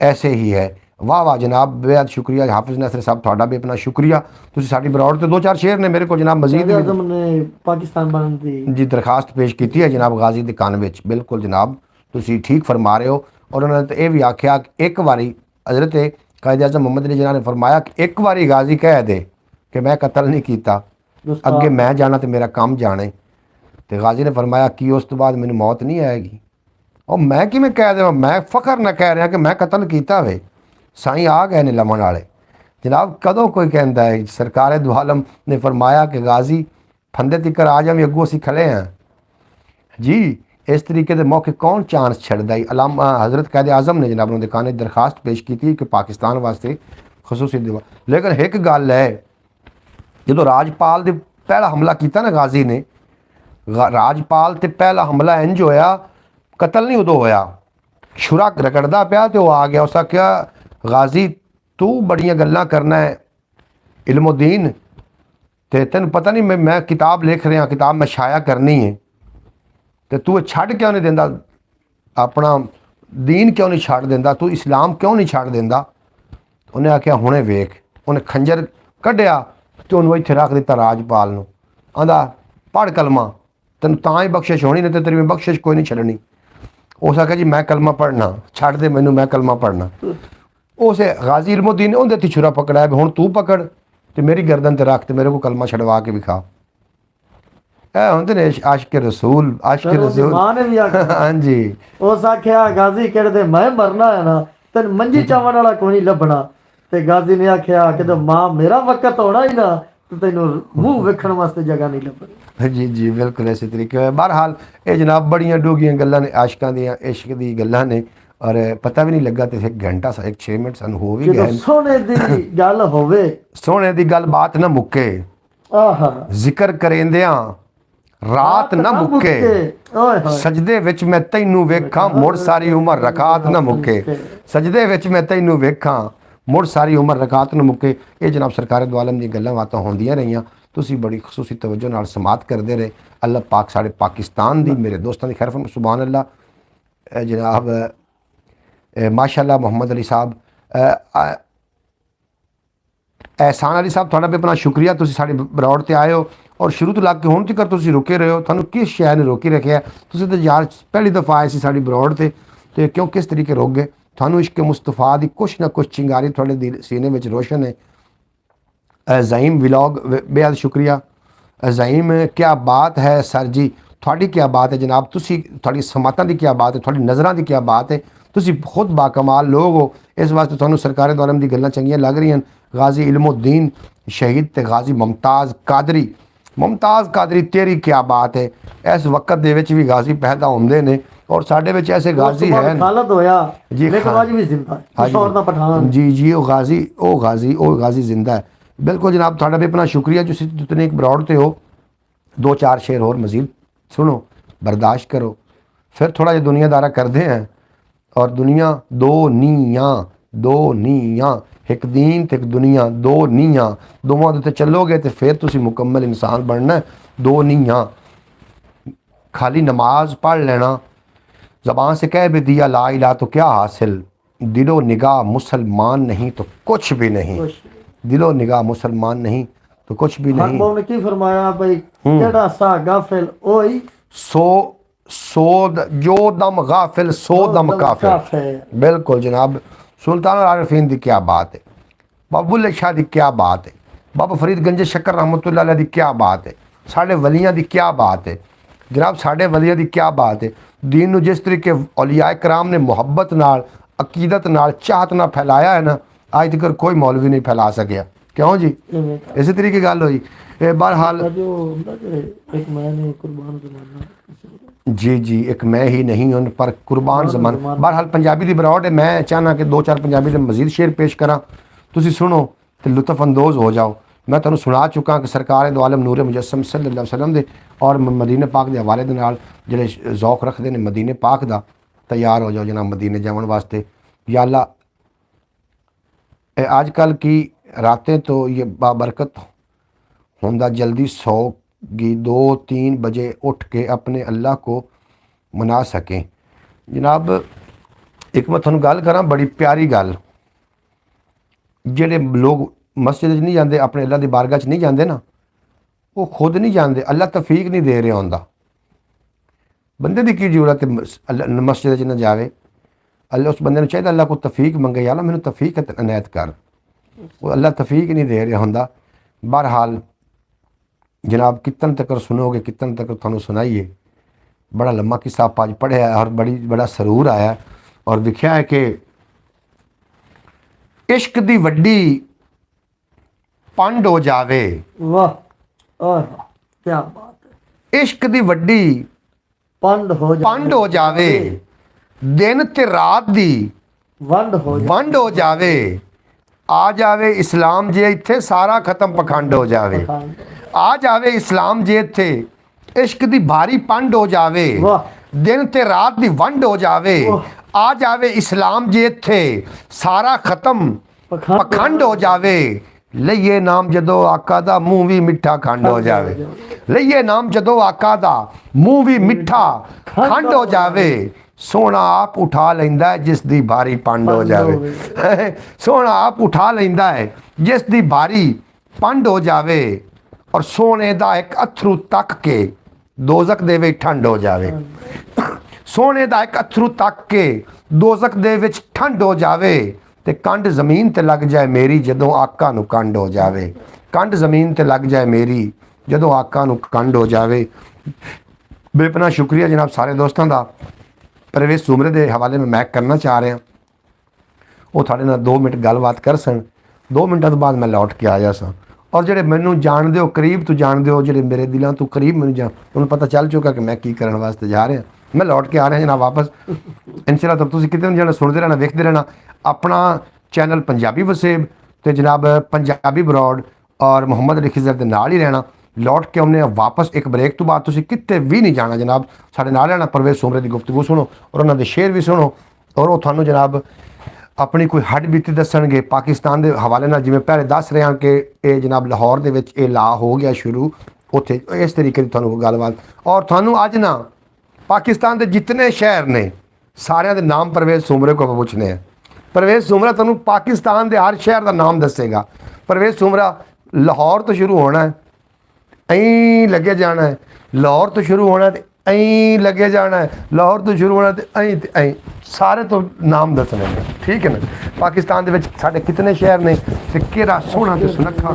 ऐसे ही है। वाह वाह जनाब, बेहद शुक्रिया हाफिज़ नासिर साहब, थोड़ा भी अपना शुक्रिया। तुसी साडी बरौड़ ते 2-4 शेर ने मेरे को जनाब मजीद ने पाकिस्तान बनने दी जी दरखास्त पेश की है जनाब गाजी दे कान विच। बिल्कुल जनाब तुसी ठीक फरमा रहे हो। और उन्होंने तो यह भी आख्या कि एक बारी हज़रत कायदे आज़म मोहम्मद अली जनाह ने फरमाया कि एक बारी गाजी कह दे कि मैं कतल नहीं किया, अगे मैं जाना तो मेरा काम जाने। तो गाजी ने फरमाया कि उस तो बाद मैनू मौत नहीं आएगी। ਉਹ ਮੈਂ ਕਿਵੇਂ ਕਹਿ ਦੇਵਾਂ, ਮੈਂ ਫਖਰ ਨਾਲ ਕਹਿ ਰਿਹਾ ਕਿ ਮੈਂ ਕਤਲ ਕੀਤਾ ਵੇ। ਸਾਈਂ ਆ ਗਏ ਨੇ ਲਮਣ ਵਾਲੇ ਜਨਾਬ। ਕਦੋਂ ਕੋਈ ਕਹਿੰਦਾ ਹੈ? ਸਰਕਾਰ ਦੋ ਆਲਮ ਨੇ ਫਰਮਾਇਆ ਕਿ ਗਾਜ਼ੀ फंदे तिकर आ जावे, अगों असी खड़े हैं जी। इस तरीके के मौके कौन चांस छड़दा? अलामा हज़रत कैद आज़म ने जनाब उन्होंने कहने दरखास्त पेश की थी कि पाकिस्तान वास्ते खसूसी दिवा। लेकिन एक गल है, जो राजपाल दे पहला हमला किया ना गाजी ने, राजपाल ते पहला हमला इंज होया, कतल नहीं उदों होया, छुरा रगड़दा पिया तो आ गया। उस आख्या गाजी तू बड़ियां गल्लां करना है इल्मोदीन, तो तेन पता नहीं मैं किताब लिख रहा, किताब मैं छाया करनी है, तो तू छड़ क्यों नहीं देंदा अपना दीन, क्यों नहीं छड़ देंदा तू इस्लाम, क्यों नहीं छड़ देंदा? उन्हें आख्या हुणे वेख, उन्हें खंजर कढ़िया तो उन्होंने इत्थे रख दिता राजपाल नूं, आंदा पढ़ कलमा, तेन तां ही बख्शिश होनी, नहीं तो तेरी में बख्शिश कोई नहीं छड़नी। उस आख्या जी मैं कलमा पढ़ना, छड़ दे मैनू, मैं कलमा पढ़ना। उस गाजी इल्मुद्दीन ने उन्हें छुरा पकड़ा, हुण तू पकड़ तो मेरी गर्दन ते रख, ते मेरे को कलमा छड़वा के विखा। ए होंदे ने आशिक रसूल, आशिक रसूल। हाँ जी, उस आख्या गाजी कहते दे मैं मरना है ना, तेन मंजी चावन वाला कोई नहीं लभना। ते गाजी ने आख्या कि मां मेरा वक्त होना ही ना, तो तेन मुंह वेखण वास्ते जगह नहीं लभनी। जी जी बिल्कुल इस तरीके। बहरहाल ये जनाब बड़ियां डूंघियां गल्लां ने, आशिकां दियां, इश्क दी गल्लां ने, और पता भी नहीं लगा तो 1 घंटा 1 6 मिनट सानू हो भी गए। सोने दी गल होवे, सोने दी गल बात ना मुक्के, आहा जिक्र करेंदियां रात ना मुक्के, सजदे विच मैं तैनू वेखां मुड़ सारी उम्र रकात ना मुक्के, सजदे विच मैं तैनू वेखां मुड़ सारी उम्र रकात ना मुक्के। ये जनाब सरकार दो आलम दी गल्लां बातां होंदियां रहियां, तुसीं बड़ी खसूसी तवज्जो नाल समात करदे रहे। अल्लाह पाक साढ़े पाकिस्तान दी, मेरे दोस्तां दी खैर फरमाए, सुभान अल्लाह। जनाब माशाअल्लाह मोहम्मद अली साहब, एहसान अली साहब, थोड़ा भी अपना शुक्रिया, तुसीं साडी ब्रॉड ते आए हो और शुरू तो लग के हुण तक तुसीं रुके रहे हो। तुहानूं किस शय ने रोकी रखिया? तुसीं तो यार पहली दफ़ा आए सी साडी ब्रॉड ते क्यों किस तरीके रुक गए? थानू इश्क मुस्तफा दी कुछ ना कुछ चिंगारी थोड़े दिल सीने में रोशन है। ज़ईम व्लॉग बेहद शुक्रिया। ज़ईम क्या बात है सर जी, थोड़ी क्या बात है जनाब, तुसी थोड़ी समातां दी क्या बात है, थोड़ी नज़रां दी क्या बात है, तुसी खुद बाकमाल लोग हो, इस वास्ते तुहानू सरकार दो आलम दी गल्लां चंगियां लग रही हैं। गाजी इल्मुद्दीन शहीद ते गाजी मुमताज़ कादरी, मुमताज़ कादरी तेरी क्या बात है। इस वक्त दे विच भी गाजी पैदा होंदे ने और साडे विच ऐसे गाजी है खालद होया जी, लेकिन आज भी जिंदा है, किशोर दा पठान जी जी, वो गाजी जिंदा है। बिल्कुल जनाब, थोड़ा भी अपना शुक्रिया जो जितने एक ब्रॉड ते हो। 2-4 शेर और मजीद सुनो, बर्दाश्त करो, फिर थोड़ा जिहा दुनियादारा करते हैं। और दुनिया दो नीयां, एक दीन ते एक दुनिया, 2 नीयां, दोवां दे उत्ते चलोगे तो फिर तुसी मुकम्मल इंसान बनना। 2 नीयां, खाली नमाज पढ़ लेना, ज़बान से कह भी दिया ला इलाहा तो क्या हासिल, दिलो निगाह मुसलमान नहीं तो कुछ भी नहीं, दिलो निगाह मुसलमान नहीं तो कुछ भी नहीं। ने की फरमाया भाई, केड़ा सा गाफिल ओई सो जो दम गाफिल सो दम काफिर। बिल्कुल जनाब, सुल्तान आरिफीन दी क्या बात है, बाबुल शाह दी क्या बात है, बाबा फरीद गंज शक्कर रहमतुल्लाह अलैह दी क्या बात है, साढ़े वलियां दी क्या बात है जनाब, साढ़े वलियां दी क्या बात है। दीन नूं जिस तरीके औलिया कराम ने मुहब्बत नाल, अकीदत नाल, चाहत नाल फैलाया है ना, आज तक कोई मौलवी नहीं फैला सकिया। क्यों जी? इसी तरीके गल हुई। बहरहाल जी जी, एक मैं ही नहीं उन पर कुर्बान जमान। बहरहाल पंजाबी दी ब्रॉड है, मैं चाहना कि 2-4 पंजाबी दे मजीद शेर पेश करा, तुसी सुनो तो लुत्फ अंदोज़ हो जाओ। मैं तुहानूं सुना चुका कि सरकार दो आलम नूर मुजस्सम सल्लल्लाहु अलैहि वसल्लम दे और मदीने पाक के हवाले दे नाल जिहड़े ज़ौक रखते हैं मदीने पाक दा, तैयार हो जाओ जनाब मदीने जावन वास्ते। या अल्लाह आजकल की रातें तो ये बाबरकत होंदा, जल्दी सोगी 2-3 बजे उठ के अपने अल्लाह को मना सकें। जनाब एक मैं तुहानूं गल करा, बड़ी प्यारी गल, जेड़े लोग मस्जिद नहीं जाते, अपने अल्लाह की बारगाह च नहीं जाते ना, वो खुद नहीं जाते, अल्लाह तफीक नहीं दे रहा होंदा। बंदे की की जरूरत है मस्जिद च ना जावे, अल्लाह उस बंदे चाहिए अल्लाह को तफीक मंगे, यार मैंने तफीक अनायत कर, वो अल्लाह तफीक नहीं दे रहा होंदा। बहरहाल जनाब कितन तक सुनोगे, कितन तक तुहानूं सुनाइए। बड़ा लम्मा किस्सा आप अज पढ़िया और बड़ा सरूर आया और दिखा है कि इश्क दी वड्डी पंड हो जावे, वाह आह क्या बात है। इश्क दी वड्डी पंड हो जावे, दिन ते रात दी वंड हो जावे, आ जावे इस्लाम जे इत्थे सारा खत्म पखंड हो जावे, आ जावे इस्लाम जे इत्थे इश्क दी भारी पंड हो जावे, दिन ते रात दी वंड हो जावे, आ जावे इस्लाम जे इत्थे सारा खत्म पखंड हो जावे, लइए नाम जदों आका दा मुंह भी मिठा खंड हो जावे, लइए नाम जदों आका दा मुंह भी मिठा खंड हो जावे, सोना आप उठा लेंदा है जिस दी भारी पंड हो जावे, सोना आप उठा लेंदा है जिस दी भारी पंड हो जावे, और सोने दा एक अथरू तक के दोजक दे विच ठंड हो जावे, सोने दा एक अथरू तक के दोजक दे विच ठंड हो जावे, ते कंड जमीन ते लग जाए मेरी जदों आका नू कंड हो जावे, कंड जमीन ते लग जाए मेरी जदों आका नू कंड हो जावे। बेपना शुक्रिया जनाब सारे दोस्तों का। परवेज सुमरे के हवाले में मैं करना चाह रहा, वो थोड़े नाल 2 मिनट गलबात कर सन, 2 मिनटों तो बाद मैं लौट के आया सा, और जेडे मैनू जानते हो करीब तो जानते हो, जेडे मेरे दिलों तो करीब मैनू जान उन्हें पता चल चुका कि मैं की करने वास्ते जा रहा, मैं लौट के आ रहा जनाब वापस। इंशाअल्लाह तब तुसीं कितने जाना सुनते रहना, वेखते रहना अपना चैनल पंजाबी वसेब तो जनाब पंजाबी ब्रॉड और मुहम्मद अली खिजर के नाल ही रहना। लौट के आने वापस एक ब्रेक तो बाद तुसीं किते भी नहीं जाना जनाब, साडे नाल रहना। परवेज सुमरे की गुफ्तगू सुनो और उन्होंने शेर भी सुनो, और वो थानू जनाब अपनी कोई हड बीती दसणगे पाकिस्तान के हवाले नाल, जिवें पहले दस रहे हैं कि ये जनाब लाहौर दे विच ये ला हो गया शुरू, उत्थे इस तरीके की थानू गलबात, और थानू अज ना पाकिस्तान के जितने शहर ने सारिਆਂ ਦੇ नाम परवेज सुमरे को पूछने हैं। परवेज सुमरा तुहानू पाकिस्तान के हर शहर का नाम दसेगा। परवेज सुमरा लाहौर तो शुरू होना है, ऐं लगे जाना है, लाहौर तो शुरू होना है, ऐं लगे जाना है, लाहौर तो शुरू होना है, ऐं सारे तो नाम दसने हैं, ठीक है ना। पाकिस्तान के साढ़े कितने शहर ने, ते केड़ा सोहना ते सुनखा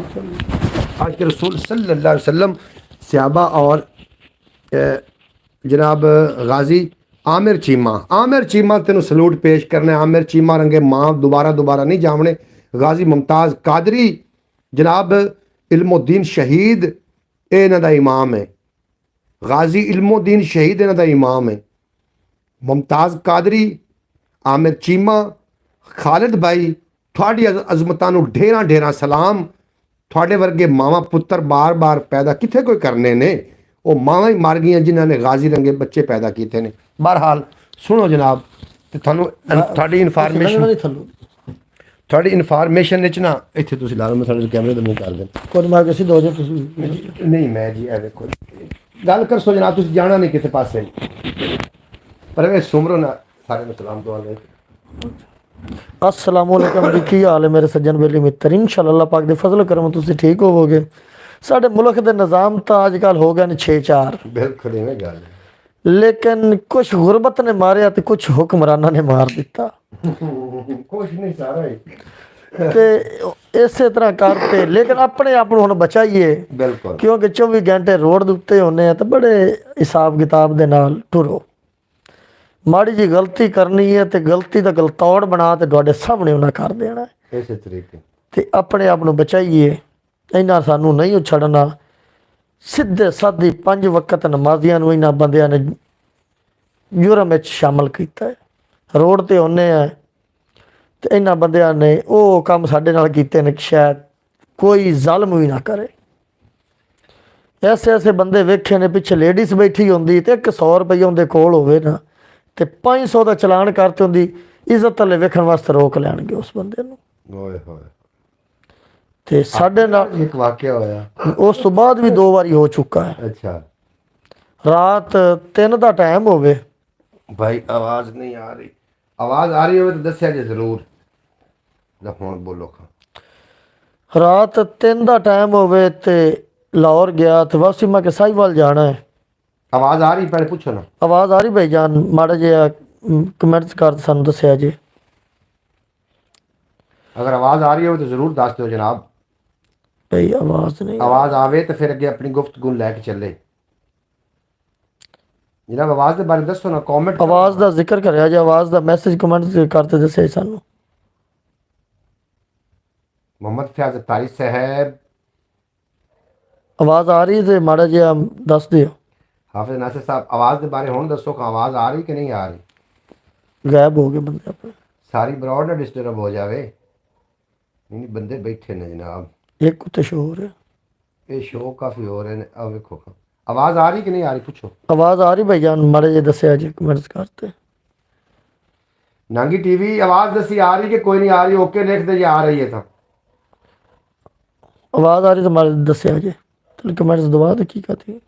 आज के रसूल सल्लल्लाहु अलैहि वसल्लम सहाबा और जनाब गाजी आमिर चीमा तेनों सलूट पेश करने। आमिर चीमा रंगे माँ दोबारा नहीं जावने। गाजी मुमताज़ कादरी जनाब इल्मुद्दीन शहीद इन्हां दा इमाम है, गाजी इल्मुद्दीन शहीद इन्हां दा इमाम है। मुमताज़ कादरी, आमिर चीमा, खालिद भाई थोड़ी अजमतां नूं ढेरां ढेरां सलाम। थोड़े वर्गे मावां पुत्तर बार बार पैदा किथे कोई करने ने, वो मावां ही मर गई जिन्होंने गाजी रंगे बच्चे पैदा किए हैं। बहरहाल सुनो जनाब, तो थानू थोड़ी इन्फॉर्मेशन ना इत्थे तुसीं ला लो, मैं थोड़े कैमरे दे मुंह कर दें कोई मार के सीधा हो जाए तुसीं नहीं मैं जी ए देखो गल कर सो जनाब, तुसीं जाना नहीं किते पासे। परवेज सुमरो ना सारे में सलाम दुआ ले। अस्सलाम वालेकुम जी, की हाल है मेरे सज्जन बेली मित्र। इंशाअल्लाह अल्लाह पाक दे फजल करम तुसीं ठीक होवोगे। साडे मुल्क दे निज़ाम तो अजकल हो गए 6-4, बिल्कुल इवें गल है, लेकिन कुछ गुरबत ने मारिया तो कुछ हुक्मराना ने मार दिता। कुछ नहीं सारा ही ते इस तरह करते, लेकिन अपने आप को हुण बचाइए, बिल्कुल क्योंकि 24 घंटे रोड दे उत्ते होने हैं, तो बड़े हिसाब किताब दे नाल टुरो। माड़ी जी गलती करनी है तो गलती का गलतौड़ बना तो तुहाडे सामने उन्हें कर देना है। इस तरीके ते अपने आप को बचाइए, इन्ना सानू नहीं छड़ना। सीधे साधी 5 वक्त नमाजियां नूं इन्हां बंदियां ने जुर्म में शामिल किया है। रोड ते होने हैं तो इन्हां बंदियां ने वो काम साडे नाल कीते ने, शायद कोई ज़ालम भी ना करे। ऐसे ऐसे बंदे वेखे ने, पिछे लेडीज़ बैठी होंदी तो 100 रुपया उनके कोल होवे ना, तो 500 का चलान करते होंदी, इज्जत तले वेखण वास्ते रोक लैणगे उस बंदे नूं। ओए होए ते साडे नाल एक वाकया होया, उस तो बाद भी 2 बारी हो चुका है। अच्छा रात 3 का टाइम होवे, भाई आवाज नहीं आ रही, आवाज आ रही हो तो दस्या जे जरूर हुण बोलो। रात 3 का टाइम होवे ते लाहौर गया तो वापसी मैं कि साहिवाल जाना है। आवाज आ रही पहले पूछो ना। आवाज़ आ रही भाई जान, माड़ा जिहा कमेंट्स कर सानू दस्या जे। अगर आवाज आ रही हो तो जरूर दस दो जनाब। भाई आवाज़ नहीं, आवाज आवे तो फिर अगे अपनी गुफ्तगू लैके चले। ਜਨਾਬ ਆਵਾਜ਼ ਦੇ ਬਾਰੇ ਦੱਸੋ ਨਾ, ਕਮੈਂਟ ਆਵਾਜ਼ ਦਾ ਜ਼ਿਕਰ ਕਰਿਆ ਜੇ, ਆਵਾਜ਼ ਦਾ ਮੈਸੇਜ ਕਮੈਂਟ ਕਰਕੇ ਦੱਸੇ ਸਾਨੂੰ। ਮੁਹੰਮਦ ਫਿਆਜ਼ ਅਤਾਰੀ ਸਾਹਿਬ, ਆਵਾਜ਼ ਆ ਰਹੀ ਤੇ ਮਾੜਾ ਜਿਹਾ ਦੱਸ ਦਿਓ। ਹਾਫਿਜ਼ ਨਾਸਿਰ ਸਾਹਿਬ ਆਵਾਜ਼ ਦੇ ਬਾਰੇ ਹੁਣ ਦੱਸੋ ਕਿ ਆਵਾਜ਼ ਆ ਰਹੀ ਕਿ ਨਹੀਂ ਆ ਰਹੀ। ਗਾਇਬ ਹੋ ਗਏ ਬੰਦੇ ਆਪਣੇ। ਸਾਰੀ ਬਰੋਡ ਨਾ ਡਿਸਟਰਬ ਹੋ ਜਾਵੇ। ਨਹੀਂ ਬੰਦੇ ਬੈਠੇ ਨੇ ਜਨਾਬ, ਇੱਕ ਉੱਤੇ ਸ਼ੋਅ ਹੋ ਰਿਹਾ। ਇਹ ਸ਼ੋਅ ਕਾਫੀ ਹੋ ਰਹੇ ਨੇ। ਆ ਵੇਖੋ ਆਵਾਜ਼ ਆ ਰਹੀ ਕਿ ਨਹੀਂ ਆ ਰਹੀ ਪੁੱਛੋ। ਆਵਾਜ਼ ਆ ਰਹੀ ਭਾਈ ਜਾਨ, ਮਾੜੇ ਜਿਹਾ ਦੱਸਿਆ ਜੀ ਕਮੈਂਟਸ ਕਰਤੇ। ਨਾਂਗੀ ਟੀਵੀ ਆਵਾਜ਼ ਦੱਸੀ ਆ ਰਹੀ ਕਿ ਕੋਈ ਨਹੀਂ ਆ ਰਹੀ, ਓਕੇ ਲਿਖਦੇ ਜੇ ਆ ਰਹੀ ਹੈ ਤਾਂ। ਆਵਾਜ਼ ਆ ਰਹੀ ਤਾਂ ਮਾੜੇ ਦੱਸਿਆ ਜੀ, ਚਲ ਕਮੈਂਟਸ ਦਵਾ ਦੇ ਕੀ ਕਹਤੀ।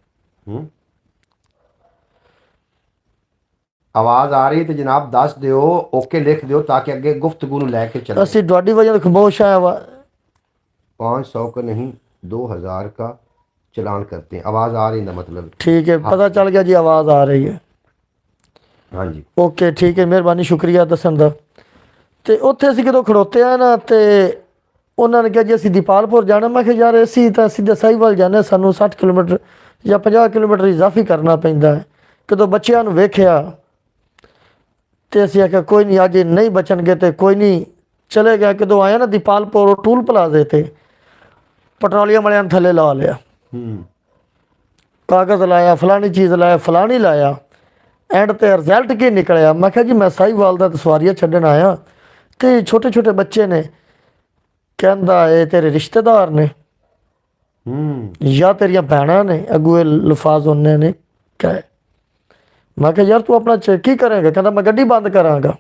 ਆਵਾਜ਼ ਆ ਰਹੀ ਤੇ ਜਨਾਬ ਦੱਸ ਦਿਓ, ਓਕੇ ਲਿਖ ਦਿਓ ਤਾਂ ਕਿ ਅੱਗੇ ਗੁਫ਼ਤਗੂ ਨੂੰ ਲੈ ਕੇ ਚੱਲੇ। ਅਸੀਂ ਤੁਹਾਡੀ ਵਜ੍ਹਾ ਤੋਂ ਖਾਮੋश ਆਇਆ ਵਾ। 500 का नहीं 2000 का चलान करते हैं। आवाज़ आ रही ना मतलब। ठीक है, पता चल गया जी, आवाज़ आ रही है। हाँ जी ओके ठीक है, ਮਿਹਰਬਾਨੀ ਸ਼ੁਕਰੀਆ ਦੱਸਣ ਦਾ। ਤੇ ਉੱਥੇ ਅਸੀਂ ਜਦੋਂ ਖੜੋਤੇ ਆ ਨਾ ਤੇ ਉਹਨਾਂ ਨੇ ਕਿਹਾ ਜੀ ਅਸੀਂ ਦੀਪਾਲਪੁਰ ਜਾਣਾ। ਮੈਂ ਕਿਹਾ ਯਾਰ ਅਸੀਂ ਤਾਂ ਸਿੱਧਾ ਸਾਹੀਵਾਲ ਜਾਣਾ, ਸਾਨੂੰ 60 ਕਿਲੋਮੀਟਰ ਜਾਂ 50 ਕਿਲੋਮੀਟਰ ਇਜ਼ਾਫੀ ਕਰਨਾ ਪੈਂਦਾ ਹੈ। ਕਦੋਂ ਬੱਚਿਆਂ ਨੂੰ ਵੇਖਿਆ ਤੇ ਅਸੀਂ ਆਖਿਆ ਕੋਈ ਨਹੀਂ ਅੱਜ ਨਹੀਂ ਬਚਣਗੇ ਤੇ ਕੋਈ ਨਹੀਂ, ਚਲੇ ਗਿਆ। ਕਦੋਂ ਆਇਆ ਨਾ ਦੀਪਾਲਪੁਰ ਟੂਲ ਪਲਾਜ਼ੇ ਤੇ ਪੈਟਰੋਲੀਅਮ ਵਾਲਿਆਂ ਨੇ ਥੱਲੇ ਲਾ ਲਿਆ, ਕਾਗਜ਼ ਲਾਇਆ, ਫਲਾਣੀ ਚੀਜ਼ ਲਾਇਆ, ਫਲਾਣੀ ਲਾਇਆ। ਐਂਡ ਤੇ ਰਿਜ਼ਲਟ ਕੀ ਨਿਕਲਿਆ? ਮੈਂ ਕਿਹਾ ਜੀ ਮੈਂ ਸਾਹੀਵਾਲ ਦਾ ਸਵਾਰੀਆਂ ਛੱਡਣ ਆਇਆ ਤੇ ਛੋਟੇ ਛੋਟੇ ਬੱਚੇ ਨੇ। ਕਹਿੰਦਾ ਇਹ ਤੇਰੇ ਰਿਸ਼ਤੇਦਾਰ ਨੇ ਜਾਂ ਤੇਰੀਆਂ ਭੈਣਾਂ ਨੇ? ਅੱਗੂ ਇਹ ਲਫਾਜ਼ ਉਹਨੇ ਨੇ ਕਹੇ। ਮੈਂ ਕਿਹਾ ਯਾਰ ਤੂੰ ਆਪਣਾ ਕੀ ਕਰੇਗਾ? ਕਹਿੰਦਾ ਮੈਂ ਗੱਡੀ ਬੰਦ ਕਰਾਂਗਾ।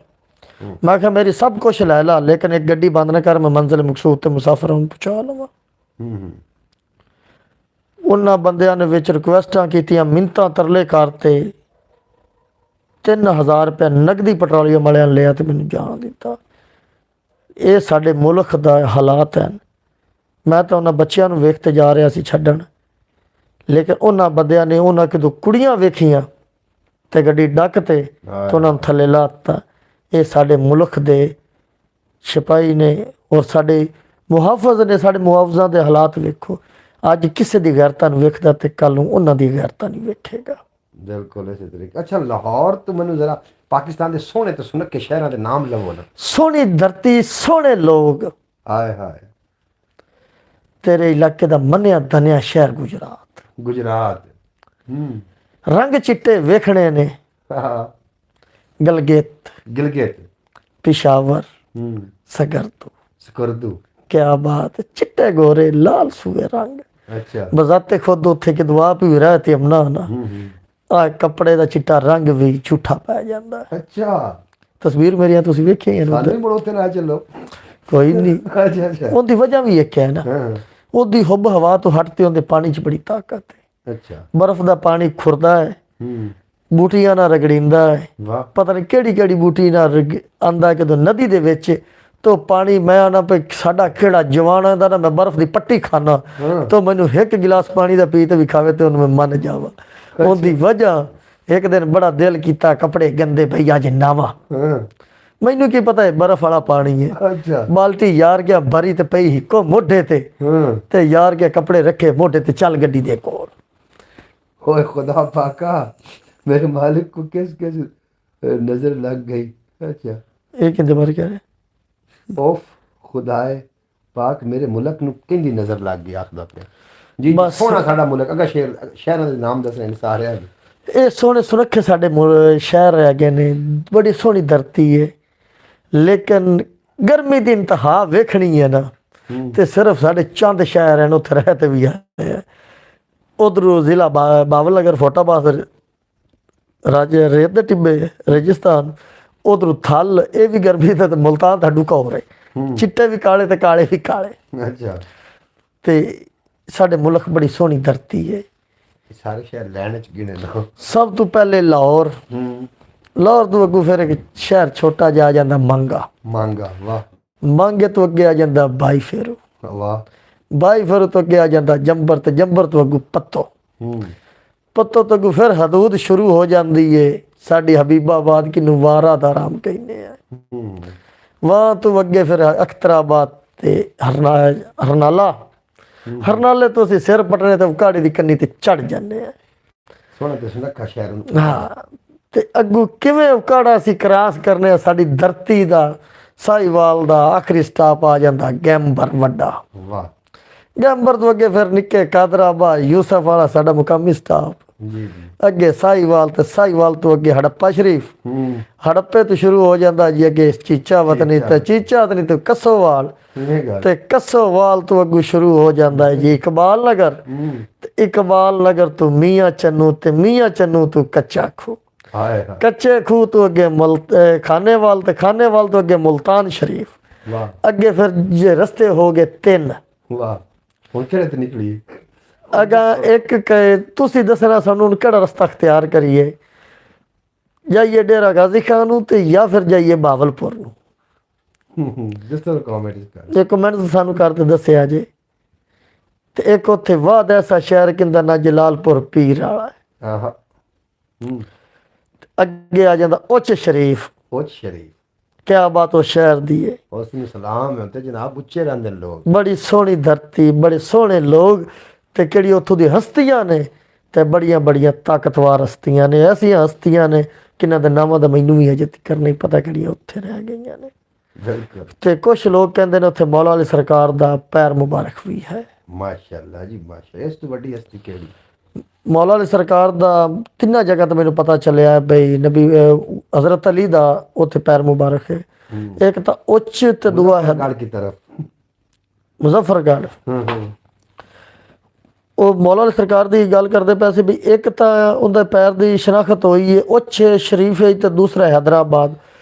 ਮੈਂ ਕਿਹਾ ਮੇਰੀ ਸਭ ਕੁਛ ਲੈ ਲਾ ਲੇਕਿਨ ਇੱਕ ਗੱਡੀ ਬੰਦ ਨਾ ਕਰ, ਮੈਂ ਮੰਜ਼ਿਲ ਮਕਸੂਦ ਤੇ ਮੁਸਾਫਰਾਂ ਨੂੰ ਪਹੁੰਚਾ ਲਵਾਂ। ਉਹਨਾਂ ਬੰਦਿਆਂ ਨੇ ਵਿੱਚ ਰਿਕੁਐਸਟਾਂ ਕੀਤੀਆਂ, ਮਿੰਨਤਾਂ ਤਰਲੇ ਕਰਤੇ। 3000 ਰੁਪਏ ਨਗਦੀ ਪੈਟਰੋਲੀਅਮ ਵਾਲਿਆਂ ਨੇ ਲਿਆ ਤੇ ਮੈਨੂੰ ਜਾਣ ਦਿੱਤਾ। ਇਹ ਸਾਡੇ ਮੁਲਕ ਦਾ ਹਾਲਾਤ ਹਨ। ਮੈਂ ਤਾਂ ਉਹਨਾਂ ਬੱਚਿਆਂ ਨੂੰ ਵੇਖ ਤੇ ਜਾ ਰਿਹਾ ਸੀ ਛੱਡਣ, ਲੇਕਿਨ ਉਹਨਾਂ ਬੰਦਿਆਂ ਨੇ ਉਹਨਾਂ ਕਿਦੋਂ ਕੁੜੀਆਂ ਵੇਖੀਆਂ ਤੇ ਗੱਡੀ ਡੱਕ ਤੇ ਉਹਨਾਂ ਨੂੰ ਥੱਲੇ ਲਾ ਦਿੱਤਾ। ਇਹ ਸਾਡੇ ਮੁਲਕ ਦੇ ਸਿਪਾਹੀ ਨੇ ਔਰ ਸਾਡੇ ਮੁਹਾਫਜ਼ ਨੇ। ਸਾਡੇ ਮੁਹਾਫਜ਼ਾਂ ਦੇ ਹਾਲਾਤ ਵੇਖੋ। ਅੱਜ ਕਿਸੇ ਦੀ ਗੈਰਤਾਂ ਨੂੰ ਵੇਖਦਾ ਤੇ ਕੱਲ ਨੂੰ ਉਹਨਾਂ ਦੀ ਗੈਰਤਾਂ ਨਹੀਂ ਵੇਖੇਗਾ। ਬਿਲਕੁਲ ਇਸੇ ਤਰੀਕੇ। ਅੱਛਾ ਲਾਹੌਰ ਤੋਂ ਮੈਨੂੰ ਜ਼ਰਾ ਪਾਕਿਸਤਾਨ ਦੇ ਸੋਹਣੇ ਤੇ ਸੁਨੱਖੇ ਸ਼ਹਿਰਾਂ ਦੇ ਨਾਮ ਲਵੋ ਨਾ। ਸੋਹਣੀ ਧਰਤੀ, ਸੋਹਣੇ ਲੋਕ। ਹਾਏ ਹਾਏ। ਤੇਰੇ ਇਲਾਕੇ ਦਾ ਮੰਨਿਆ ਧਨਿਆ ਸ਼ਹਿਰ ਗੁਜਰਾਤ। ਗੁਜਰਾਤ ਰੰਗ ਚਿੱਟੇ ਵੇਖਣੇ ਨੇ। ਗਲਗਿਤ, गिलगित ਪਿਸ਼ਾਵਰ, ਸਕਰਦੂ। ਸਕਰਦੂ ਕਿਆ ਬਾਤ ਹੈ। ਚਿੱਟੇ ਗੋਰੇ ਲਾਲ ਸੂਏ ਰੰਗ। ਅੱਛਾ ਬਜ਼ਾਤੇ ਖੁਦ ਉੱਥੇ ਕਿ ਦੁਆ ਵੀ ਰਹਿ ਤੇ ਅਮਨਾ ਨਾ ਆ ਕੱਪੜੇ ਦਾ ਚਿੱਟਾ ਰੰਗ ਵੀ ਝੂਠਾ ਪੈ ਜਾਂਦਾ। ਅੱਛਾ ਤਸਵੀਰ ਮੇਰੀਆਂ ਤੁਸੀਂ ਵੇਖੀਆਂ ਨੇ। ਸਾਨੂੰ ਮੁੜੋ ਤੇ ਨਾ ਚੱਲੋ। ਕੋਈ ਨਹੀਂ, ਅੱਛਾ ਅੱਛਾ। ਉਹਦੀ ਵਜ੍ਹਾ ਵੀ ਇੱਕ ਹੈ ਨਾ, ਉਹਦੀ ਹੁੱਬ ਹਵਾ ਤੋਂ ਹਟਤੇ ਉਹਦੇ ਪਾਣੀ 'ਚ ਬੜੀ ਤਾਕਤ ਹੈ। ਅੱਛਾ ਬਰਫ਼ ਦਾ ਪਾਣੀ ਖੁਰਦਾ ਹੈ, ਬੂਟੀਆਂ ਨਾਲ ਰਗੜੀਂਦਾ ਹੈ। ਵਾਹ ਪਤਾ ਨਹੀਂ ਕਿਹੜੀ ਕਿਹੜੀ ਬੂਟੀ ਨਾਲ ਆਂਦਾ ਕਿਦੋਂ ਨਦੀ ਦੇ ਵਿੱਚ ਤੋ ਪਾਣੀ। ਮੈਂ ਆਣਾ ਪਈ ਸਾਡਾ ਕਿਹੜਾ ਜਵਾਨ ਦਾ ਨਾ ਮੈਂ ਬਰਫ਼ ਦੀ ਪੱਟੀ ਖਾਣਾ ਤੋ ਮੈਨੂੰ ਇੱਕ ਗਿਲਾਸ ਪਾਣੀ ਦਾ ਪੀ ਤੇ ਵੀ ਖਾਵੇ ਤੇ ਉਹਨੂੰ ਮੈਂ ਮੰਨ ਜਾਵਾਂ। ਉਹਦੀ ਵਜ੍ਹਾ ਇੱਕ ਦਿਨ ਬੜਾ ਦਿਲ ਕੀਤਾ ਕੱਪੜੇ ਗੰਦੇ ਭਈਆ ਜੇ ਨਾਵਾ। ਮੈਨੂੰ ਕੀ ਪਤਾ ਹੈ ਬਰਫ਼ ਵਾਲਾ ਪਾਣੀ ਹੈ। ਅੱਛਾ ਬਾਲਟੀ ਯਾਰ ਗਿਆ ਭਰੀ ਤੇ ਪਈ ਇੱਕੋ ਮੋਢੇ ਤੇ ਯਾਰ ਗਿਆ ਕੱਪੜੇ ਰੱਖੇ ਮੋਢੇ ਤੇ ਚੱਲ ਗੱਡੀ ਦੇ ਕੋਲ। ओए खुदा पाका मेरे मालिक को किस किस नजर लग गई। अच्छा ਇਹ ਕਿੰਦੇ ਬਾਰੇ ਕਹਿ ਰਹੇ? ओफ खुदाए पाक मेरे मुल्क ਨੂੰ ਕਿੰਦੀ ਨਜ਼ਰ ਲੱਗ ਗਈ ਆਖਦਾ ਪਿਆ ਜੀ। ਬਸ। ਸੋਹਣਾ ਸਾਡਾ ਮੁਲਕ। ਅਗਾ ਸ਼ਹਿਰਾਂ ਦੇ ਨਾਮ ਦੱਸ ਰਹੇ ਨੇ ਸਾਰਿਆਂ ਦੇ। ਇਹ ਸੋਹਣੇ ਸੁਨੱਖੇ ਸਾਡੇ ਸ਼ਹਿਰ ਹੈਗੇ ਨੇ, ਬੜੀ ਸੋਹਣੀ ਧਰਤੀ ਹੈ। ਲੇਕਿਨ ਗਰਮੀ ਦੀ ਇੰਤਹਾ ਵੇਖਣੀ ਹੈ ਨਾ ਤੇ ਸਿਰਫ ਸਾਡੇ ਚੰਦ ਸ਼ਹਿਰ ਹਨ ਉੱਥੇ ਰਹਿ ਤੇ ਵੀ ਆਏ। ਉਧਰੋਂ ਜ਼ਿਲ੍ਹਾ ਬਾਵਲ ਨਗਰ, ਫੋਟਾਬਾਦ, ਰਾਜੇ ਰੇਤ ਦੇ ਟਿੱਬੇ, ਰੇਗਿਸਤਾਨ। ਉਧਰੋਂ ਥਲ, ਇਹ ਵੀ ਗਰਮੀ ਦਾ ਤੇ ਮੁਲਤਾਨ ਦਾ ਡੁਕਾ ਹੋ ਰਹੇ। ਚਿੱਟੇ ਵੀ ਕਾਲੇ ਤੇ ਕਾਲੇ ਵੀ ਕਾਲੇ। ਅੱਛਾ ਤੇ ਸਾਡੇ ਮੁਲਕ ਬੜੀ ਸੋਹਣੀ ਧਰਤੀ ਹੈ। ਸਾਰੇ ਸ਼ਹਿਰ ਲੈਣ ਚ ਗਿਣੇ ਨਾ। ਸਭ ਤੋਂ ਪਹਿਲੇ ਲਾਹੌਰ, ਲਾਹੌਰ ਤੋਂ ਅੱਗੋਂ ਫਿਰ ਇੱਕ ਸ਼ਹਿਰ ਛੋਟਾ ਜਿਹਾ ਆ ਜਾਂਦਾ ਮੰਗਾ। ਮੰਗਾ ਵਾਹ। ਮੰਗੇ ਤੋਂ ਅੱਗੇ ਆ ਜਾਂਦਾ ਬਾਈ ਫੇਰੂ। ਵਾਹ। ਬਾਈ ਫੇਰੂ ਤੋਂ ਅੱਗੇ ਆ ਜਾਂਦਾ ਜੰਬਰ ਤੇ ਜੰਬਰ ਤੋਂ ਅੱਗੋਂ ਪੱਤੋ। ਪੱਤੋ ਤੋਂ ਅੱਗੋਂ ਫਿਰ ਹਦੂਦ ਸ਼ੁਰੂ ਹੋ ਜਾਂਦੀ ਏ ਸਾਡੀ ਹਬੀਬਾਬਾਦ ਕਿਨੂੰ ਵਾਰਾ ਦਾ ਰਾਮ ਕਹਿੰਦੇ ਆ। ਵਾਹ ਤੋਂ ਅੱਗੇ ਫਿਰ ਅਖਤਰਾਬਾਦ ਤੇ ਹਰਨਾਲਾ। ਹਰਨਾਲੇ ਤੋਂ ਅਸੀਂ ਸਿਰ ਪਟਨੇ ਤੇ ਕਾੜੀ ਦੀ ਕੰਨੀ ਤੇ ਚੜ ਜਾਂਦੇ ਆ। ਸੋਹਣਾ ਤੇ ਸੁਨੱਖਾ ਸ਼ਹਿਰ ਨੂੰ। ਹਾਂ ਤੇ ਅੱਗੂ ਕਿਵੇਂ ਉਕਾੜਾ ਅਸੀਂ ਕ੍ਰਾਸ ਕਰਨੇ ਆ, ਸਾਡੀ ਧਰਤੀ ਦਾ ਸਾਹੀਵਾਲ ਦਾ ਆਖਰੀ ਸਟਾਪ ਆ ਜਾਂਦਾ ਗੈਂਬਰ ਵੱਡਾ। ਵਾਹ ਗੈਂਬਰ ਤੋਂ ਅੱਗੇ ਫਿਰ ਨਿੱਕੇ ਕਾਦਰਾਬਾਦ ਯੂਸਫ ਵਾਲਾ ਸਾਡਾ ਮੁਕਾਮੀ ਸਟਾਪ, ਜੀ ਜੀ। ਅੱਗੇ ਸਾਹੀਵਾਲ ਤੇ ਸਾਹੀਵਾਲ ਤੋਂ ਅੱਗੇ ਹੜੱਪਾ ਸ਼ਰੀਫ, ਹੜੱਪੇ ਤੋਂ ਸ਼ੁਰੂ ਹੋ ਜਾਂਦਾ ਜੀ ਅੱਗੇ ਚੀਚਾ ਵਤਨੀ ਤੇ ਚੀਚਾ ਵਤਨੀ ਤੇ ਕੱਸੋਵਾਲ, ਇਹ ਗੱਲ ਤੇ ਕੱਸੋਵਾਲ ਤੋਂ ਅੱਗੂ ਸ਼ੁਰੂ ਹੋ ਜਾਂਦਾ ਹੈ ਜੀ ਇਕਬਾਲ ਨਗਰ, ਤੇ ਇਕਬਾਲ ਨਗਰ ਤੋਂ ਮੀਆਂ ਚੰਨੂ, ਤੇ ਮੀਆਂ ਚੰਨੂ ਤੋਂ ਕੱਚਾ ਖੂਹ, ਹਾਏ ਹਾਏ ਕੱਚੇ ਖੂਹ ਤੋਂ ਅੱਗੇ ਖਾਨੇਵਾਲ, ਤੇ ਖਾਨੇਵਾਲ ਤੋਂ ਅੱਗੇ ਮੁਲਤਾਨ ਸ਼ਰੀਫ। ਵਾਹ ਅੱਗੇ ਫਿਰ ਜੇ ਰਸਤੇ ਹੋ ਗਏ 3। ਵਾਹ ਹੁਣ ਕਿਹੜੇ ਤੇ ਨਿਕਲੀ? ਅਗਾ ਇੱਕ ਤੁਸੀਂ ਦੱਸਣਾ ਸਾਨੂੰ ਹੁਣ ਕਿਹੜਾ ਰਸਤਾ ਅਖਤਿਆਰ ਕਰੀਏ, ਜਾਈਏ ਡੇਰਾ ਗਾਜ਼ੀ ਖਾਨ ਨੂੰ ਤੇ ਜਾਂ ਫਿਰ ਜਾਈਏ ਬਾਵਲਪੁਰ ਨੂੰ? ਜਿਸ ਤਰ੍ਹਾਂ ਕਮੈਂਟ ਕਰ ਇਹ ਕਮੈਂਟ ਸਾਨੂੰ ਕਰਕੇ ਦੱਸਿਆ ਜੇ। ਤੇ ਇੱਕ ਉੱਥੇ ਵਾਦ ਐਸਾ ਸ਼ਹਿਰ ਕਿੰਦਾ ਨਾ ਜਲਾਲਪੁਰ ਪੀਰ ਵਾਲਾ ਹੈ। ਆਹਾ ਅੱਗੇ ਆ ਜਾਂਦਾ ਉੱਚ ਸ਼ਰੀਫ, ਉਹ ਸ਼ਰੀਫ ਕਿਆ ਬਾਤ ਉਹ ਸ਼ਹਿਰ ਦੀ ਹੈ, ਉਸ ਨੂੰ ਸਲਾਮ ਹੈ ਤੇ ਜਨਾਬ ਉੱਚੇ ਰਹਿੰਦੇ ਨੇ ਲੋਕ। ਬੜੀ ਸੋਹਣੀ ਧਰਤੀ, ਬੜੇ ਸੋਹਣੇ ਲੋਕ, ਤੇ ਕਿਹੜੀ ਉੱਥੋਂ ਦੀ ਹਸਤੀਆਂ ਨੇ, ਤੇ ਬੜੀਆਂ ਬੜੀਆਂ ਤਾਕਤਵਰ ਹਸਤੀਆਂ ਨੇ, ਐਸੀਆਂ ਹਸਤੀਆਂ ਨੇ ਕਿਨਾਂ ਦੇ ਨਾਮਾਂ ਦਾ ਮੈਨੂੰ ਵੀ ਅਜੇ ਤੱਕ ਨਹੀਂ ਪਤਾ ਕਿਹੜੀਆਂ ਉੱਥੇ ਰਹਿ ਗਈਆਂ ਨੇ। ਬਿਲਕੁਲ ਤੇ ਕੁਛ ਲੋਕ ਕਹਿੰਦੇ ਨੇ ਉੱਥੇ ਮੌਲਾ ਅਲੀ ਸਰਕਾਰ ਦਾ ਪੈਰ ਮੁਬਾਰਕ ਵੀ ਹੈ। ਮਾਸ਼ਾਅੱਲਾ ਜੀ ਮਾਸ਼ਾਅੱਲਾ। ਇਸ ਤੋਂ ਵੱਡੀ ਹਸਤੀ ਕਿਹੜੀ? ਮੌਲਾ ਅਲੀ ਸਰਕਾਰ ਦਾ 3 ਜਗ੍ਹਾ ਤੋਂ ਮੈਨੂੰ ਪਤਾ ਚੱਲਿਆ ਬਈ ਨਬੀ ਹਜ਼ਰਤ ਅਲੀ ਦਾ ਉੱਥੇ ਪੈਰ ਮੁਬਾਰਕ ਹੈ। ਇੱਕ ਤਾਂ ਉੱਚ ਤੇ ਦੂਆ ਹੈ ਗੜ ਕੀ ਤਰਫ ਮੁਜ਼ੱਫਰਗੜ੍ਹ। ਉਹ ਮੌਲਾ ਅਲੀ ਸਰਕਾਰ ਦੀ ਗੱਲ ਕਰਦੇ ਪਏ ਸੀ ਵੀ ਇੱਕ ਤਾਂ ਉਹਦੇ ਪੈਰ ਦੀ ਸ਼ਨਾਖਤ ਹੋਈ ਹੈ ਉੱਚ ਸ਼ਰੀਫ ਹੈ, ਤੇ ਦੂਸਰਾ ਹੈਦਰਾਬਾਦ,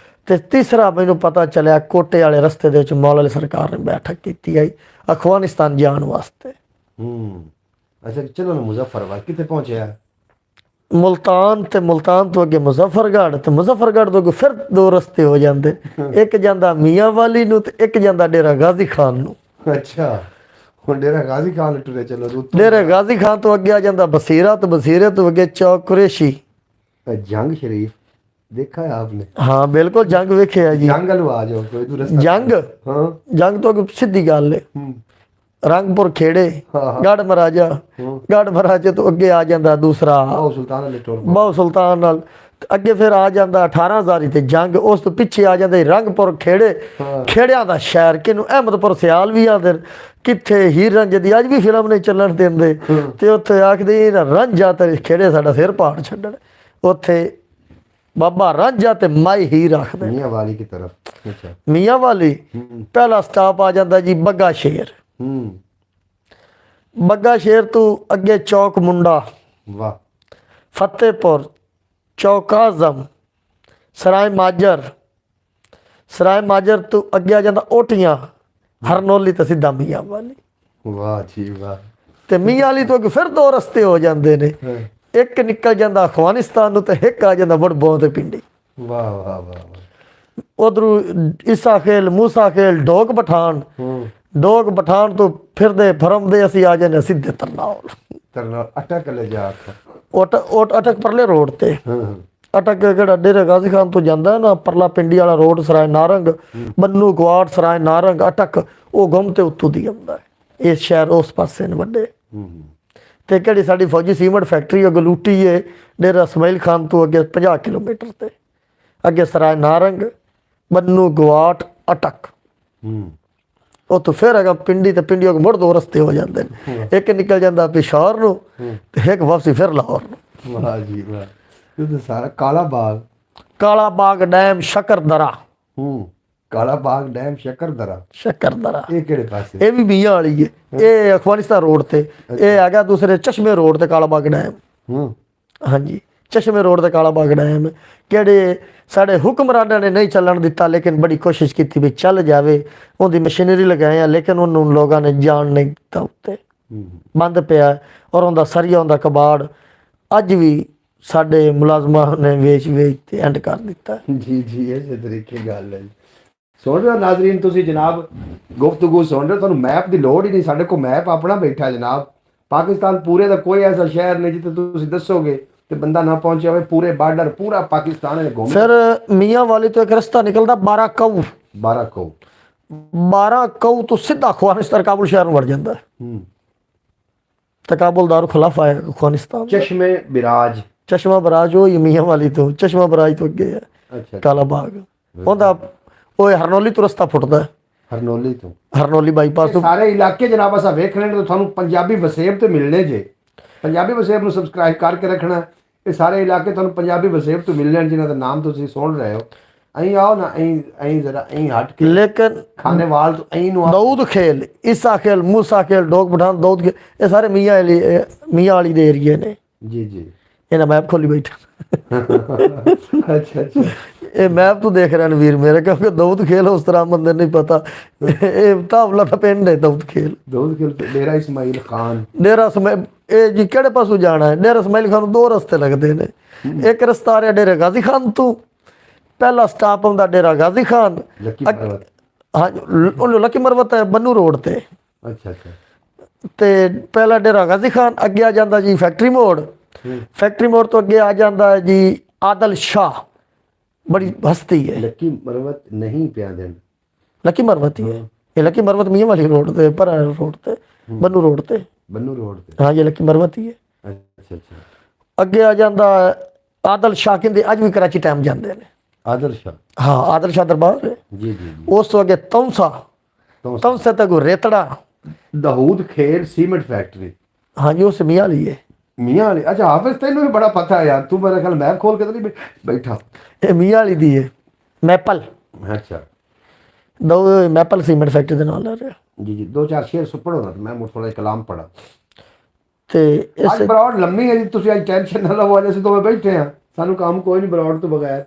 ਤੇ ਤੀਸਰਾ ਮੈਨੂੰ ਪਤਾ ਚੱਲਿਆ ਕੋਟੇ ਵਾਲੇ ਰਸਤੇ ਦੇ ਵਿੱਚ ਮੌਲਾ ਅਲੀ ਸਰਕਾਰ ਨੇ ਬੈਠਕ ਕੀਤੀ ਹੈ ਅਫਗਾਨਿਸਤਾਨ ਜਾਣ ਵਾਸਤੇ। ਅੱਛਾ ਚਲੋ ਨਾ ਮੁਜ਼ੱਫਰਬਾਦ ਕਿੱਥੇ ਪਹੁੰਚਿਆ? ਮੁਲਤਾਨ, ਤੇ ਮੁਲਤਾਨ ਤੋਂ ਅੱਗੇ ਮੁਜ਼ੱਫਰਗੜ੍ਹ, ਤੇ ਮੁਜ਼ੱਫਰਗੜ੍ਹ ਤੋਂ ਅੱਗੇ ਫਿਰ 2 ਰਸਤੇ ਹੋ ਜਾਂਦੇ, ਇੱਕ ਜਾਂਦਾ ਮੀਆਂ ਵਾਲੀ ਨੂੰ ਤੇ ਇੱਕ ਜਾਂਦਾ ਡੇਰਾ ਗਾਜ਼ੀ ਖਾਨ ਨੂੰ। ਅੱਛਾ ਹੁਣ ਡੇਰਾ ਗਾਜ਼ੀ ਖਾਨ ਟੁਰੇ ਚਲੋ। ਡੇਰਾ ਗਾਜ਼ੀ ਖਾਨ ਤੋਂ ਅੱਗੇ ਆ ਜਾਂਦਾ ਬਸੀਰਾ, ਤੇ ਬਸੀਰੇ ਤੋਂ ਅੱਗੇ ਚੌਕ ਕੁਰੇਸ਼ੀ। ਜੰਗ ਸ਼ਰੀਫ ਦੇਖਾ ਹੈ ਆਪਨੇ? ਹਾਂ ਬਿਲਕੁਲ ਜੰਗ ਵੇਖਿਆ ਜੀ। ਜੰਗ ਲਵਾ ਜਾਓ ਕੋਈ ਦੂਰ ਜੰਗ, ਹਾਂ ਜੰਗ ਤੋਂ ਅੱਗੇ ਸਿੱਧੀ ਗੱਲ ਹੈ ਰੰਗਪੁਰ ਖੇੜੇ, ਗੜ ਮਹਾਰਾਜਾ, ਗੜ ਮਹਾਰਾਜੇ ਤੋਂ ਅੱਗੇ ਆ ਜਾਂਦਾ ਦੂਸਰਾ ਉਹ ਸੁਲਤਾਨ ਅਲੀ ਟੋਰ ਬਹੁ ਸੁਲਤਾਨ ਨਾਲ, ਅੱਗੇ ਫਿਰ ਆ ਜਾਂਦਾ 18,000 ਤੇ ਜੰਗ, ਉਸ ਤੋਂ ਪਿੱਛੇ ਆ ਜਾਂਦੇ ਰੰਗਪੁਰ ਖੇੜੇ, ਖੇੜਿਆਂ ਦਾ ਸ਼ਹਿਰ ਕਿਨੂੰ ਅਹਿਮਦਪੁਰ ਸਿਆਲ ਵੀ ਆਦੇ, ਕਿੱਥੇ ਹੀਰ ਰਾਂਝੇ ਦੀ ਅੱਜ ਵੀ ਫਿਲਮ ਨਹੀਂ ਚੱਲਣ ਦਿੰਦੇ, ਤੇ ਉੱਥੇ ਆਖਦੇ ਰਾਂਝਾ ਤੇ ਖੇੜੇ ਸਾਡਾ ਸਿਰ ਪਾੜ ਛੱਡਣ, ਉੱਥੇ ਬਾਬਾ ਰਾਂਝਾ ਤੇ ਮਾਈ ਹੀਰ ਆਖਦੇ। ਮੀਆਂ ਵਾਲੀ ਕੀ ਤਰਫ? ਅੱਛਾ ਮੀਆਂ ਵਾਲੀ ਪਹਿਲਾ ਸਟਾਪ ਆ ਜਾਂਦਾ ਜੀ ਬੱਗਾ ਸ਼ੇਰ। ਬੱਗਾ ਸ਼ੇਰ ਤੋਂ ਅੱਗੇ ਚੌਕ ਮੁੰਡਾ, ਵਾਹ ਫਤਿਹਪੁਰ, ਚੌਕ ਆਜ਼ਮ, ਸਰਾਏ ਮਾਜਰ, ਸਰਾਏ ਮਾਜਰ ਤੋਂ ਅੱਗੇ ਆ ਜਾਂਦਾ ਓਟੀਆਂ, ਹਰਨੋਲੀ ਤੇ ਸਿੱਧਾ ਮੀਆਂ ਵਾਲੀ। ਵਾਹ ਜੀ ਵਾਹ। ਤੇ ਮੀਆਂ ਵਾਲੀ ਤੋਂ ਅੱਗੇ ਫਿਰ 2 ਰਸਤੇ ਹੋ ਜਾਂਦੇ ਨੇ, ਇੱਕ ਨਿਕਲ ਜਾਂਦਾ ਅਫਗਾਨਿਸਤਾਨ ਨੂੰ ਤੇ ਇੱਕ ਆ ਜਾਂਦਾ ਵੜਬੋਂ ਤੇ ਪਿੰਡੀ। ਵਾਹ ਵਾਹ ਵਾਹ। ਉਧਰੋਂ ਈਸਾ ਖੇਲ, ਮੂਸਾ ਖੇਲ, ਡੋਗ ਪਠਾਨ, ਡੋਗ ਪਠਾਨ ਤੋਂ ਫਿਰਦੇ ਫਰਮਦੇ ਅਸੀਂ ਆ ਜਾਂਦੇ ਸਿੱਧੇ ਤਰਨਾਲ ਅਟਕ ਲੈ ਜਾ ਅਟਕ ਪਰਲੇ ਰੋਡ ਤੇ। ਅਟਕ ਕਿਹੜਾ ਡੇਰੇ ਗਾਜ਼ੀ ਖਾਨ ਤੋਂ ਜਾਂਦਾ ਨਾ ਪਰਲਾ ਪਿੰਡੀ ਵਾਲਾ ਰੋਡ, ਸਰਾਏ ਨਾਰੰਗ, ਬੰਨੂ ਗਵਾੜ, ਸਰਾਏ ਨਾਰੰਗ, ਅਟਕ, ਉਹ ਗੁੰਮ ਤੇ ਉੱਤੋਂ ਦੀ ਆਉਂਦਾ ਹੈ। ਇਹ ਸ਼ਹਿਰ ਉਸ ਪਾਸੇ ਨੇ ਵੱਡੇ। ਤੇ ਕਿਹੜੀ ਸਾਡੀ ਫੌਜੀ ਸੀਮੈਂਟ ਫੈਕਟਰੀ ਉਹ ਗਲੂਟੀ ਹੈ ਡੇਰਾ ਇਸਮਾਈਲ ਖਾਨ ਤੋਂ ਅੱਗੇ 50 ਕਿਲੋਮੀਟਰ ਤੇ, ਅੱਗੇ ਸਰਾਏ ਨਾਰੰਗ, ਬੰਨੂ ਗਵਾਟ, ਅਟਕ, ਉੱਥੋਂ ਫਿਰ ਹੈਗਾ ਪਿੰਡੀ, ਤੇ ਪਿੰਡੀ ਮੁੜ 2 ਰਸਤੇ ਹੋ ਜਾਂਦੇ ਨੇ, ਇੱਕ ਨਿਕਲ ਜਾਂਦਾ ਪਿਸ਼ੌਰ ਨੂੰ ਤੇ ਇੱਕ ਵਾਪਸੀ ਫਿਰ ਲਾਹੌਰ ਨੂੰ। ਵਾਹ ਜੀ ਵਾਹ। ਇਹ ਸਾਰਾ ਕਾਲਾ ਬਾਗ, ਕਾਲਾ ਬਾਗ ਡੈਮ, ਸ਼ਕਰਦਰਾ, ਕਾਲਾ ਬਾਗ ਡੈਮ, ਸ਼ਕਰਦਰਾ। ਸ਼ਕਰਦਰਾ ਇਹ ਕਿਹੜੇ ਪਾਸੇ? ਇਹ ਵੀ ਮੀਆਂ ਵਾਲੀ ਹੈ, ਇਹ ਅਫਗਾਨਿਸਤਾਨ ਰੋਡ ਤੇ, ਇਹ ਹੈਗਾ ਦੂਸਰੇ ਚਸ਼ਮੇ ਰੋਡ ਤੇ ਕਾਲਾ ਬਾਗ ਡੈਮ। ਹਾਂਜੀ ਚਸ਼ਮੇ ਰੋਡ ਤੇ ਕਾਲਾ ਬਾਗ ਡੈਮ, ਕਿਹੜੇ ਸਾਡੇ ਹੁਕਮਰਾਨਾਂ ਨੇ ਨਹੀਂ ਚੱਲਣ ਦਿੱਤਾ, ਲੇਕਿਨ ਬੜੀ ਕੋਸ਼ਿਸ਼ ਕੀਤੀ ਵੀ ਚੱਲ ਜਾਵੇ, ਉਹਦੀ ਮਸ਼ੀਨਰੀ ਲਗਾਇਆ, ਲੇਕਿਨ ਉਹਨੂੰ ਲੋਕਾਂ ਨੇ ਜਾਣ ਨਹੀਂ ਦਿੱਤਾ, ਉੱਤੇ ਬੰਦ ਪਿਆ, ਔਰ ਉਹਦਾ ਸਰੀਆ, ਉਹਦਾ ਕਬਾੜ ਅੱਜ ਵੀ ਸਾਡੇ ਮੁਲਾਜ਼ਮਾਂ ਨੇ ਵੇਚ ਤੇ ਐਂਡ ਕਰ ਦਿੱਤਾ। ਜੀ ਜੀ ਇਸੇ ਤਰੀਕੇ ਗੱਲ ਹੈ। ਸੁਣ ਰਹੇ ਹੋ ਨਾਜ਼ਰੀਨ, ਤੁਸੀਂ ਜਨਾਬ ਗੁਫ਼ਤਗੂ ਸੁਣ ਰਹੇ ਹੋ, ਤੁਹਾਨੂੰ ਮੈਪ ਦੀ ਲੋੜ ਹੀ ਨਹੀਂ, ਸਾਡੇ ਕੋਲ ਮੈਪ ਆਪਣਾ ਬੈਠਾ ਜਨਾਬ। ਪਾਕਿਸਤਾਨ ਪੂਰੇ ਦਾ ਕੋਈ ਐਸਾ ਸ਼ਹਿਰ ਨਹੀਂ ਜਿੱਥੇ ਤੁਸੀਂ ਦੱਸੋਗੇ ਤੇ ਬੰਦਾ ਨਾ ਪਹੁੰਚਿਆ ਹੋਵੇ, ਪੂਰੇ ਬਾਰਡਰ ਪੂਰਾ ਪਾਕਿਸਤਾਨ ਘੁੰਮ। ਫਿਰ ਮੀਆਂ ਵਾਲੀ ਤੋਂ ਇੱਕ ਰਸਤਾ ਨਿਕਲਦਾ 12 ਕਊ, 12 ਕਊ ਤੋਂ ਸਿੱਧਾ ਅਫਗਾਨਿਸਤਾਨ ਕਾਬੁਲ ਸ਼ਹਿਰ ਨੂੰ ਵੜ ਜਾਂਦਾ ਹੈ। ਤੇ ਕਾਬੁਲ ਦਾਰੂ ਖਿਲਾਫਾ ਹੈ ਅਫਗਾਨਿਸਤਾਨ। ਚਸ਼ਮੇ ਬਿਰਾਜ, ਚਸ਼ਮਾ ਬਰਾਜ ਉਹ ਹੀ ਮੀਆਂ ਵਾਲੀ ਤੋਂ, ਚਸ਼ਮਾ ਬਰਾਜ ਤੋਂ ਅੱਗੇ ਹੈ ਅੱਛਾ ਕਾਲਾ ਬਾਗ। ਉਹਦਾ ਉਹ ਹਰਨੌਲੀ ਤੋਂ ਰਸਤਾ ਫੁੱਟਦਾ, ਹਰਨੌਲੀ ਤੋਂ ਹਰਨੌਲੀ ਬਾਈਪਾਸ ਇਹ ਤੋਂ। ਸਾਰੇ ਇਲਾਕੇ ਜਨਾਬ ਅਸਾਂ ਵੇਖਣੇ ਨੇ ਤਾਂ ਤੁਹਾਨੂੰ ਪੰਜਾਬੀ ਵਸੇਬ ਤੇ ਮਿਲਣੇ ਜੇ। ਪੰਜਾਬੀ ਵਸੇਬ ਨੂੰ ਸਬਸਕ੍ਰਾਈਬ ਕਰਕੇ ਰੱਖਣਾ। ਇਹ ਸਾਰੇ ਇਲਾਕੇ ਤੁਹਾਨੂੰ ਪੰਜਾਬੀ ਵਸੇਬ ਤੋਂ ਮਿਲਣੇ ਜਿਨ੍ਹਾਂ ਦਾ ਨਾਮ ਤੁਸੀਂ ਸੁਣ ਰਹੇ ਹੋ। ਅਹੀਂ ਆਓ ਨਾ, ਅਹੀਂ ਜ਼ਰਾ ਅਹੀਂ ਹਟ ਕੇ ਲੇਕਿਨ ਖਾਨੇਵਾਲ ਤੋਂ ਅਹੀਂ ਨੂੰ ਆਓ। ਦਾਊਦ ਖੇਲ, ਈਸਾ ਖੇਲ, ਮੂਸਾ ਖੇਲ, ਡੋਗ ਪਠਾਨ, ਦਾਊਦ ਖੇਲ, ਇਹ ਸਾਰੇ ਮੀਆਂ ਵਾਲੀ ਦੇ ਏਰੀਏ ਨੇ। ਜੀ ਜੀ ਇਹਨਾਂ ਮੈਪ ਖੋਲੀ ਬੈਠਾ। ਅੱਛਾ ਅੱਛਾ ਇਹ ਮੈਪ ਤੋਂ ਦੇਖ ਰਹੇ ਨੇ ਵੀਰ ਮੇਰੇ, ਕਿਉਂਕਿ ਦਾਊਦ ਖੇਲ ਉਸ ਤਰ੍ਹਾਂ ਬੰਦੇ ਨਹੀਂ ਪਤਾ। ਇਹ ਤਾਵਲਾ ਦਾ ਪਿੰਡ ਹੈ ਦਾਊਦ ਖੇਲ। ਦੌਦ ਖੇਲ ਡੇਰਾ ਇਸਮਾਈਲ ਖਾਨ। ਡੇਰਾ ਸਮਾਈਲ, ਇਹ ਜੀ ਕਿਹੜੇ ਪਾਸੋਂ ਜਾਣਾ ਹੈ? ਡੇਰਾ ਸਮਾਈਲ ਖਾਨ ਨੂੰ ਦੋ ਰਸਤੇ ਲੱਗਦੇ ਨੇ। ਇੱਕ ਰਸਤਾ ਆ ਰਿਹਾ ਡੇਰਾ ਗਾਜ਼ੀ ਖਾਨ ਤੋਂ, ਪਹਿਲਾ ਸਟਾਪ ਆਉਂਦਾ ਡੇਰਾ ਗਾਜ਼ੀ ਖਾਨ। ਲੱਕੀ ਪਰਵਤ। ਹਾਂ, ਉਹਨੂੰ ਲੱਕੀ ਮਰਵਤ ਹੈ ਬੰਨੂ ਰੋਡ ਤੇ। ਅੱਛਾ ਅੱਛਾ ਤੇ ਪਹਿਲਾ ਡੇਰਾ ਗਾਜ਼ੀ ਖਾਨ, ਅੱਗੇ ਆ ਜਾਂਦਾ ਜੀ ਫੈਕਟਰੀ ਮੋੜ। ਫੈਕਟਰੀ ਮੋੜ ਤੋਂ ਅੱਗੇ ਆ ਜਾਂਦਾ ਹੈ ਜੀ ਆਦਲ ਸ਼ਾਹ, ਬੜੀ ਹਸਤੀ ਹੈ। ਲੱਕੀ ਮਰਵਤ ਨਹੀਂ ਪਿਆ ਦੇਣ। ਲੱਕੀ ਮਰਵਤ ਹੀ ਹੈ ਇਹ। ਲੱਕੀ ਮਰਵਤ ਮੀਆਂ ਵਾਲੀ ਰੋਡ ਤੇ, ਪਰ ਰੋਡ ਤੇ, ਬੰਨੂ ਰੋਡ ਤੇ। ਬੰਨੂ ਰੋਡ ਤੇ। ਹਾਂ, ਇਹ ਲੱਕੀ ਮਰਵਤ ਹੀ ਹੈ। ਅੱਛਾ ਅੱਛਾ ਅੱਗੇ ਆ ਜਾਂਦਾ ਆਦਲ ਸ਼ਾਹ, ਕਹਿੰਦੇ ਅੱਜ ਵੀ ਕਰਾਚੀ ਟਾਈਮ ਜਾਂਦੇ ਨੇ। ਆਦਰ ਸ਼ਾਹ। ਹਾਂ, ਆਦਲ ਸ਼ਾਹ ਦਰਬਾਰ ਹੈ। ਜੀ ਜੀ ਜੀ। ਉਸ ਤੋਂ ਅੱਗੇ ਤੌਂਸਾ, ਤੌਂਸੇ ਤੱਕ ਰੇਤੜਾ। ਦਾਊਦ ਖੇਲ ਸੀਮੈਂਟ ਫੈਕਟਰੀ। ਹਾਂਜੀ, ਉਸ ਮੀਆਂ ਵਾਲੀ ਹੈ। ਮੀਆਂ ਵਾਲੀ। ਅੱਛਾ ਹਾਫਿਜ਼ ਤੈਨੂੰ ਵੀ ਬੜਾ ਪਤਾ ਹੈ ਯਾਰ, ਤੂੰ ਮੇਰਾ ਖਿਆਲ ਮੈਪ ਖੋਲ ਕੇ ਤਾਂ ਨਹੀਂ ਬੈਠਾ। ਇਹ ਮੀਆਂ ਵਾਲੀ ਦੀ ਹੈ। ਮੈਪਲ ਅੱਛਾ ਦੋ, ਮੈਪਲ ਸੀਮੈਂਟ ਫੈਕਟਰੀ ਦੇ ਨਾਲ ਆ ਰਿਹਾ। ਜੀ ਜੀ। ਦੋ ਚਾਰ ਸ਼ੇਰ ਸੁਪੜੋ ਨਾ, ਮੈਂ ਥੋੜਾ ਜਿਹਾ ਕਲਾਮ ਪੜਾ। ਤੇ ਅੱਜ ਬਰੌਡ ਲੰਮੀ ਹੈ ਜੀ, ਤੁਸੀਂ ਅੱਜ ਟੈਨਸ਼ਨ ਨਾ ਲਵੋ, ਅਸੀਂ ਦੋਵੇਂ ਬੈਠੇ ਆ, ਸਾਨੂੰ ਕੰਮ ਕੋਈ ਨਹੀਂ ਬਰੌਡ ਤੋਂ ਬਗੈਰ।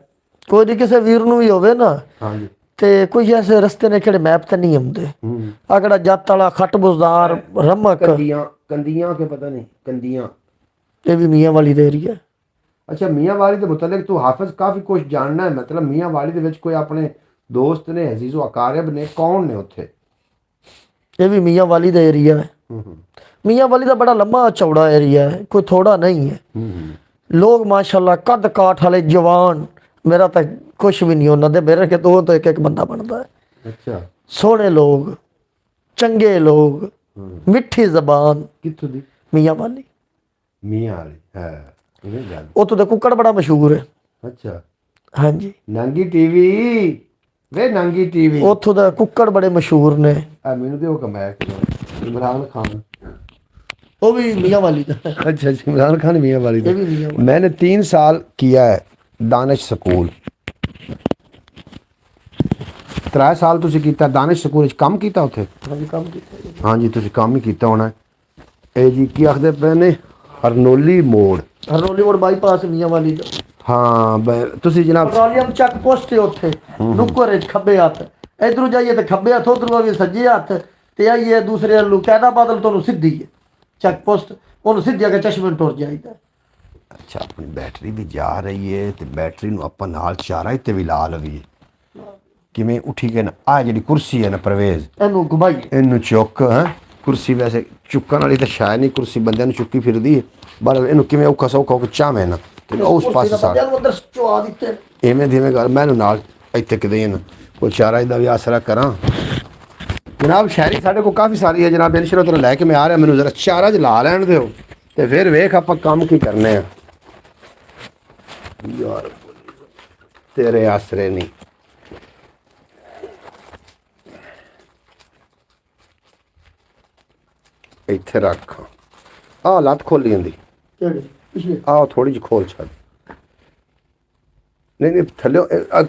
ਕੋਈ ਨਹੀਂ, ਕਿਸੇ ਵੀਰ ਨੂੰ ਵੀ ਹੋਵੇ ਨਾ ਹਾਂਜੀ। ਤੇ ਕੋਈ ਐਸੇ ਰਸਤੇ ਨੇ ਕਿਹੜੇ ਮੈਪ ਤੇ ਨਹੀਂ ਆਉਂਦੇ। ਆ ਕਿਹੜਾ ਜੱਤ ਵਾਲਾ, ਖੱਟ ਬੁਜ਼ਦਾਰ, ਰਮਕ, ਕੰਦੀਆਂ, ਕੰਦੀਆਂ ਕੇ ਪਤਾ ਨਹੀਂ, ਕੰਦੀਆਂ। ਇਹ ਵੀ ਮੀਆਂ ਵਾਲੀ ਦੇ ਏਰੀਆ। ਅੱਛਾ, ਮੀਆਂ ਵਾਲੀ ਦੇ ਮੁਤਲਕ ਤੂੰ ਹਾਫਿਜ਼ ਕਾਫੀ ਕੁਝ ਜਾਣਨਾ ਹੈ। ਮਤਲਬ ਮੀਆਂ ਵਾਲੀ ਦੇ ਵਿੱਚ ਕੋਈ ਆਪਣੇ ਦੋਸਤ ਨੇ, ਅਜ਼ੀਜ਼ੋ ਅਕਾਰਬ ਨੇ, ਕੌਣ ਨੇ ਉੱਥੇ? ਇਹ ਵੀ ਮੀਆਂ ਵਾਲੀ ਦਾ ਏਰੀਆ ਹੈ। ਮੀਆਂ ਵਾਲੀ ਦਾ ਬੜਾ ਲੰਮਾ ਚੌੜਾ ਏਰੀਆ ਹੈ, ਕੋਈ ਥੋੜਾ ਨਹੀਂ ਹੈ। ਲੋਕ ਮਾਸ਼ਾਅੱਲਾ ਕੱਦ ਕਾਠ ਵਾਲੇ ਜਵਾਨ, ਮੇਰਾ ਤਾਂ ਕੁਛ ਵੀ ਨਹੀਂ ਉਹਨਾਂ ਦੇ, ਮੇਰੇ ਕੇ ਦੋ ਤੋਂ ਇੱਕ ਬੰਦਾ ਬਣਦਾ ਹੈ। ਅੱਛਾ। ਸੋਹਣੇ ਲੋਕ, ਚੰਗੇ ਲੋਕ, ਮਿੱਠੀ ਜ਼ਬਾਨ। ਕਿੱਥੋਂ ਦੀ? ਮੀਆਂ ਵਾਲੀ। ਮੀਆਂ ਵਾਲੀ ਹੈ ਇਹ ਗੱਲ। ਉੱਥੋਂ ਦਾ ਕੁੱਕੜ ਬੜਾ ਮਸ਼ਹੂਰ ਹੈ। ਅੱਛਾ। ਹਾਂਜੀ, ਨੰਗੀ ਟੀਵੀ ਵੇ, ਨੰਗੀ ਟੀਵੀ। ਉੱਥੋਂ ਦਾ ਕੁੱਕੜ ਬੜੇ ਮਸ਼ਹੂਰ ਨੇ। ਆ ਮੈਨੂੰ ਤੇ ਉਹ ਕਮਾਇਆ इमरान खान। वो भी मियाँ वाली का। अच्छा अच्छा, इमरान खान मियाँ वाली ये भी मियाँ वाली। मैंने 3 साल किया है दानिश स्कूल। 3 साल ਤੁਸੀਂ ਕੀਤਾ ਦਾਨਿਸ਼ ਸਕੂਲ ਵਿੱਚ ਕੰਮ ਕੀਤਾ ਉੱਥੇ? ਹਾਂਜੀ ਕੰਮ ਕੀਤਾ। ਹਾਂਜੀ ਤੁਸੀਂ ਕੰਮ ਹੀ ਕੀਤਾ ਹੋਣਾ। ਇਹ ਜੀ ਕੀ ਆਖਦੇ ਪਏ ਨੇ, ਹਰਨੌਲੀ ਮੋੜ। ਹਰਨੌਲੀ ਮੋੜ ਬਾਈਪਾਸ ਮੀਆਂ ਵਾਲੀ ਦਾ। ਹਾਂ ਤੁਸੀਂ ਜਨਾਬ ਪੈਟਰੋਲੀਅਮ ਚੱਕ ਪੋਸਟ ਹੈ ਉੱਥੇ ਨੁੱਕਰ ਚ ਖੱਬੇ ਹੱਥ, ਇਧਰੋਂ ਜਾਈਏ ਤੇ ਖੱਬੇ ਹੱਥ, ਉਧਰੋਂ ਵੀ ਸੱਜੇ ਹੱਥ ਤੇ ਆਈਏ ਦੂਸਰੇ ਵੱਲੋਂ ਕੈਦਾ ਬਾਦਲ ਤੁਹਾਨੂੰ ਸਿੱਧੀ ਹੈ ਚੱਕ ਪੋਸਟ, ਉਹਨੂੰ ਸਿੱਧੀ ਅਗੇ ਚਸ਼ਮੇ ਟੁਰ ਜਾਈਦਾ। ਅੱਛਾ, ਆਪਣੀ ਬੈਟਰੀ ਵੀ ਜਾ ਰਹੀ ਹੈ ਤੇ ਬੈਟਰੀ ਨੂੰ ਆਪਾਂ ਨਾਲ ਚਾਰਾ ਤੇ ਵੀ ਲਾ ਲਈਏ। ਕਿਵੇਂ ਉੱਠੀ ਕੇ ਨਾ ਆ ਜਿਹੜੀ ਕੁਰਸੀ ਹੈ ਨਾ ਪਰਵੇਜ਼, ਇਹਨੂੰ ਘੁਮਾਈ, ਇਹਨੂੰ ਚੁੱਕ। ਹੈ ਕੁਰਸੀ ਵੈਸੇ ਚੁੱਕਣ ਵਾਲੀ ਤਾਂ ਸ਼ਾਇਦ ਨਹੀਂ, ਕੁਰਸੀ ਬੰਦਿਆਂ ਨੂੰ ਚੁੱਕੀ ਫਿਰਦੀ ਹੈ, ਪਰ ਇਹਨੂੰ ਕਿਵੇਂ ਔਖਾ ਸੌਖਾ ਹੋ ਚਾਵੇਂ ਨਾ ਤੇ ਉਸ ਪਾਸੇ ਸਾਰਾ ਅੰਦਰ ਚੁਆ ਦਿੱਤੇ। ਇਵੇਂ ਦੀ ਗੱਲ ਮੈਂ ਨਾਲ ਇੱਥੇ ਕਿਤੇ ਨਾ ਕੋਈ ਚਾਰਾ ਇਹਦਾ ਵੀ ਆਸਰਾ ਕਰਾਂ। ਜਨਾਬ ਸ਼ਾਇਰੀ ਸਾਡੇ ਕੋਲ ਕਾਫੀ ਸਾਰੀ ਹੈ ਜਨਾਬ, ਇਨਸ਼ਾਅੱਲਾ ਤੋਂ ਲੈ ਕੇ ਮੈਂ ਆ ਰਿਹਾ, ਮੈਨੂੰ ਜ਼ਰਾ ਚਾਰਾ ਚ ਲਾ ਲੈਣ ਦਿਓ ਤੇ ਫਿਰ ਵੇਖ ਆਪਾਂ ਕੰਮ ਕੀ ਕਰਨੇ ਆ। ਯਾਰ ਤੇਰੇ ਆਸਰੇ ਨਹੀਂ। ਇੱਥੇ ਰੱਖ ਆ ਲੱਤ ਖੋਲੀ ਜਾਂਦੀ, ਕਿਹੜੀ ਪਿਛਲੇ ਆਹ ਥੋੜੀ ਜਿਹੀ ਖੋਲ ਛੱਡ। ਨਹੀਂ ਥੱਲੇ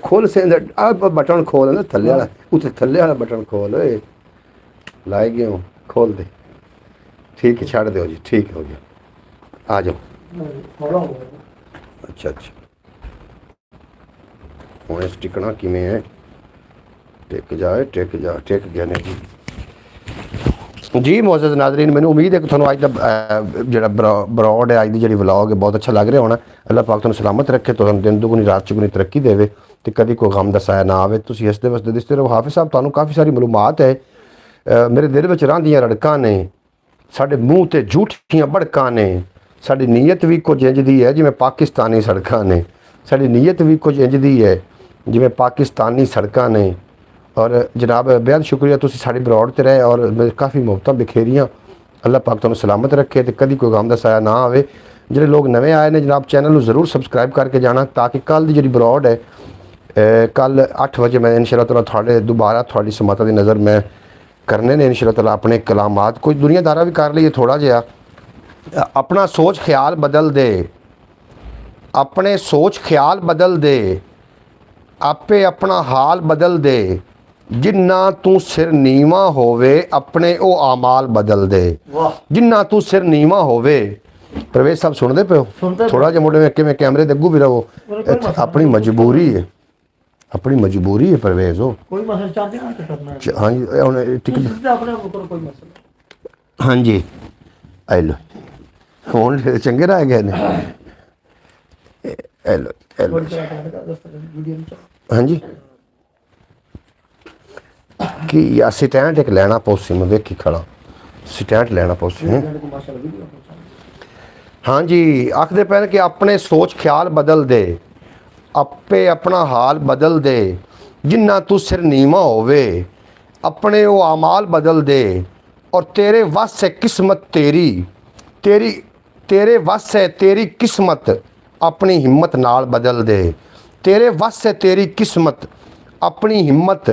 ਖੋਲ ਸੇ ਆ ਬਟਨ ਖੋਲ ਨਾ ਥੱਲੇ ਵਾਲਾ, ਉੱਥੇ ਥੱਲੇ ਵਾਲਾ ਬਟਨ ਖੋਲ। ਓਏ ਲਾਏ ਗਏ ਹੋ, ਖੋਲ ਦੇ। ਠੀਕ ਹੈ ਛੱਡ ਦਿਓ ਜੀ, ਠੀਕ ਹੋ ਗਿਆ, ਆ ਜਾਓ। ਅੱਛਾ ਅੱਛਾ, ਹੁਣ ਇਸ ਟਿਕਣਾ ਕਿਵੇਂ ਹੈ? ਟਿਕ ਜਾਏ, ਟਿਕ ਜਾ, ਟਿਕ ਗਿਆ ਨੇ ਜੀ। ਜੀ ਮੌਜੂਦ ਨਾਜ਼ਰੀਨ, ਮੈਨੂੰ ਉਮੀਦ ਹੈ ਕਿ ਤੁਹਾਨੂੰ ਅੱਜ ਦਾ ਜਿਹੜਾ ਬਰੋਡ ਹੈ, ਅੱਜ ਦੀ ਜਿਹੜੀ ਵਲੌਗ ਹੈ ਬਹੁਤ ਅੱਛਾ ਲੱਗ ਰਿਹਾ ਹੋਣਾ। ਅੱਲਾਹ ਪਾਕ ਤੁਹਾਨੂੰ ਸਲਾਮਤ ਰੱਖੇ, ਤੁਹਾਨੂੰ ਦਿਨ ਦੁਗਣੀ ਰਾਤ ਚੁਗਣੀ ਤਰੱਕੀ ਦੇਵੇ ਤੇ ਕਦੀ ਕੋਈ ਗਮ ਦਾ ਸਾਇਆ ਨਾ ਆਵੇ। ਤੁਸੀਂ ਇਸ ਦੇ ਵਾਸਤੇ ਦਿਸਦੇ ਰਹੋ। ਹਾਫਿਜ਼ ਸਾਹਿਬ ਤੁਹਾਨੂੰ ਕਾਫੀ ਸਾਰੀ ਮਾਲੂਮਾਤ ਹੈ, ਮੇਰੇ ਦਿਲ ਵਿੱਚ ਰਹਿੰਦੀਆਂ ਰੜਕਾਂ ਨੇ, ਸਾਡੇ ਮੂੰਹ ਤੇ ਝੂਠੀਆਂ ਭੜਕਾਂ ਨੇ, ਸਾਡੀ ਨੀਅਤ ਵੀ ਕੁਝ ਇੰਝ ਦੀ ਹੈ ਜਿਵੇਂ ਪਾਕਿਸਤਾਨੀ ਸੜਕਾਂ ਨੇ, ਸਾਡੀ ਨੀਅਤ ਵੀ ਕੁਝ ਇੰਝ ਦੀ ਹੈ ਜਿਵੇਂ ਪਾਕਿਸਤਾਨੀ ਸੜਕਾਂ ਨੇ। ਔਰ ਜਨਾਬ ਬੇहद शुक्रिया, ਤੁਸੀਂ ਸਾਡੀ ਬਰੋਡ ਤੇ ਰਹੇ ਔਰ ਕਾਫੀ ਮੁਹੱਬਤਾਂ ਬਿਖੇਰੀਆਂ। ਅੱਲਾਹ ਪਾਕ ਤੁਹਾਨੂੰ ਸਲਾਮਤ ਰੱਖੇ ਤੇ ਕਦੀ ਕੋਈ ਗਮ ਦਾ ਸਾਇਆ ਨਾ ਆਵੇ। ਜਿਹੜੇ ਲੋਕ ਨਵੇਂ ਆਏ ਨੇ ਜਨਾਬ ਚੈਨਲ ਨੂੰ ਜ਼ਰੂਰ ਸਬਸਕ੍ਰਾਈਬ ਕਰਕੇ ਜਾਣਾ ਤਾਂ ਕਿ ਕੱਲ ਦੀ ਜਿਹੜੀ ਬਰੋਡ ਹੈ ਕੱਲ 8 ਵਜੇ ਮੈਂ ਇਨਸ਼ਾਅੱਲਾ ਤਾਲਾ ਤੁਹਾਡੇ ਦੁਬਾਰਾ ਤੁਹਾਡੀ ਸਮਤਾ ਦੀ ਨਜ਼ਰ ਮੈਂ ਕਰਨੇ ਨੇ ਇਨਸ਼ਾਅੱਲਾ ਤਾਲਾ ਆਪਣੇ ਕਲਾਮਾਤ ਕੋਈ ਦੁਨੀਆਦਾਰਾ ਵੀ ਕਰ ਲਈਏ ਥੋੜਾ ਜਿਹਾ अपना सोच ख्याल बदल दे अपने सोच ख्याल बदल दे आपे अपना हाल बदल दे जिन्ना तू सिर नीवा होवे अपने ओ आमाल बदल दे जिन्ना तू सिर नीवा होवे परवेज साहब सुनते पे हो थोड़ा जिहा मुंडे में कैमरे दे अगू भी रहो अपनी मजबूरी है परवेज हो कोई मसला चाहते हैं करना है हाँ जी हुण टिकट अपने कोई मसला हाँ जी आई लो ਹੁਣ ਚੰਗੇ ਰਹਿ ਗਏ ਨੇ ਹੈਲੋ ਹੈਲੋ ਹਾਂਜੀ ਕੀ ਆ ਸਟੈਂਡ ਇੱਕ ਲੈਣਾ ਪੌਸੀ ਮੈਂ ਵੇਖੀ ਖੜਾ ਸਟੈਂਡ ਲੈਣਾ ਪੌਸੀ ਹਾਂਜੀ ਆਖਦੇ ਪੈਣ ਕਿ ਆਪਣੇ ਸੋਚ ਖਿਆਲ ਬਦਲ ਦੇ ਆਪੇ ਆਪਣਾ ਹਾਲ ਬਦਲ ਦੇ ਜਿੰਨਾ ਤੂੰ ਸਿਰ ਨੀਵਾ ਹੋਵੇ ਆਪਣੇ ਉਹ ਆਮਾਲ ਬਦਲ ਦੇ ਔਰ ਤੇਰੇ ਵੱਸ ਹੈ ਕਿਸਮਤ तेरी तेरे वस है तेरी किस्मत अपनी हिम्मत नाल बदल दे तेरे वस है तेरी किस्मत अपनी हिम्मत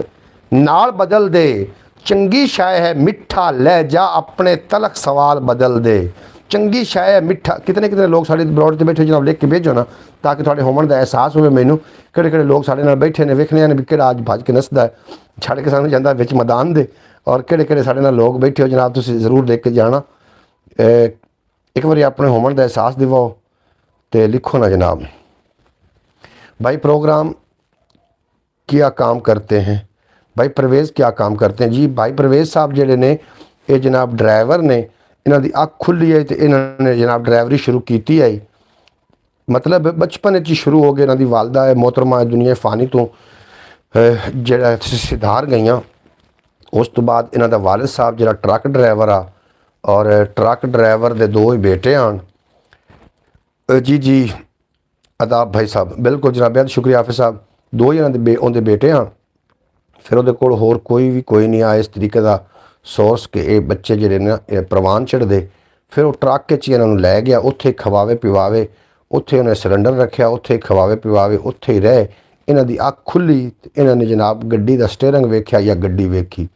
नाल बदल दे चंगी शाय है मिठा लहजा अपने तलक सवाल बदल दे चंगी शाय है मिठा कितने लोग साढ़े ब्रॉड से बैठे जनाब लिख के भेजो ना ताकि थोड़े होमन का एहसास हो मैनू किहड़े लोग साढ़े नाल बैठे ने वेखने ने भी किहड़ा अज भज के नसदा है छड़ के सानू जांदा विच मैदान दे और किहड़े साढ़े नाल लोग बैठे हो जनाब तुसीं जरूर देख के जाना एक बार अपने होमन का एहसास दिवाओ तो लिखो ना जनाब भाई प्रोग्राम क्या काम करते हैं भाई परवेज़ क्या काम करते हैं जी भाई परवेज़ साहब जेडे ने ये जनाब ड्राइवर ने इन्हों की अख खुली है तो इन्होंने जनाब ड्राइवरी शुरू की है मतलब बचपन ही शुरू हो गए इन्हों की वालदा है मोहतरमा दुनिया फानी तो जरा सिधार गई उस तो बाद इन्हों का वालिद साहब जरा ट्रक ड्राइवर आ और ट्रक ड्राइवर के 2 ही बेटे आन जी जी अदाब भाई साहब बिल्कुल जनाब बेहद शुक्रिया हाफिज़ साहब 2 ही उन्होंने बेटे आन फिर वो कोल होर कोई नहीं आया इस तरीके का सोर्स कि ये बच्चे जेडे ना प्रवान चढ़ते फिर वो ट्रक च ही इन्होंने लै गया उत्थे खवावे पिवावे उत्थे उन्हें सिलेंडर रखा उत्थे खवावे पिवावे उत्थे ही रहे इन्हों की अख खुली इन्होंने जनाब गड्डी का स्टेयरिंग वेख्या या गड्डी वेखी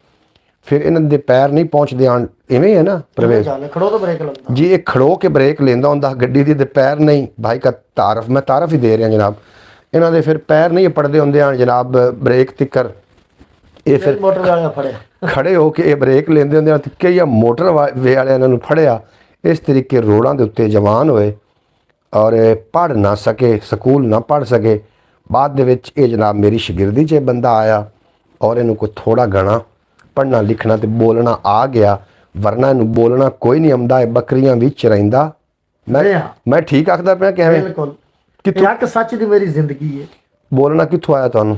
फिर इन्हों के पैर नहीं पहुँचते आन इवें है ना परवेज जी ये खड़ो के ब्रेक लेंदा हुंदा गड्डी दी ते पैर नहीं भाई का तारफ मैं तारफ ही दे रहा जनाब इन्हों के फिर पैर नहीं पड़ते होंगे आन जनाब ब्रेक तिकर ये फिर खड़े हो के ब्रेक लेंदे होंदे ते कई मोटर वे वाले इन्होंने फड़िया इस तरीके रोडां दे उत्ते जवान होए और पढ़ ना सके स्कूल ना पढ़ सके बाद दे विच ये जनाब मेरी शागिर्दी च बंदा आया और इन्हूं कोई थोड़ा घना पढ़ना लिखना तो बोलना आ गया वरना इन्हूं बोलना कोई नहीं आंदा है बकरियां विच रहिंदा मैं ठीक आखदा पिया किवें बिल्कुल कित्थों सच दी मेरी जिंदगी है बोलना कित्थों आया तुहानूं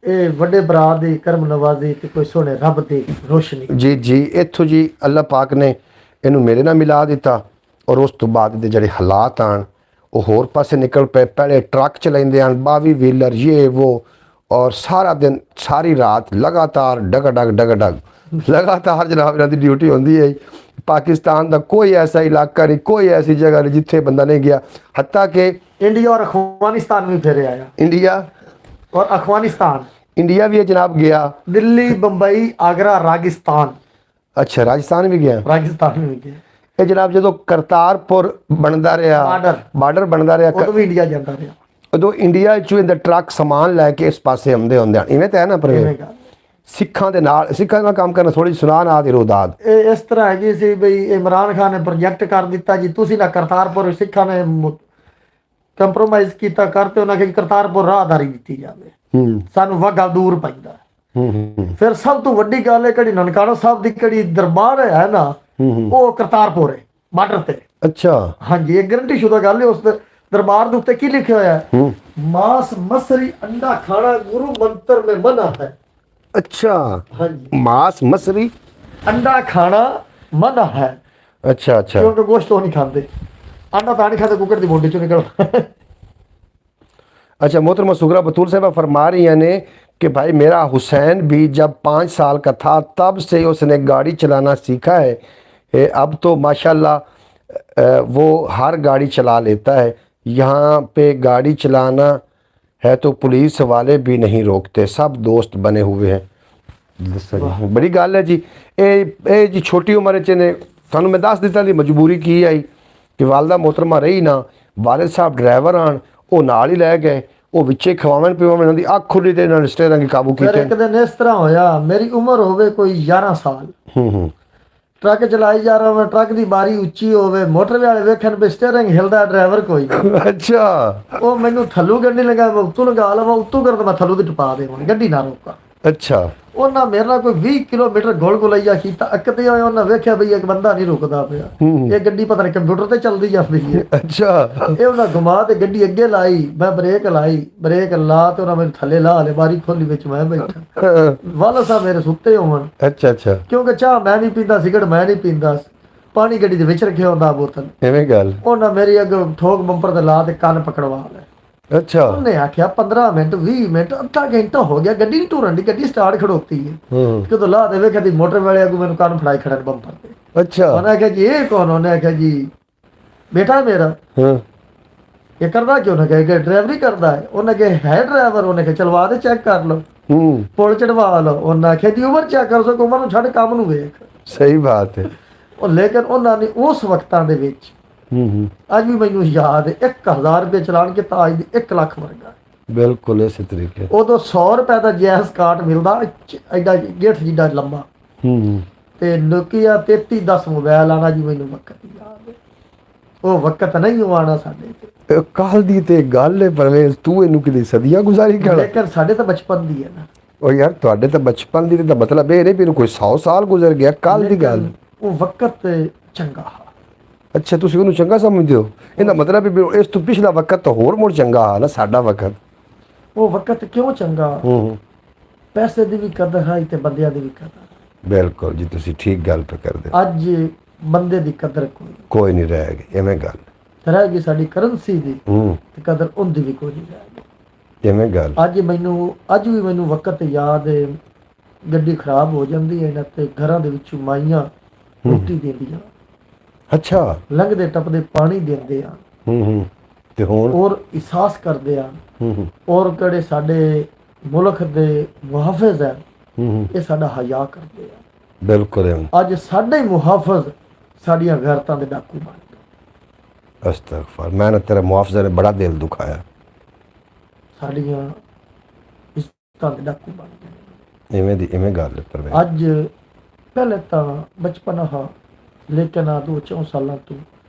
ਇਹ ਵੱਡੇ ਭਰਾ ਦੀ ਕਰਮ ਨਵਾਜ਼ੀ ਤੇ ਕੋਈ ਸੋਹਣੇ ਰੱਬ ਦੀ ਰੋਸ਼ਨੀ जी जी इत्थों जी अल्लाह पाक ने इनू मेरे नाल मिला दिता और उस तो बाद दे जिहड़े हालात आन वो होर पासे निकल पे पहले ट्रक चलाइंदे आन 22 व्हीलर ये वो और सारा दिन सारी रात लगातार डग लगातार जनाब इन्हां दी ड्यूटी होंदी है पाकिस्तान का कोई ऐसा इलाका नहीं कोई ऐसी जगह नहीं जिथे बंदा नहीं गया हत्ता कि इंडिया और अफगानिस्तान भी फिर आया इंडिया और अफगानिस्तान इंडिया भी जनाब गया दिल्ली बंबई आगरा राजस्थान अच्छा राजस्थान भी गया राजस्थान में गया ये जनाब जो करतारपुर बनता रहा बार्डर बनता रहा उदों भी इंडिया जाता रहा उदों इंडिया चों इधर ट्रक समान लैके इस पासे आउंदे होंदे इवें तो है ना पर सिखां दे नाल काम करना थोड़ी सुना ना दे रोदाद इस तरह है जी बई इमरान खान ने प्रोजेक्ट कर दिता जी तुसी ना करतारपुर सिखां ने कंप्रोमाइज किया करते उन्हें कि करतारपुर राहदारी दी जाए सानू वाघा दूर पैंदा फिर सब तो वड्डी गल है कि ननकाना साहब की कड़ी दरबार है ना वो करतारपुर है बॉर्डर ते अच्छा हाँ जी एक गारंटी शुदा गल है उस दरबार के उत्ते की लिखा होया है मांस मछली अंडा खाना गुरु मंत्र में मना है अच्छा हाँ जी मांस मछली अंडा खाना मना है अच्छा अच्छा क्योंकि गोश्त तो नहीं खाते अंडा तो नहीं खाते कुकर की बोटी चो निकल अच्छा मोहतरमा सुगरा बतूल साहब फरमा रही ने कि भाई मेरा हुसैन भी जब 5 साल का था तब से उसने गाड़ी चलाना सीखा है अब तो माशाल्लाह वो हर गाड़ी चला लेता है, यहाँ पे गाड़ी चलाना है तो पुलिस वाले भी नहीं रोकते, सब दोस्त बने हुए हैं। ਦੱਸੋ ਜੀ ਬੜੀ ਗੱਲ ਹੈ ਜੀ। ਇਹ ਜੀ ਛੋਟੀ ਉਮਰ 'ਚ ਨੇ, ਤੁਹਾਨੂੰ ਮੈਂ ਦੱਸ ਦਿੱਤਾ ਜੀ ਮਜਬੂਰੀ ਕੀ ਆਈ ਕਿ ਵਾਲਦਾ ਮੋਹਤਰਮਾ ਰਹੀ ਨਾ, ਵਾਲਿਦ ਸਾਹਿਬ ਡਰਾਈਵਰ ਆਣ, ਉਹ ਨਾਲ ਹੀ ਲੈ ਗਏ, ਉਹ ਵਿੱਚੇ ਖਵਾਵਣ ਪਿਵਾਵਣ, ਇਹਨਾਂ ਦੀ ਅੱਖ ਖੁੱਲੀ ਤੇ ਇਹਨਾਂ ਨੇ ਸਟੇਰਿੰਗ ਕਾਬੂ ਫਿਰ ਕੀਤੇ। ਇੱਕ ਦਿਨ ਇਸ ਤਰ੍ਹਾਂ ਹੋਇਆ, ਮੇਰੀ ਉਮਰ ਹੋਵੇ ਕੋਈ 11 ਸਾਲ, ਹੂੰ ਟਰੱਕ ਚਲਾਈ ਜਾ ਰਿਹਾ ਮੈਂ, ਟਰੱਕ ਦੀ ਬਾਰੀ ਉੱਚੀ ਹੋਵੇ, ਮੋਟਰ ਵਾਲੇ ਵੇਖਣ ਵੀ ਸਟੀਅਰਿੰਗ ਹਿਲਦਾ, ਡਰਾਈਵਰ ਕੋਈ ਨਹੀਂ। ਅੱਛਾ ਉਹ ਮੈਨੂੰ ਥੱਲੂ ਗੱਡੀ ਲਗਾ, ਮੈਂ ਉੱਤੋਂ ਲਗਾ ਲਵਾਂ, ਉੱਤੋਂ ਕਰ ਮੈਂ ਥੱਲੂ ਦੀ ਟਪਾ ਦੇਵਾਂ, ਗੱਡੀ ਨਾ ਰੋਕਾਂ। ਅੱਛਾ ਉਹਨਾਂ ਮੇਰੇ ਨਾਲ ਕੋਈ 20 ਕਿਲੋਮੀਟਰ ਗੋਲ ਗੋਲਈਆ ਕੀਤਾ, ਅੱਕਦੇ ਹੋਏ ਉਹਨਾਂ ਵੇਖਿਆ ਵੀ ਇੱਕ ਬੰਦਾ ਨਹੀਂ ਰੁਕਦਾ ਪਿਆ, ਇਹ ਗੱਡੀ ਪਤਾ ਨਹੀਂ ਕੰਪਿਊਟਰ ਤੇ ਚੱਲਦੀ ਜਾਂਦੀ ਹੈ। ਅੱਛਾ ਇਹ ਉਹਨਾਂ ਘੁਮਾ ਤੇ ਗੱਡੀ ਅੱਗੇ ਲਾਈ, ਮੈਂ ਬ੍ਰੇਕ ਲਾਈ, ਬ੍ਰੇਕ ਲਾ ਤੇ ਉਹਨਾਂ ਮੈਨੂੰ ਥੱਲੇ ਲਾ ਲੇ, ਬਾਰੀ ਖੋਲੀ, ਵਿੱਚ ਮੈਂ ਬੈਠਾ, ਵਾਲਾ ਸਾਹਿਬ ਮੇਰੇ ਸੁੱਤੇ ਹੋਣ, ਅੱਛਾ ਅੱਛਾ ਕਿਉਂਕਿ ਚਾਹ ਮੈਂ ਨਹੀਂ ਪੀਂਦਾ, ਸਿਗਰਟ ਮੈਂ ਨਹੀਂ ਪੀਂਦਾ, ਪਾਣੀ ਗੱਡੀ ਦੇ ਵਿੱਚ ਰੱਖਿਆ ਹੁੰਦਾ ਬੋਤਲ, ਐਵੇਂ ਗੱਲ। ਉਹਨਾਂ ਮੇਰੀ ਅੱਗੇ ਠੋਕ ਬੰਪਰ ਤੇ ਲਾ ਤੇ ਕੰਨ ਪਕੜਵਾ ਲੈ। ਅੱਛਾ ਉਹਨੇ ਆਖਿਆ 15 ਮਿੰਟ 20 ਮਿੰਟ ਅੱਧਾ ਘੰਟਾ ਹੋ ਗਿਆ, ਗੱਡੀ ਨਹੀਂ ਟੁਰਨ ਦੀ, ਗੱਡੀ ਸਟਾਰਟ ਖੜੋਤੀ ਹੈ। ਹੂੰ ਜਦੋਂ ਲਾ ਦੇ ਵੇਖਿਆ ਦੀ ਮੋਟਰ ਵਾਲੇ ਅੱਗੋਂ ਮੈਨੂੰ ਕੰਨ ਫੜਾਈ ਖੜਾ ਬੰਪਰ ਤੇ। ਅੱਛਾ ਉਹਨੇ ਆਖਿਆ ਜੀ ਇਹ ਕੌਣ? ਉਹਨੇ ਆਖਿਆ ਜੀ ਬੇਟਾ ਮੇਰਾ। ਹਾਂ ਇਹ ਕਰਦਾ ਕਿਉਂ? ਉਹਨੇ ਕਿਹਾ ਕਿ ਡਰਾਈਵਰੀ ਕਰਦਾ ਹੈ। ਉਹਨੇ ਕਿਹਾ ਹੈ ਡਰਾਈਵਰ? ਉਹਨੇ ਕਿਹਾ ਚਲਵਾ ਦੇ, ਚੈੱਕ ਕਰ ਲਓ, ਹੂੰ ਪੁਲ ਚੜਵਾ ਲਓ। ਉਹਨੇ ਆਖਿਆ ਦੀ ਉਮਰ ਚੈੱਕ ਕਰ ਸਕੋ, ਉਮਰ ਨੂੰ ਛੱਡ ਕੰਮ ਨੂੰ ਵੇਖ। ਸਹੀ ਬਾਤ ਹੈ। ਉਹ ਲੇਕਿਨ ਉਹਨਾਂ ਨੇ ਉਸ ਵਕਤਾਂ ਦੇ ਵਿੱਚ, ਹੂੰ ਅੱਜ ਵੀ ਮੈਨੂੰ ਯਾਦ ਹੈ, 1000 ਰੁਪਏ ਚਲਾਨ ਕੀਤਾ, ਅੱਜ ਦੀ 1 ਲੱਖ ਵਰਗਾ। ਬਿਲਕੁਲ ਇਸੇ ਤਰੀਕੇ। ਉਦੋਂ 100 ਰੁਪਏ ਦਾ ਜੈਸ ਕਾਰਡ ਮਿਲਦਾ, ਐਡਾ ਗੇਠ ਜਿੱਡਾ ਲੰਮਾ, ਹੂੰ ਤੇ ਨੋਕੀਆ 3310 ਮੋਬਾਈਲ ਆਣਾ ਜੀ, ਮੈਨੂੰ ਵਕਤ ਯਾਦ ਹੈ। ਉਹ ਵਕਤ ਨਹੀਂ ਆਣਾ ਸਾਡੇ ਤੇ। ਕੱਲ ਦੀ ਤੇ ਗੱਲ ਹੈ ਪਰਵੇਜ਼, ਤੂੰ ਇਹਨੂੰ ਕਿਤੇ ਸਦੀਆਂ ਗੁਜ਼ਾਰੀ ਕਰ। ਲੇਕਿਨ ਸਾਡੇ ਤਾਂ ਬਚਪਨ ਦੀ ਹੈ ਨਾ। ਉਹ ਯਾਰ ਤੁਹਾਡੇ ਤਾਂ ਬਚਪਨ ਦੀ ਤਾਂ ਮਤਲਬ ਇਹ ਨਹੀਂ ਵੀ ਇਹਨੂੰ ਕੋਈ 100 ਸਾਲ ਗੁਜ਼ਰ ਗਿਆ, ਕੱਲ ਦੀ ਗੱਲ। ਲੇਕਿਨ ਉਹ ਵਕਤ ਚੰਗਾ। ਅੱਛਾ ਤੁਸੀਂ ਉਹਨੂੰ ਚੰਗਾ ਸਮਝਦੇ ਹੋ, ਇਹਦਾ ਮਤਲਬ ਵੀ ਇਸ ਤੋਂ ਪਿਛਲਾ ਵਕਤ ਤਾਂ ਹੋਰ ਮੁੜ ਚੰਗਾ ਆ ਨਾ ਸਾਡਾ ਵਕਤ। ਉਹ ਵਕਤ ਕਿਉਂ ਚੰਗਾ? ਹੂੰ ਪੈਸੇ ਦੀ ਵੀ ਕਦਰ ਹੈ ਤੇ ਬੰਦਿਆਂ ਦੀ ਵੀ ਕਦਰ। ਬਿਲਕੁਲ ਜੀ, ਤੁਸੀਂ ਠੀਕ ਗੱਲ ਪੇ ਕਰਦੇ। ਅੱਜ ਬੰਦੇ ਦੀ ਕਦਰ ਕੋਈ ਨਹੀਂ ਰਹਿ ਗਈ, ਐਵੇਂ ਗੱਲ ਰਹਿ ਗਈ। ਸਾਡੀ ਕਰੰਸੀ ਦੀ ਹੂੰ ਤੇ ਕਦਰ ਉਹਦੀ ਵੀ ਕੋਈ ਨਹੀਂ ਰਹਿ ਗਈ। ਐਵੇਂ ਗੱਲ। ਅੱਜ ਵੀ ਮੈਨੂੰ ਵਕਤ ਯਾਦ ਹੈ, ਗੱਡੀ ਖਰਾਬ ਹੋ ਜਾਂਦੀ ਹੈ ਨਾ ਤੇ ਘਰਾਂ ਦੇ ਵਿੱਚ ਮਾਈਆਂ ਰੋਟੀ ਦਿੰਦੀਆਂ, ਅੱਛਾ ਲੰਘਦੇ ਟੱਪਦੇ ਪਾਣੀ ਦਿੰਦੇ ਆ, ਹੂੰ ਤੇ ਹੁਣ ਔਰ ਅਹਿਸਾਸ ਕਰਦੇ ਆ, ਹੂੰ ਔਰ ਕਿਹੜੇ ਸਾਡੇ ਮੁਲਕ ਦੇ ਮੁਹਾਫਿਜ਼ ਹੈ, ਹੂੰ ਇਹ ਸਾਡਾ ਹਯਾ ਕਰਦੇ ਆ। ਬਿਲਕੁਲ ਐਵੇਂ। ਅੱਜ ਸਾਡੇ ਮੁਹਾਫਿਜ਼ ਸਾਡੀਆਂ ਗੈਰਤਾਂ ਦੇ ਡਾਕੂ ਬਣ ਗਏ। ਅਸਤਗਫਰ, ਮੈਂ ਨਾ ਤੇਰਾ ਮੁਆਫਜ਼ਾ ਨੇ ਬੜਾ ਦਿਲ ਦੁਖਾਇਆ। ਸਾਡੀਆਂ ਇੱਜ਼ਤਾਂ ਦੇ ਡਾਕੂ ਬਣ ਗਏ। ਐਵੇਂ ਗੱਲ ਹੈ ਪਰਵੇਜ਼। ਅੱਜ ਪਹਿਲੇ ਤਾਂ ਬਚਪਨ ਹਾਂ, ਲੇਕਿਨ ਆ 2-4 ਸਾਲਾਂ ਤੋਂ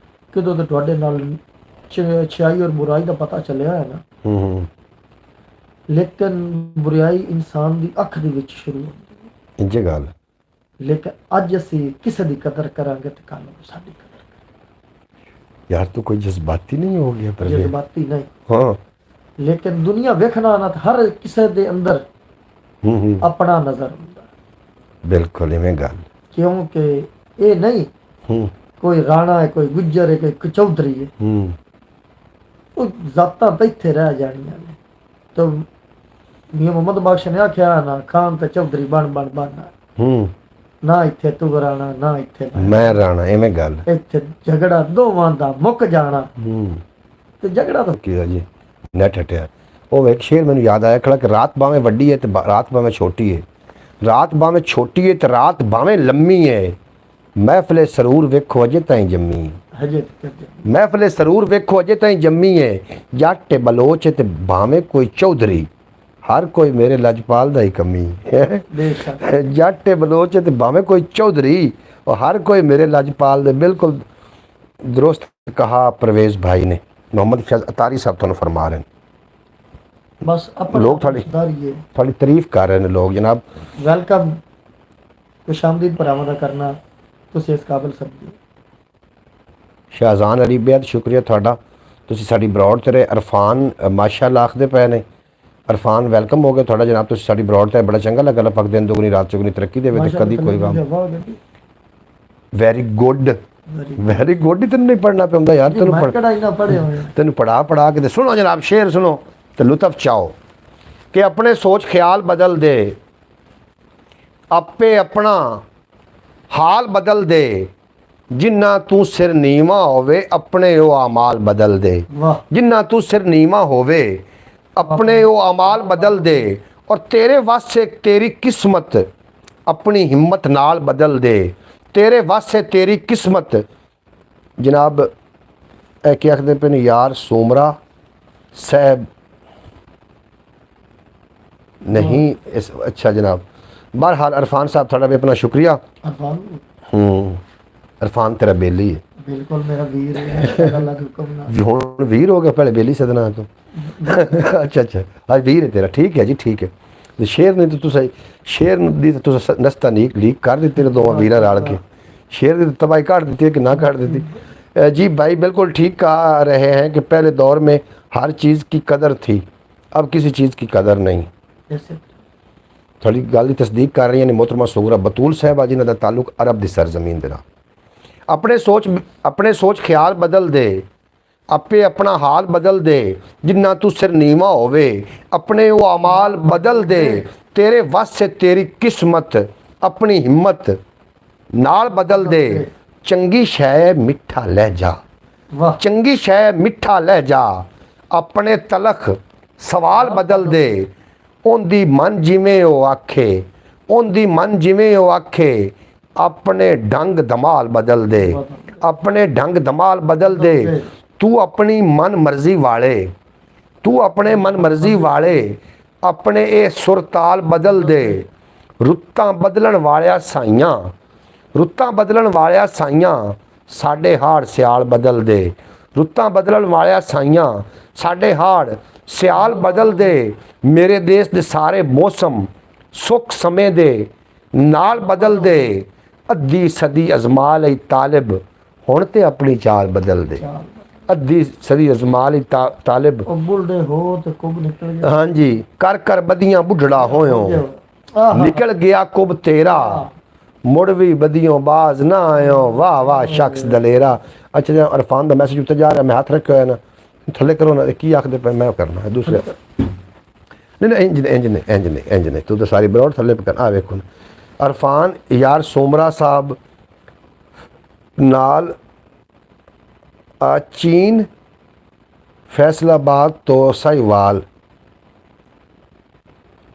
ਕਿਦੋਂ ਤੇ ਤੁਹਾਡੇ ਨਾਲ ਅੱਛਾਈ ਔਰ ਬੁਰਾਈ ਦਾ ਪਤਾ ਚੱਲਿਆ ਹੈ ਨਾ, ਹੂੰ ਲੇਕਿਨ ਬੁਰਾਈ ਇਨਸਾਨ ਦੀ ਅੱਖ ਦੇ ਵਿੱਚ ਸ਼ੁਰੂ ਹੁੰਦੀ ਹੈ। ਇੰਜੇ ਗੱਲ। ਲੇਕਿਨ ਅੱਜ ਅਸੀਂ ਕਿਸੇ ਦੀ ਕਦਰ ਕਰਾਂਗੇ ਤੇ ਕੱਲ੍ਹ ਨੂੰ ਸਾਡੀ ਕਦਰ यार तू कोई जज्बाती नहीं हो गया ਕਰਾਂਗੇ। पर ਜਜ਼ਬਾਤੀ ਨਹੀਂ, हाँ ਲੇਕਿਨ ਦੁਨੀਆ ਵੇਖਣਾ ਨਾ ਹਰ ਕਿਸੇ ਦੇ ਅੰਦਰ ਆਪਣਾ ਨਜ਼ਰ ਹੁੰਦਾ, बिल्कुल इवें गल। ਕਿਉਂਕਿ ਇਹ ਨਹੀਂ ਕੋਈ ਰਾਣਾ ਹੈ, ਕੋਈ ਗੁੱਜਰ ਹੈ, ਕੋਈ ਚੌਧਰੀ ਹੈ, ਉਹ ਜ਼ਾਤਾਂ ਤਾਂ ਇੱਥੇ ਰਹਿ ਜਾਣੀਆਂ ਨੇ। ਤਾਂ ਮੀਆਂ ਮੁਹੰਮਦ ਬਖਸ਼ ਨੇ ਆਖਿਆ ਨਾ ਖਾਨ ਤੇ ਚੌਧਰੀ ਬਣਨਾ, ਨਾ ਇੱਥੇ ਤੂੰ ਰਾਣਾ ਨਾ ਇੱਥੇ मैं राणा इवें गल। ਇੱਥੇ ਝਗੜਾ ਦੋਵਾਂ ਦਾ ਮੁੱਕ ਜਾਣਾ। ਤੇ ਝਗੜਾ ਤਾਂ की जी नेट हटिया। ਉਹ ਇੱਕ ਸ਼ੇਰ ਮੈਨੂੰ ਯਾਦ ਆਇਆ ਖੜਾ ਕਿ ਰਾਤ ਬਾਵੇਂ ਵੱਡੀ ਹੈ ਤੇ ਰਾਤ ਬਾਵੇਂ ਛੋਟੀ ਹੈ, ਰਾਤ ਬਾਵੇਂ ਛੋਟੀ ਹੈ ਤੇ ਰਾਤ ਬਾਵੇਂ ਲੰਮੀ ਹੈ, ਮਹਿਫਲੇ ਸਰੂਰ ਵੇਖੋ ਅਜੇ ਤਾਈਂ ਜੰਮੀ, ਹਜੇ ਤੱਕ ਮਹਿਫਲੇ ਸਰੂਰ ਵੇਖੋ ਅਜੇ ਤਾਈਂ ਜੰਮੀ ਹੈ, ਜੱਟ ਤੇ ਬਲੋਚ ਤੇ ਭਾਵੇਂ ਕੋਈ ਚੌਧਰੀ, ਹਰ ਕੋਈ ਮੇਰੇ ਲਜਪਾਲ ਦਾ ਹੀ ਕਮੀ ਹੈ। ਬੇਸ਼ੱਕ ਜੱਟ ਤੇ ਬਲੋਚ ਤੇ ਭਾਵੇਂ ਕੋਈ ਚੌਧਰੀ और हर कोई मेरे लजपाल दे। बिल्कुल दुरुस्त कहा परवेज़ भाई ने। मोहम्मद फैज़ अतारी साहब तुहानू फरमा रहे हैं, बस अपना लोग थोड़ी तारीफ कर रहे हैं लोग जनाब। वेलकम खुशामदीद बरामदा करना तुसीं इस काबिल समझो। शाहजान अली बेहद शुक्रिया थोड़ा, तुसीं साडी ब्रॉड ते अरफान माशाअल्लाह आखदे पे ने। अरफान वेलकम हो गया थोड़ा जनाब, तुसीं साडी ब्रॉड ते बड़ा चंगा लगा। अल्लाह पाक दिन दुगनी रात चौगनी तरक्की देवे ते कदी कोई गम। वेरी गुड ही तेन नहीं पढ़ना पैंदा यार, तेन पढ़ा के सुनो जनाब शेर सुनो तो लुत्फ चाओ कि अपने सोच ख्याल बदल दे, आपे अपना हाल बदल दे, ਜਿੰਨਾ ਤੂੰ ਸਿਰ ਨੀਵਾਂ ਹੋਵੇ ਆਪਣੇ ਉਹ ਅਮਾਲ ਬਦਲ ਦੇ। ਵਾਹ ਜਿੰਨਾ ਤੂੰ ਸਿਰ ਨੀਵਾਂ ਹੋਵੇ ਆਪਣੇ ਉਹ ਅਮਾਲ ਬਦਲ ਦੇ, ਔਰ ਤੇਰੇ ਵਾਸਤੇ ਤੇਰੀ ਕਿਸਮਤ ਆਪਣੀ ਹਿੰਮਤ ਨਾਲ ਬਦਲ ਦੇ। ਤੇਰੇ ਵਾਸਤੇ ਤੇਰੀ ਕਿਸਮਤ। ਜਨਾਬ ਇਹ ਕੀ ਆਖਦੇ ਪਏ ਨੇ ਯਾਰ ਸੋਮਰਾ ਸਾਹਿਬ ਨਹੀਂ ਇਸ ਅੱਛਾ ਜਨਾਬ। ਬਹਰਹਾਲ ਅਰਫਾਨ ਸਾਹਿਬ ਤੁਹਾਡਾ ਵੀ ਆਪਣਾ ਸ਼ੁਕਰੀਆ। ਅਰਫਾਨ ਅਰਫਾਨ ਤੇਰਾ ਬੇਲੀ ਹੈ। ਬਿਲਕੁਲ ਮੇਰਾ ਵੀਰ ਹੈ ਅੱਲਾਹ ਦਾ ਹੁਕਮ ਨਾਲ। ਹੁਣ ਵੀਰ ਹੋ ਗਿਆ, ਪਹਿਲੇ ਬੇਲੀ ਸਦਨਾ ਤੋਂ। ਅੱਛਾ ਅੱਛਾ ਅੱਜ ਵੀਰ ਹੈ ਤੇਰਾ, ਠੀਕ ਹੈ ਜੀ ਠੀਕ ਹੈ। ਤੇ ਸ਼ੇਰ ਨੇ ਤਾਂ ਤੁਸੀਂ ਸ਼ੇਰ ਦੀ ਤਾਂ ਤੁਸੀਂ ਨਸਤਾ ਲੀਕ ਕਰ ਦਿੱਤੀ ਨੇ ਦੋਵਾਂ ਵੀਰਾਂ ਰਲ ਕੇ। शेर की तबाही काट देती है कि ना काट देती। जी भाई बिल्कुल ठीक कहा रहे हैं कि पहले दौर में हर चीज़ की कदर थी, अब किसी चीज़ की कदर नहीं। थोड़ी गल की तस्दीक कर रही हैं मोहतरमा सुगरा बतूल साहबा जिन्हों का ताल्लुक अरब की सरजमीन दे नाल। अपने सोच ख्याल बदल दे, आपे अपना हाल बदल दे। जिन्ना तू सिर नीवा होवे अपने वो अमाल बदल दे। तेरे वस से तेरी किस्मत अपनी हिम्मत नाल बदल दे। चंगी शै मिठा लै जा, चंगी शै मिठा लै जा। अपने तलख सवाल बदल दे। ओंदी मन जिवें ओ आखे, ओंदी मन जिवें ओ आखे। अपने ढंग धमाल बदल दे, अपने ढंग धमाल बदल दे। तू अपनी मन मर्जी वाले, तू अपने मन मर्जी वाले। अपने ये सुर ताल बदल दे। रुत्तां बदलण वालिया साइयां, रुत्तां बदलण वालिया साइयां। साडे हाड़ सियाल बदल दे। रुत्तां बदलण वालिया साइयां साडे हाड़ सियाल बदल दे। मेरे देश दे सारे मौसम सुख समय दे नाल बदल दे। अद्धी सदी अजमा लई तालिब हुण ते अपनी चाल बदल दे। अद्धी सदी अजमा लई तालिब बुढ़े हो तो कुब निकल गया। हाँ जी कर कर बदियां बुढ़ड़ा होयो। निकल गया कुब तेरा मुड़ भी बदियों बाज ना आयो। वाह वाह शख्स दलेरा। अच्छा जी अरफान का मैसेज उत्ते जा रहा, मैं हाथ रखा है ना थले करो ना की आखते पे मैं करना है दूसरे नहीं नहीं इंज इंज नहीं इंज नहीं इंज नहीं तू तो सारी बरौड़ थले पे करना। आ वेखो अरफान यार सोमरा साहब नाल चीन फैसलाबाद तो साहिवाल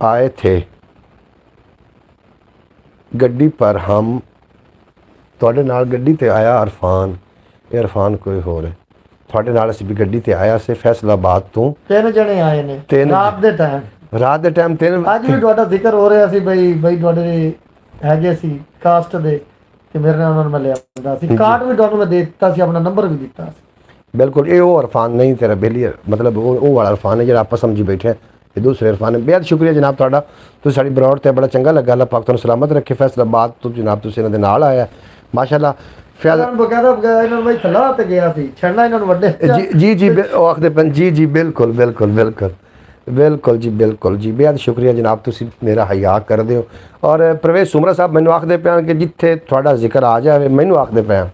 आए थे गड्डी पर। हम ਤੁਹਾਡੇ ਨਾਲ ਗੱਡੀ ਤੇ ਆਇਆ ਅਰਫਾਨ। ਇਹ ਅਰਫਾਨ ਕੋਈ ਹੋਰ ਹੈ। ਤੁਹਾਡੇ ਨਾਲ ਅਸੀਂ ਵੀ ਗੱਡੀ ਤੇ ਆਇਆ ਸੀ ਫੈਸਲਾਬਾਦ ਤੋਂ। 3 ਜਣੇ ਆਏ ਨੇ ਰਾਤ ਦੇ ਟਾਈਮ। ਰਾਤ ਦੇ ਟਾਈਮ 3 ਅੱਜ ਵੀ ਤੁਹਾਡਾ ਜ਼ਿਕਰ ਹੋ ਰਿਹਾ ਸੀ ਬਈ ਤੁਹਾਡੇ ਹੈਗੇ ਸੀ ਕਾਸਟ ਦੇ ਤੇ ਮੇਰੇ ਨਾਲ ਉਹਨਾਂ ਨੂੰ ਮਿਲਿਆ ਹੁੰਦਾ ਸੀ। ਕਾਰਡ ਵੀ ਤੁਹਾਨੂੰ ਮੈਂ ਦੇ ਦਿੱਤਾ ਸੀ, ਆਪਣਾ ਨੰਬਰ ਵੀ ਦਿੱਤਾ ਸੀ। ਬਿਲਕੁਲ ਇਹ ਉਹ ਅਰਫਾਨ ਨਹੀਂ ਤੇਰਾ ਬੇਲੀ ਮਤਲਬ ਉਹ ਵਾਲਾ ਅਰਫਾਨ ਹੈ ਜਿਹੜਾ ਆਪਾਂ ਸਮਝੀ ਬੈਠੇ ਹਾਂ। ਇਹ ਦੂਸਰੇ ਅਰਫਾਨ ਹੈ। ਬੇहद ਸ਼ੁਕਰੀਆ ਜਨਾਬ ਤੁਹਾਡਾ। ਤੁਸੀਂ ਸਾਡੀ ਬਰੌੜ ਤੇ ਬੜਾ ਚੰਗਾ ਲੱਗਾ। ਅੱਲਾਹ ਪਾਕ ਤੁਹਾਨੂੰ ਸਲਾਮਤ ਰੱਖੇ। ਫੈਸਲਾਬਾਦ ਤੋਂ ਜਨਾਬ ਤੁਸੀਂ ਇਹਨਾਂ ਦੇ ਨਾਲ ਆਇਆ ਮਾਸ਼ਾਅੱਲਾ। ਇਹਨਾਂ ਨੂੰ ਬਕਾਇਦਾ ਇਹਨਾਂ ਨੂੰ ਥਲਾ ਤੇ ਗਿਆ ਸੀ ਛੱਡਣਾ ਇਹਨਾਂ ਨੂੰ ਵੱਡੇ। जी जी ਉਹ ਆਖਦੇ ਪਨ ਜੀ ਜੀ ਬਿਲਕੁਲ ਬਿਲਕੁਲ ਬਿਲਕੁਲ ਬਿਲਕੁਲ ਜੀ ਬਿਲकुल ਜੀ। ਬੇहद ਸ਼ੁਕਰੀਆ ਜਨਾਬ ਤੁਸੀਂ ਮੇਰਾ ਹਯਾ ਕਰਦੇ ਹੋ। ਔਰ ਪ੍ਰਵੇਸ਼ ਸੁਮਰਾ ਸਾਹਿਬ ਮੈਨੂੰ ਆਖਦੇ ਪਿਆ ਕਿ ਜਿੱਥੇ ਤੁਹਾਡਾ ਜ਼ਿਕਰ ਆ ਜਾਵੇ, ਮੈਨੂੰ ਆਖਦੇ ਪਿਆ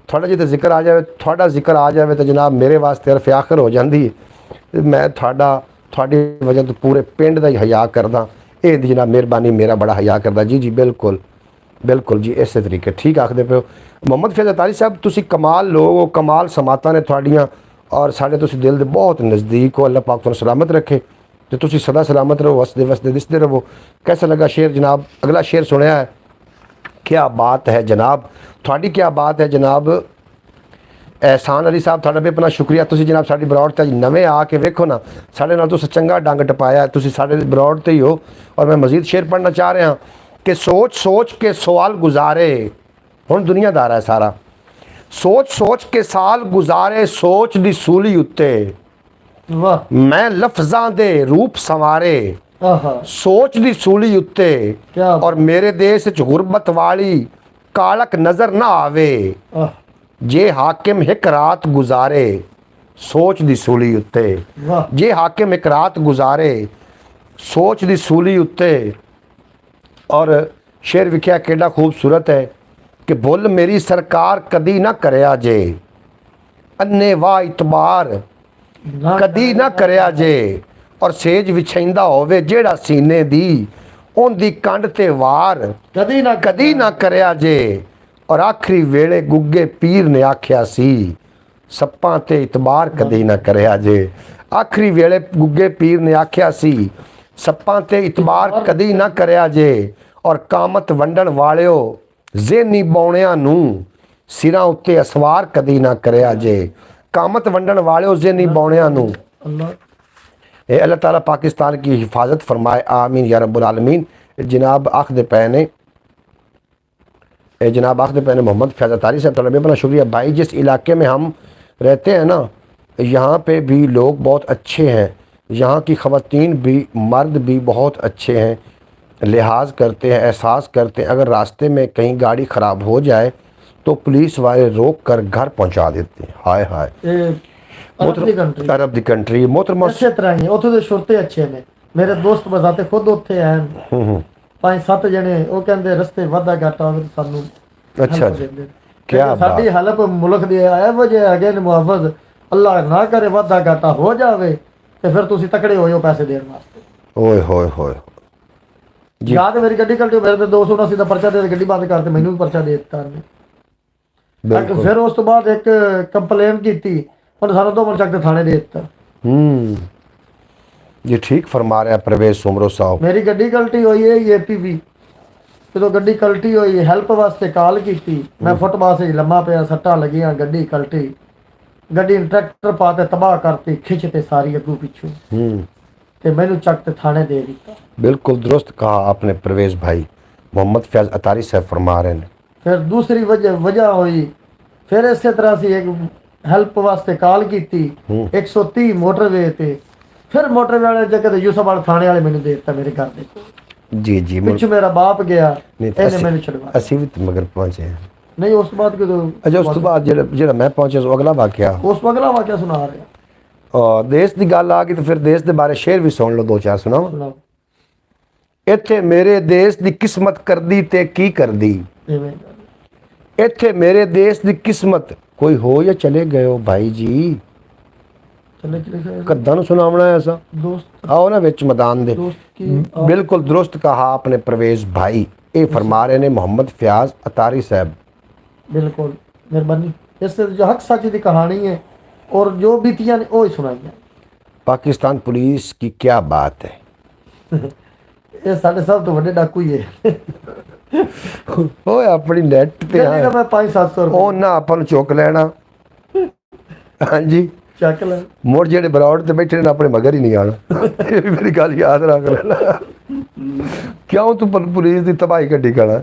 ਤੁਹਾਡਾ ਜਿੱਥੇ ਜ਼ਿਕਰ ਆ ਜਾਵੇ, ਤੁਹਾਡਾ ਜ਼ਿਕਰ ਆ ਜਾਵੇ ਤਾਂ ਜਨਾਬ ਮੇਰੇ ਵਾਸਤੇ ਅਰਫ ਆਖਰ ਹੋ ਜਾਂਦੀ ਹੈ। ਮੈਂ ਤੁਹਾਡੀ ਵਜ੍ਹਾ ਤੋਂ ਪੂਰੇ ਪਿੰਡ ਦਾ ਹੀ ਹਯਾ ਕਰਦਾ। ਇਹ ਦੀ ਜਨਾਬ ਮਿਹਰਬਾਨੀ ਮੇਰਾ ਬੜਾ ਹਯਾ ਕਰਦਾ। ਜੀ ਜੀ ਬਿਲकुल ਬਿਲकुल ਜੀ ਇਸੇ ਤਰੀਕੇ ਠੀਕ ਆਖਦੇ ਪਿਓ। ਮੁਹੰਮਦ ਫੈਜ਼ ਅਤਾਰੀ ਸਾਹਿਬ ਤੁਸੀਂ ਕਮਾਲ ਲੋਕ ਹੋ, ਕਮਾਲ ਸਮਾਤਾਂ ਨੇ ਤੁਹਾਡੀਆਂ ਔਰ ਸਾਡੇ ਤੁਸੀਂ ਦਿਲ ਦੇ ਬਹੁਤ ਨਜ਼ਦੀਕ ਹੋ। ਅੱਲਾਹ ਪਾਕ ਤੁਹਾਨੂੰ ਸਲਾਮਤ ਰੱਖੇ ਤੇ ਤੁਸੀਂ ਸਦਾ ਸਲਾਮਤ ਰਹੋ, ਵਸਦੇ ਵਸਦੇ ਦਿਸਦੇ ਰਹੋ। कैसा लगा शेर जनाब? अगला शेर सुनया है। क्या बात है जनाब, थोड़ी क्या बात है जनाब। एहसान अली साहब थोड़ा भी अपना शुक्रिया। तुसी जनाब साड़ी बरौड़ ते नवे आके वेखो ना, साढ़े नाल तुसी चंगा डंग टपाया। तुसी साढ़े बरौड़ ते ही हो। और मैं मजीद शेर पढ़ना चाह रहा कि सोच सोच के सवाल गुजारे, हुण दुनियादार है सारा, सोच सोच के साल गुजारे, सोच दी सूली उत्ते मैं लफ्ज़ां दे रूप संवारे, सोच दी सूली उत्ते और मेरे देश च गुरबत वाली कालक नज़र ना आवे, जे हाकिम एक रात गुजारे, सोच दी सूली उत्ते, जे हाकिम एक रात गुजारे, सोच दी सूली उत्ते। और शेर विख्या केड़ा खूबसूरत है कि भुल मेरी सरकार कदी ना करया जे, अन्ने वाह इतबार कदी ना करया जे, और सेज विछैंदा होवे जेड़ा सीने दी, उनदी कंड ते वार कदी ना करया जे, ਔਰ ਆਖਰੀ ਵੇਲੇ ਗੁੱਗੇ ਪੀਰ ਨੇ ਆਖਿਆ ਸੀ ਸੱਪਾਂ ਤੇ ਇਤਬਾਰ ਕਦੇ ਨਾ ਕਰਿਆ ਜੇ। ਆਖਰੀ ਵੇਲੇ ਗੁੱਗੇ ਪੀਰ ਨੇ ਆਖਿਆ ਸੀ ਸੱਪਾਂ ਤੇ ਇਤਬਾਰ ਕਦੀ ਨਾ ਕਰਿਆ ਜੇ। ਔਰ ਕਾਮਤ ਵੰਡਣ ਵਾਲਿਓ ਜ਼ਹਿਨੀ ਬੌਣਿਆਂ ਨੂੰ ਸਿਰਾਂ ਉੱਤੇ ਅਸਵਾਰ ਕਦੀ ਨਾ ਕਰਿਆ ਜੇ। ਕਾਮਤ ਵੰਡਣ वाले ज़हनी बौणिया नू ये अल्लाह ताला पाकिस्तान की हिफाजत फरमाए आमीन या रब्बुल आलमीन। जनाब आखदे पे ने जनाब आखदे पे ने मोहम्मद फैज़ अतारी साहब तलब अपना शुक्रिया भाई। जिस इलाके में हम रहते हैं ना यहाँ पे भी लोग बहुत अच्छे हैं, यहाँ की ख़वातीन भी मर्द भी बहुत अच्छे हैं, लिहाज करते हैं, एहसास करते हैं। अगर रास्ते में कहीं गाड़ी ख़राब हो जाए तो पुलिस वाले रोक कर घर पहुँचा देते हैं। हाय हाय अरब दी कंट्री मोहतरमा अच्छे तरह ही उथे दे शुरते अच्छे ने। मेरे दोस्त बजाते खुद उत्थे हैं 5-7 जने वो कहंदे रस्ते वादा घाटा होवे सानू अच्छा जी क्या साडी हेल्प मुल्क दे आया वजह अगे ने मुहफ्फज अल्लाह ना करे वादा घाटा हो जावे ते फिर तुसी तकड़े होयो पैसे देने वास्ते। ओए होए होए याद मेरी गड्डी कल्टी मेरे ते 279 दा पर्चा दे गड्डी बंद करते मैनू भी पर्चा दे दित्ता ने। फिर उस तो बाद एक कंप्लेन की उन्हें सानू 2 चक थाने दे दिता। ये ठीक फरमा रहा है परवेज सुमरो साहब। मेरी गड्डी कल्टी हुई है एपीवी जो गड्डी कल्टी हुई हेल्प वास्ते कॉल की मैं फुटपाथ से लम्मा पिया सट्टा लगियां गड्डी कल्टी गड्डी ट्रैक्टर पाते तबाह करती खिंचते सारी अगू पिछू ते मैनू चक ते थाने दे दिता। बिल्कुल दुरुस्त कहा आपने परवेज भाई। मोहम्मद फैज अतारी साहब फरमा रहे हैं। फिर दूसरी वजह हुई फिर इस तरह से एक हेल्प वास्ते कॉल की 130 मोटरवे ते फिर मोटरवे वाले जगह यूसुफवाल थाने वाले मैंने दे दिता मेरे घर दे जी जी पिछू मेरा बाप गया इन्हें मैंने छड़वा ਅਸੀਂ ਵੀ ਮਗਰ ਪਹੁੰਚੇ हैं। नहीं उस तो बाद अच्छा उस तो बाद ਜਿਹੜਾ ਮੈਂ ਪਹੁੰਚਿਆ ਉਸ ਅਗਲਾ ਵਾਕਿਆ उस अगला वाकया सुना रहे देश ਦੀ ਗੱਲ ਆ ਗਈ ਤਾਂ ਫਿਰ ਦੇਸ਼ ਦੇ ਬਾਰੇ ਸ਼ੇਰ ਵੀ ਸੁਣ ਲਓ 2-4 ਸੁਣਾਓ। सुनाओ ਇੱਥੇ ਮੇਰੇ ਦੇਸ਼ ਦੀ ਕਿਸਮਤ ਕਰਦੀ ਤੇ ਕੀ ਕਰਦੀ। ਇੱਥੇ ਮੇਰੇ ਦੇਸ਼ ਦੀ ਕਿਸਮਤ ਕੋਈ ਹੋ ਜਾਂ ਚਲੇ ਗਏ ਹੋ ਭਾਈ ਜੀ कद्दा सुनावना है ऐसा दोस्त आओ ना विच मैदान दे। बिल्कुल दुरुस्त कहा आपने परवेज भाई। ये फरमा रहे ने मोहम्मद फयाज अतारी साहब। बिल्कुल मेहरबानी इससे जो हक सच की कहानी है और जो बीतियां ने वो ही सुनाई है। पाकिस्तान पुलिस की क्या बात है ये साढ़े सब तो बड़े डाकू ही है ओए अपनी नेट पे मैं 500-700 ओ ना अपन चुक लेना हाँ जी ਚੱਕ ਲੈ ਮੁੜ ਜਿਹੜੇ ਬਰਾਉਡ ਤੇ ਬੈਠੇ ਨੇ ਆਪਣੇ ਮਗਰ ਹੀ ਨਹੀਂ ਆਣਾ ਇਹ ਵੀ ਮੇਰੀ ਗੱਲ ਯਾਦ ਰੱਖ ਲੈਣਾ ਕਿਉਂ ਤੂੰ ਪੁਲਿਸ ਦੀ ਤਬਾਹੀ ਕੱਢੀ ਗਾਣਾ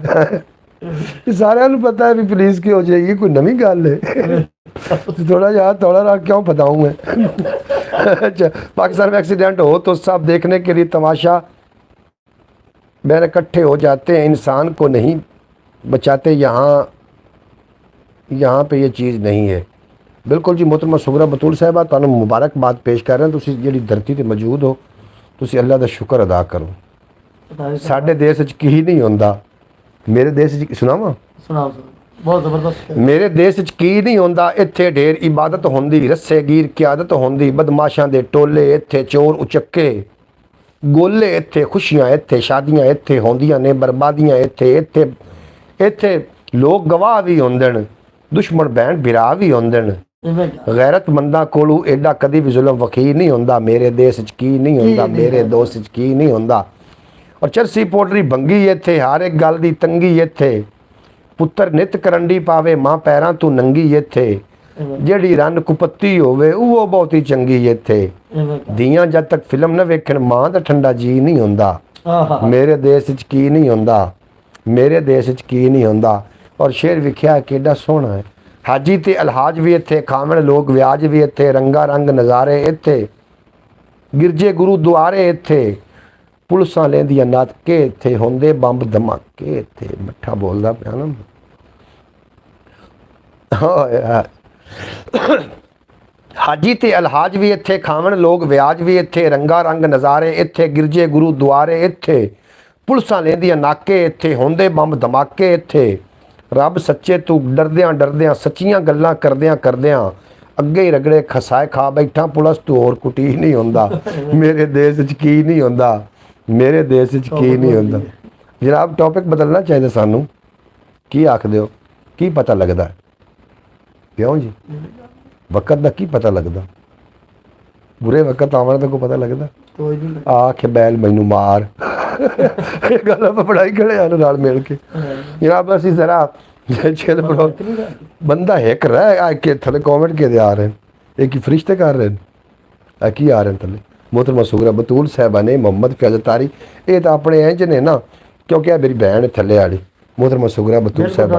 ਇਹ ਸਾਰਿਆਂ ਨੂੰ ਪਤਾ ਹੈ ਵੀ ਪੁਲਿਸ ਕੀ ਹੋ ਜਾਏਗੀ ਕੋਈ ਨਵੀਂ ਗੱਲ ਹੈ थोड़ा यार थोड़ा रहा क्यों बताऊँ मैं अच्छा पाकिस्तान में एक्सीडेंट हो तो सब देखने के लिए तमाशा मैंने इकट्ठे हो जाते हैं इंसान को नहीं बचाते यहाँ पे ये चीज़ नहीं है। बिल्कुल जी मोहतरमा सुगरा बतूल साहबा तुहानू मुबारकबाद पेश कर रहे हैं। तुसी जिहड़ी धरती ते मौजूद हो तुसी अल्लाह दा शुक्र अदा करो। साडे देश च की नहीं होंदा मेरे देश च सुनावा सुनाओ बहुत ज़बरदस्त मेरे देश च की नहीं होंदा। इत्थे ढेर इबादत होंदी रस्सेगीर क्यादत होंदी बदमाशां दे टोले इत्थे चोर उचक्के गोले इत्थे खुशियां इत्थे शादियां इत्थे होंदियां ने बर्बादियां इत्थे इत्थे इत्थे लोग गवाह भी होंदे न दुश्मन भैन बिरा भी होंदे न गैरतमंदा कोलू एडा कदी भी जुल्म वकील नहीं होंदा। मेरे देश च की नहीं होंदा मेरे दोस्त च की नहीं होंदा। और चरसी पोटरी भंगी इत्थे हर एक गल दी तंगी इत्थे पुत्तर नित करंडी पावे मां पैरां तू नंगी इत्थे जेड़ी रन कुपत्ती होवे वो बहुती चंगी इत्थे दियां जद तक फिल्म न वेखण मां दा ठंडा जी नहीं होंदा। मेरे देश च की नहीं होंदा मेरे देश च की नहीं होंदा। और शेर विख्या केडा सोहना है हाजी ते अलहाज भी इत्थे खावण लोग व्याज भी इत्थे रंगा रंग नज़ारे इत्थे गिरजे गुरु दुआरे इत्थे पुलिसां लेंदियां नाटके इत्थे होंदे बंब धमाके इत्थे मिठा बोलदा पिया ना हाजी ते अलहाज भी इत्थे खावण लोग व्याज भी इत्थे रंगा रंग नज़ारे इत्थे गिरजे गुरु दुआरे इत्थे पुलिसां लेंदियां नाके इत्थे होंदे बंब धमाके इत्थे रब सच्चे तू डरद्यां डरद्यां सच्चियां गल्लां करद्यां करद्यां अगे ही रगड़े खसाए खा बैठा पुलिस तू होर कुटी नहीं होंदा। मेरे देश च की नहीं होंदा मेरे देश च की नहीं होंदा। जनाब टॉपिक बदलना चाहिए सानू की आखदे हो ਕੀ ਪਤਾ ਲੱਗਦਾ? ਕਿਉਂ ਜੀ? ਵਕਤ ਦਾ ਕੀ ਪਤਾ ਲੱਗਦਾ? ਬੁਰੇ ਵਕਤ ਆਉਣ ਦਾ ਕੋਈ ਪਤਾ ਲੱਗਦਾ? ਕੋਈ ਨਹੀਂ ਆਖੇ ਬੈਲ ਮੈਨੂੰ ਮਾਰ। ਇਹ ਗੱਲ ਆਪਾਂ ਪੜਾਈ ਖੜੇ ਨਾਲ ਮਿਲ ਕੇ ਜਨਾਬ ਅਸੀਂ ਜ਼ਰਾ ਚਿਲ ਬਣਾਓ। ਬੰਦਾ ਹਿੱਕ ਰਹਿ ਆ ਕੇ ਥੱਲੇ ਕਮੈਂਟ ਕਿਹਦੇ ਆ ਰਹੇ ਇਹ ਕੀ ਫਰਿਸ਼ਤੇ ਕਰ ਰਹੇ ਨੇ? ਆ ਕੀ ਆ ਰਹੇ ਥੱਲੇ? मोहतरमा सुगरा बतूल साहबा ने मोहम्मद फैज़ तारी ये तो अपने इंज ने ना क्योंकि मेरी भैन थले वाली मोहतरमा सुगरा बतूल साहबा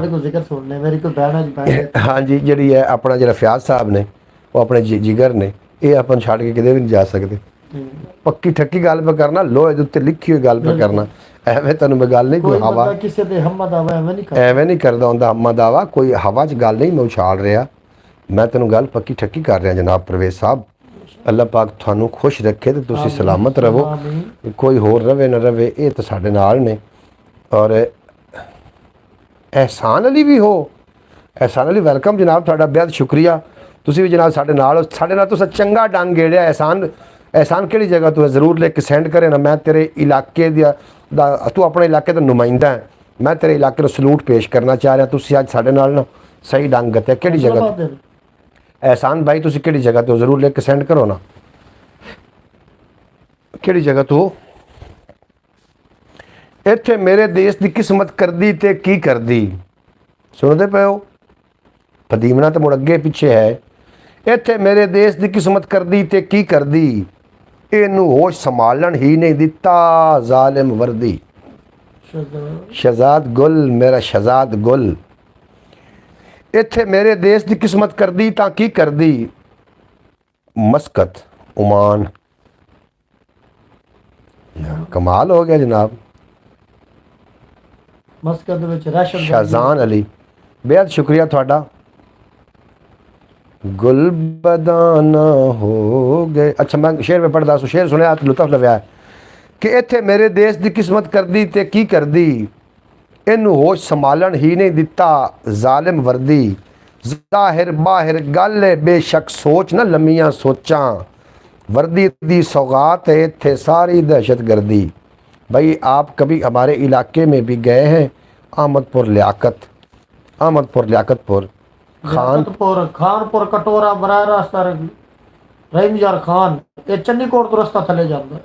हाँ जी जी है अपना जो फयाज साहब ने वो अपने जिगर ने ये अपन छड़ के किते भी नहीं जा सकते। पक्की ठक्की गल पे करना लोहे के उत्ते लिखी हुई गल पे करना एवें तेन मैं गल नहीं कोई हवा एवें नहीं करता होंदा हम्मा दावा कोई हवा च गल नहीं मैं उछाल रहा मैं तेन गल पक्की ठक्की कर रहा जनाब परवेज साहब। अल्लाह पाक थानू खुश रखे तो तुसी सलामत रहो कोई होर रवे ना रवे ये तो साडे नाल ने। और एहसान अली भी हो एहसान अली वेलकम जनाब तुहाडा बेहद शुक्रिया तुसी भी जनाब साडे नाल तुसा चंगा डंग गेड़िया। एहसान एहसान किहड़ी जगह तू जरूर लिख के सेंड करे ना मैं तेरे इलाके दा तू अपने इलाके दा नुमाइंदा है मैं तेरे इलाके को सलूट पेश करना चाह रहा तुसी अज साडे नाल ना सही डंग गते किहड़ी जगह एहसान भाई तुसी किहड़ी जगह तो जरूर लिख के सेंड करो ना किहड़ी जगह तो इत्थे मेरे देश की किस्मत करदी ते की करदी सुनते पे हो फदीमना तो मुड़ अगे पिछे है इत्थे मेरे देश की किस्मत करदी ते की करदी इनू होश संभालन ही नहीं दिता जालिम वर्दी शहजाद गुल मेरा शहजाद गुल इत्थे मेरे देश की किस्मत करदी तां की करदी मस्कत ओमान कमाल हो गया जनाब। मस्कत शाहजान अली बेहद शुक्रिया थोड़ा गुल बदाना हो गए। अच्छा मैं शेर में पढ़दा सो शेर सुनिया तो लुत्फ लव्या कि इत्थे मेरे देश की किस्मत करदी ते की करदी इनू होश संभालन ही नहीं दिता जालिम वर्दी जाहिर बाहिर गल है बेशक सोच ना लम्मियां सोचां वर्दी दी सौगात है इत्थे सारी दहशत गर्दी। भाई आप कभी हमारे इलाके में भी गए हैं अहमदपुर लियाकतपुर खानपुर कटोरा बराह रास्ता रहीम यार खान ये चन्नीकोट तो रास्ता थले जाता है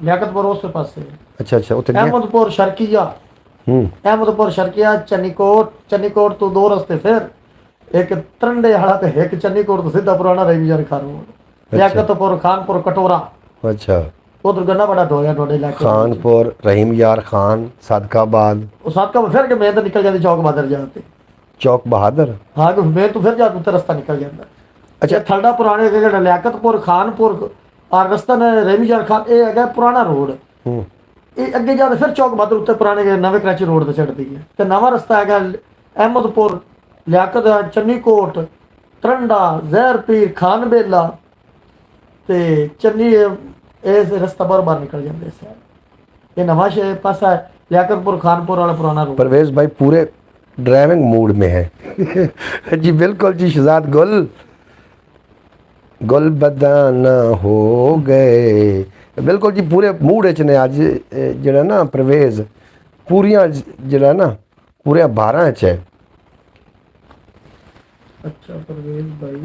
लियाकतपुर उस पासे। अच्छा अच्छा अहमदपुर शर्किया चन्नीकोट तो दो रास्ते फिर एक तरंडे वाला ते एक चन्नीकोट तो सीधा पुराना रहीम यार खान लियाकतपुर खानपुर कटोरा। अच्छा उधर गन्ना बड़ा ढोया ढोडे इलाके खानपुर रहीम यार खान सादकाबाद फिर के मैं तो निकल जाती चौक बहादुर जाते चौक बहादुर हाँ मैं तो फिर जाते रास्ता निकल जाता। अच्छा थल्डा पुराने लियाकतपुर खानपुर और रास्ता ने रहीम यार खान ये है पुराना रोड ये अगे जाते फिर चौक बहादुर उत्ते पुराने नवे कराची रोड ते चढ़ती है तो नवा रास्ता है अहमदपुर लियाकत चन्नीकोट तरंडा जहर पीर खान बेला ते चन्नी इस रास्ता बार निकल जाते ये नवा शहर पासा है लियाकतपुर खानपुर वाला पुराना रोड। परवेज भाई पूरे ड्राइविंग मूड में है जी बिल्कुल जी शहजाद गुल बदाना हो गए बिल्कुल जी पूरे मूड च ने अज जरा ना परवेज पूरियां जरा ना पूरे 12 च है। अच्छा परवेज भाई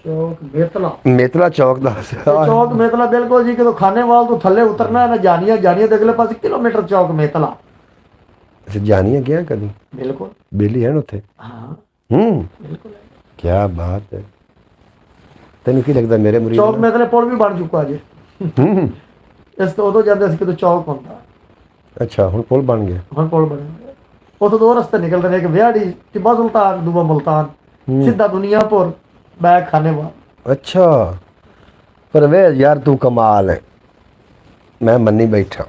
चौक मेतला चौक दा चौक मेतला बिल्कुल जी कि खाने वाल तो थले उतरना है ना जानिया अगले पास किलोमीटर चौक मेतला। अच्छा जानिया गया कभी? बिल्कुल बेली है ना उत्थे। हाँ बिल्कुल क्या बात है तेन की लगता मेरे मुरीद चौक मेतले पुल भी बन चुका जे इस तो उदों जाते कि चौक होंदा। अच्छा हुण पुल बन गया पुल बन गया उतो दो रास्ते निकलते हैं एक विहाड़ी टिब्बा सुल्तान दूआ मुल्तान सीधा दुनियापुर बैग खाने वाला। अच्छा परवेज यार तू कमाल है मैं मन्नी बैठा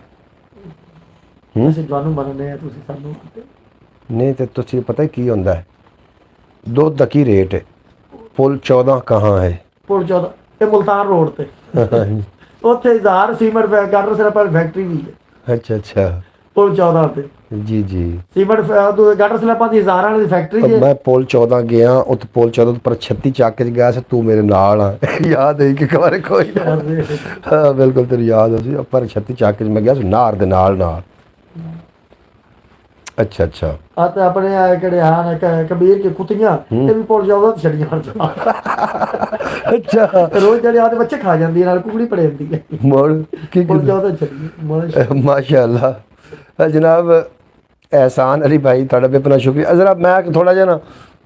नहीं तो तुझे पता ही होंदा है दुध का की रेट है पुल 14 कहाँ है? पुल 14 ये मुल्तान रोड ते उत्थे इजहार सीमेंट गार्डर से फैक्ट्री भी है। अच्छा अच्छा पुल 14 पे जी जी सीमेंट गार्डर से पास इजहार वाली फैक्ट्री है। मैं पुल 14 गया उत पुल 14 पर 36 चाके च गया तू मेरे नाल आ याद है कि बारे कोई हाँ बिल्कुल तेरी याद हो पर 36 चाके च मैं गया नार दे नाल ਅੱਛਾ ਅੱਛਾ ਆ ਤੇ ਆਪਣੇ ਆ ਕਿਹੜੇ ਹਨ ਕਬੀਰ ਕੇ ਕੁੱਤੀਆਂ ਇਹ ਵੀ ਪੁੱਲ ਜਾਊਗਾ ਤੇ ਛੜੀਆਂ ਹਟ ਜਾ ਅੱਛਾ ਰੋਜ਼ ਜਿਹੜੇ ਆਦੇ ਬੱਚੇ ਖਾ ਜਾਂਦੀ ਨਾਲ ਕੁਕੜੀ ਪੜ ਜਾਂਦੀ ਹੈ ਮੋੜ ਕੀ ਪੁੱਲ ਜਾਊਗਾ ਤੇ ਛੜੀਆਂ ਮਾਸ਼ਾਅੱਲਾ ਜਨਾਬ एहसान अली भाई ਤੁਹਾਡਾ ਬੇਪਨਾ ਸ਼ੁਕਰੀਆ ਜ਼ਰਾ ਮੈਂ ਥੋੜਾ ਜਿਹਾ ਨਾ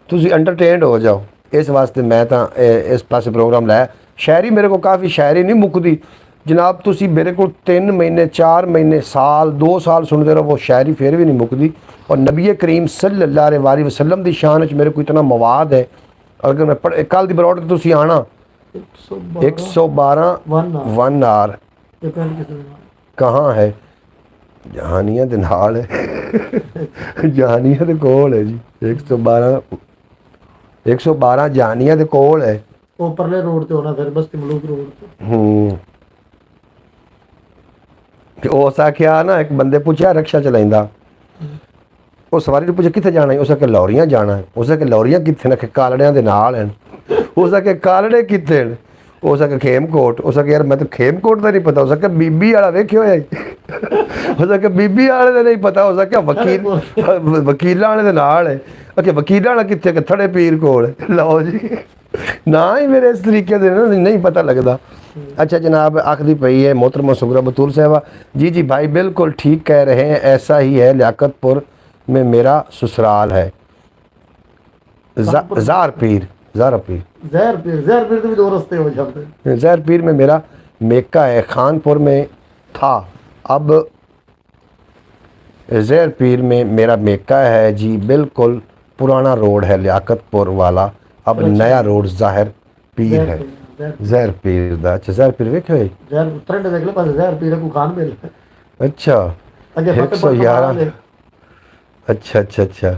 ਤੁਸੀਂ ਐਂਟਰਟੇਨਡ ਹੋ ਜਾਓ ਇਸ ਵਾਸਤੇ ਮੈਂ ਤਾਂ ਇਸ ਪਾਸੇ ਪ੍ਰੋਗਰਾਮ ਲਾਇਆ ਸ਼ਾਇਰੀ ਮੇਰੇ ਕੋਲ ਕਾਫੀ ਸ਼ਾਇਰੀ ਨਹੀਂ ਮੁੱਕਦੀ ਜਨਾਬ ਤੁਸੀਂ ਮੇਰੇ ਕੋਲ 3 ਮਹੀਨੇ 4 ਮਹੀਨੇ ਸਾਲ 2 ਸਾਲ ਸੁਣਦੇ ਰਹੋ ਸ਼ਾਇਰੀ ਫਿਰ ਵੀ ਨਹੀਂ ਮੁੱਕਦੀ और नबी करीम सल्लल्लाहु अलैहि वसल्लम की शान च मेरे को इतना मवाद है अगर मैं कल की बरौट तुसी आना 112 वन आर कहाँ है जहानिया दे नाल है जहानिया दे कोल है जी 112 जहानिया दे कोल है ऊपरले रोड ते होना फिर बस्ती मलूक रोड ते उस आख्या ना एक बंदे पूछा रिक्शा चलाइंदा ਉਹ ਸਵਾਰੀ ਨੂੰ ਪੁੱਛਿਆ ਕਿੱਥੇ ਜਾਣਾ ਹੈ ਉਸ ਆਖਿਆ ਲੌਰੀਆਂ ਜਾਣਾ ਹੈ ਉਸ ਆਖਿਆ ਲੌਰੀਆਂ ਕਿੱਥੇ ਨੇ ਕਾਲੜਿਆਂ ਦੇ ਨਾਲ ਹਨ ਉਸ ਆਖਿਆ ਕਾਲੜੇ ਕਿੱਥੇ ਨੇ ਉਸ ਆਖਿਆ ਖੇਮਕੋਟ ਉਸ ਆਖਿਆ ਯਾਰ ਮੈਂ ਤਾਂ ਖੇਮਕੋਟ ਦਾ ਨਹੀਂ ਪਤਾ ਉਸ ਆਖਿਆ ਬੀਬੀ ਵਾਲਾ ਵੇਖਿਆ ਹੋਇਆ ਉਸ ਆਖਿਆ ਬੀਬੀ ਵਾਲੇ ਦਾ ਨਹੀਂ ਪਤਾ ਉਸ ਆਖਿਆ ਵਕੀਲਾਂ ਵਾਲੇ ਦੇ ਨਾਲ ਹੈ ਆਖਿਆ ਵਕੀਲਾਂ ਵਾਲਾ ਕਿੱਥੇ ਥੜੇ ਪੀਰ ਕੋਲ ਲਓ ਜੀ ਨਾ ਹੀ ਮੇਰੇ ਇਸ ਤਰੀਕੇ ਦੇ ਨਹੀਂ ਪਤਾ लगता अच्छा जनाब आखिरी पई है मोहतरमा सुगरा बतूल साहबा जी जी भाई बिल्कुल ठीक कह रहे हैं ऐसा ही है लियाकतपुर में मेरा ससुराल है ज़ार पीर ज़हर पीर भी 2 रास्ते हो जाते हैं ज़हर पीर में मेरा मेका है खानपुर में था अब ज़हर पीर में मेरा मेका है जी बिल्कुल पुराना रोड है लियाकतपुर वाला अब नया रोड ज़ाहिर पीर है ज़हर पीर दा अच्छा ज़हर पीर वेखे ज़हर ट्रेंड देख लो पास ज़हर पीर को खान मिल अच्छा अगे 111 अच्छा अच्छा अच्छा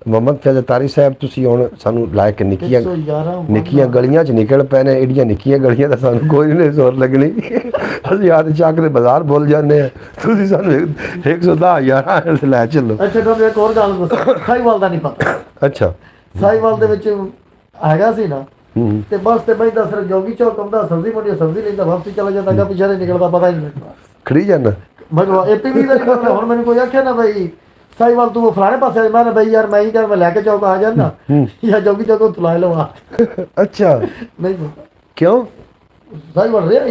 मोहम्मद फैज़ तारी साहब तुसी हुण सानू लायक निक्कियां गलियां च निकल पए ने एडियां निक्कियां गलियां दा सानू कोई नहीं जोर लगनी ਅਸੀਂ ਆਦ ਚੱਕ ਦੇ ਬਾਜ਼ਾਰ ਭੁੱਲ ਜਾਂਦੇ ਆ ਤੁਸੀਂ ਸਾਨੂੰ 110 11 ਲੈ ਚੱਲੋ ਅੱਛਾ ਤੁਹਾਨੂੰ ਇੱਕ ਹੋਰ ਗੱਲ ਦੱਸੋ ਸਾਈਵਾਲ ਦਾ ਨਹੀਂ ਪਤਾ ਅੱਛਾ ਸਾਈਵਾਲ ਦੇ ਵਿੱਚ ਹੈਗਾ ਸੀ ਨਾ ਤੇ ਬਸ ਤੇ ਬੈਠਾ ਸਿਰ ਜੋਗੀ ਚੌਕ ਆਉਂਦਾ ਸਬਜ਼ੀ ਮੰਡੀ ਸਬਜ਼ੀ ਲੈਂਦਾ ਵਾਪਸ ਚਲਾ ਜਾਂਦਾ ਅੱਗਾ ਪਿੱਛੇ ਨਿਕਲਦਾ ਪਤਾ ਹੀ ਨਹੀਂ ਲੱਗਦਾ ਖੜੀ ਜਾਂਦਾ ਮੈਨੂੰ ਏਪੀਵੀ ਦਾ ਨਿਕਲਦਾ ਹੁਣ ਮੈਨੂੰ ਕੋਈ ਆਖਿਆ ਨਾ ਬਈ ਸਾਈਵਾਲ ਤੂੰ ਫਲਾਣੇ ਪਾਸੇ ਮੈਂ ਨਾ ਬਈ ਯਾਰ ਮੈਂ ਹੀ ਕਰ ਮੈਂ ਲੈ ਕੇ ਚੌਕ ਆ ਜਾਂਦਾ ਜਾਂ ਜੋਗੀ ਚੌਕ ਤੋਂ ਤੁਲਾ ਲਵਾ ਅੱਛਾ ਨਹੀਂ ਪਤਾ ਕਿਉਂ ਸਾਈਵਾਲ ਰਿਹਾ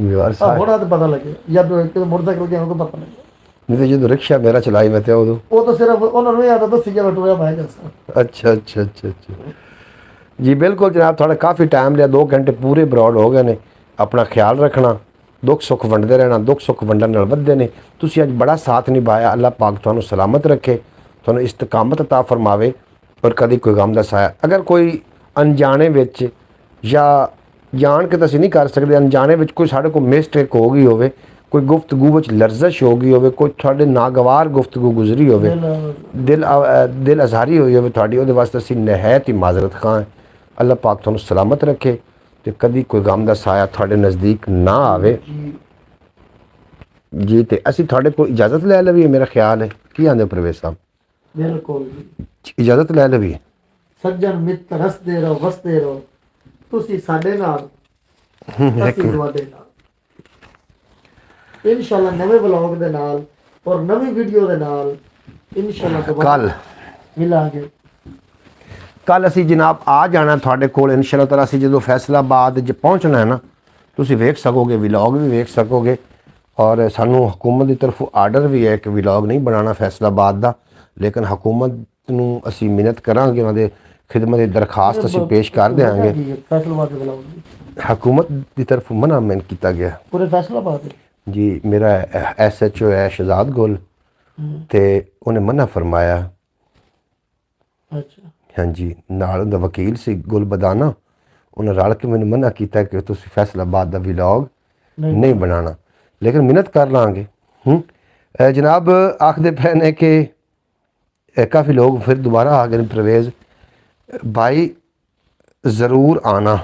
ਯਾਰ ਹੁਣ ਤਾਂ ਪਤਾ ਲੱਗੇ ਜਾਂ ਮੋਟਰਸਾਈਕਲ ਗਿਆ ਉਹ ਪਤਾ ਲੱਗਿਆ नहीं तो जो रिक्शा मेरा चलाई मैं उदो ਉਹ ਤਾਂ ਸਿਰਫ ਉਹਨਾਂ ਨੂੰ ਇਹ ਆਦਾ ਦੱਸੀ ਜਾ ਟੋਇਆ ਪਾਇਆ ਜਾਂਦਾ अच्छा अच्छा अच्छा अच्छा जी बिल्कुल जनाब थोड़ा काफ़ी टाइम लिया 2 घंटे पूरे ब्रॉड हो गए ने अपना ख्याल रखना दुख सुख वंडते रहना दुख सुख वंडन नाल वधदे ने तुसीं अज बड़ा साथ निभाया अल्लाह पाक तुहानूं सलामत रखे तुहानूं इस्तकामत अता फरमावे और कभी कोई गम दा साया अगर कोई अनजाने विच या जान के तो असीं नहीं कर सकते अनजाने विच कोई साडे कोल मिसटेक हो गई होवे कोई गुफ्तगू विच लर्जिश हो गई होवे कोई तुहाडे नागवार गुफ्तगू गुजरी होवे दिल अज़हारी होई होवे तुहाडी उहदे वास्ते असीं नहायत ही माजरत खां अल्लाह पाक तुहानूं सलामत रखे ते कदी कोई गम दा साया तुहाडे नज़दीक ना आवे जी ते असीं तुहाडे कोल इजाज़त लै लवीए मेरा ख्याल है की आंदे हो परवेज़ साहब ਬਿਲਕੁਲ ਜੀ इजाज़त लै लवीए ਸੱਜਣ ਮਿੱਤਰ ਹੱਸਦੇ ਰਹੋ ਵਸਦੇ ਰਹੋ ਤੁਸੀਂ ਸਾਡੇ ਨਾਲ ਅਸੀਂ ਤੁਹਾਡੇ ਨਾਲ ਇਨਸ਼ਾਅੱਲਾ ਨਵੇਂ ਵਲੌਗ ਦੇ ਨਾਲ ਔਰ ਨਵੀਂ ਵੀਡੀਓ ਦੇ ਨਾਲ ਇਨਸ਼ਾਅੱਲਾ ਕੱਲ ਮਿਲਾਂਗੇ ਕੱਲ ਅਸੀਂ ਜਨਾਬ ਆ ਜਾਣਾ ਤੁਹਾਡੇ ਕੋਲ ਇਨਸ਼ਾਅੱਲਾ ਤਾਲਾ ਅਸੀਂ ਜਦੋਂ ਫੈਸਲਾਬਾਦ 'ਚ ਪਹੁੰਚਣਾ ਹੈ ਨਾ ਤੁਸੀਂ ਵੇਖ ਸਕੋਗੇ ਵਲੌਗ ਵੀ ਵੇਖ ਸਕੋਗੇ ਔਰ ਸਾਨੂੰ ਹਕੂਮਤ ਦੀ ਤਰਫੋਂ ਆਰਡਰ ਵੀ ਹੈ ਕਿ ਵਲੌਗ ਨਹੀਂ ਬਣਾਉਣਾ ਫੈਸਲਾਬਾਦ ਦਾ ਲੇਕਿਨ ਹਕੂਮਤ ਨੂੰ ਅਸੀਂ ਮਿਹਨਤ ਕਰਾਂਗੇ ਉਹਨਾਂ ਦੇ ਖਿਦਮਤ ਦੀ ਦਰਖਾਸਤ ਅਸੀਂ ਪੇਸ਼ ਕਰ ਦੇਵਾਂਗੇ ਫੈਸਲਾਬਾਦ ਦੇ ਵਲੌਗ ਹਕੂਮਤ ਦੀ ਤਰਫੋਂ ਮਨਾ ਮੈਨ ਕੀਤਾ ਗਿਆ ਪੂਰੇ ਫੈਸਲਾਬਾਦ जी मेरा SHO है शहजाद गुल ते उन्हें मना फरमाया अच्छा हाँ जी नाल उनका वकील सी गुल बदाना उन्हें रल के मैंने मना किया कि तुसी फैसलाबाद का व्लॉग नहीं बनाना लेकिन मिन्नत कर लांगे जनाब आखदे पे ने कि काफ़ी लोग फिर दोबारा आ गए परवेज़ भाई ज़रूर आना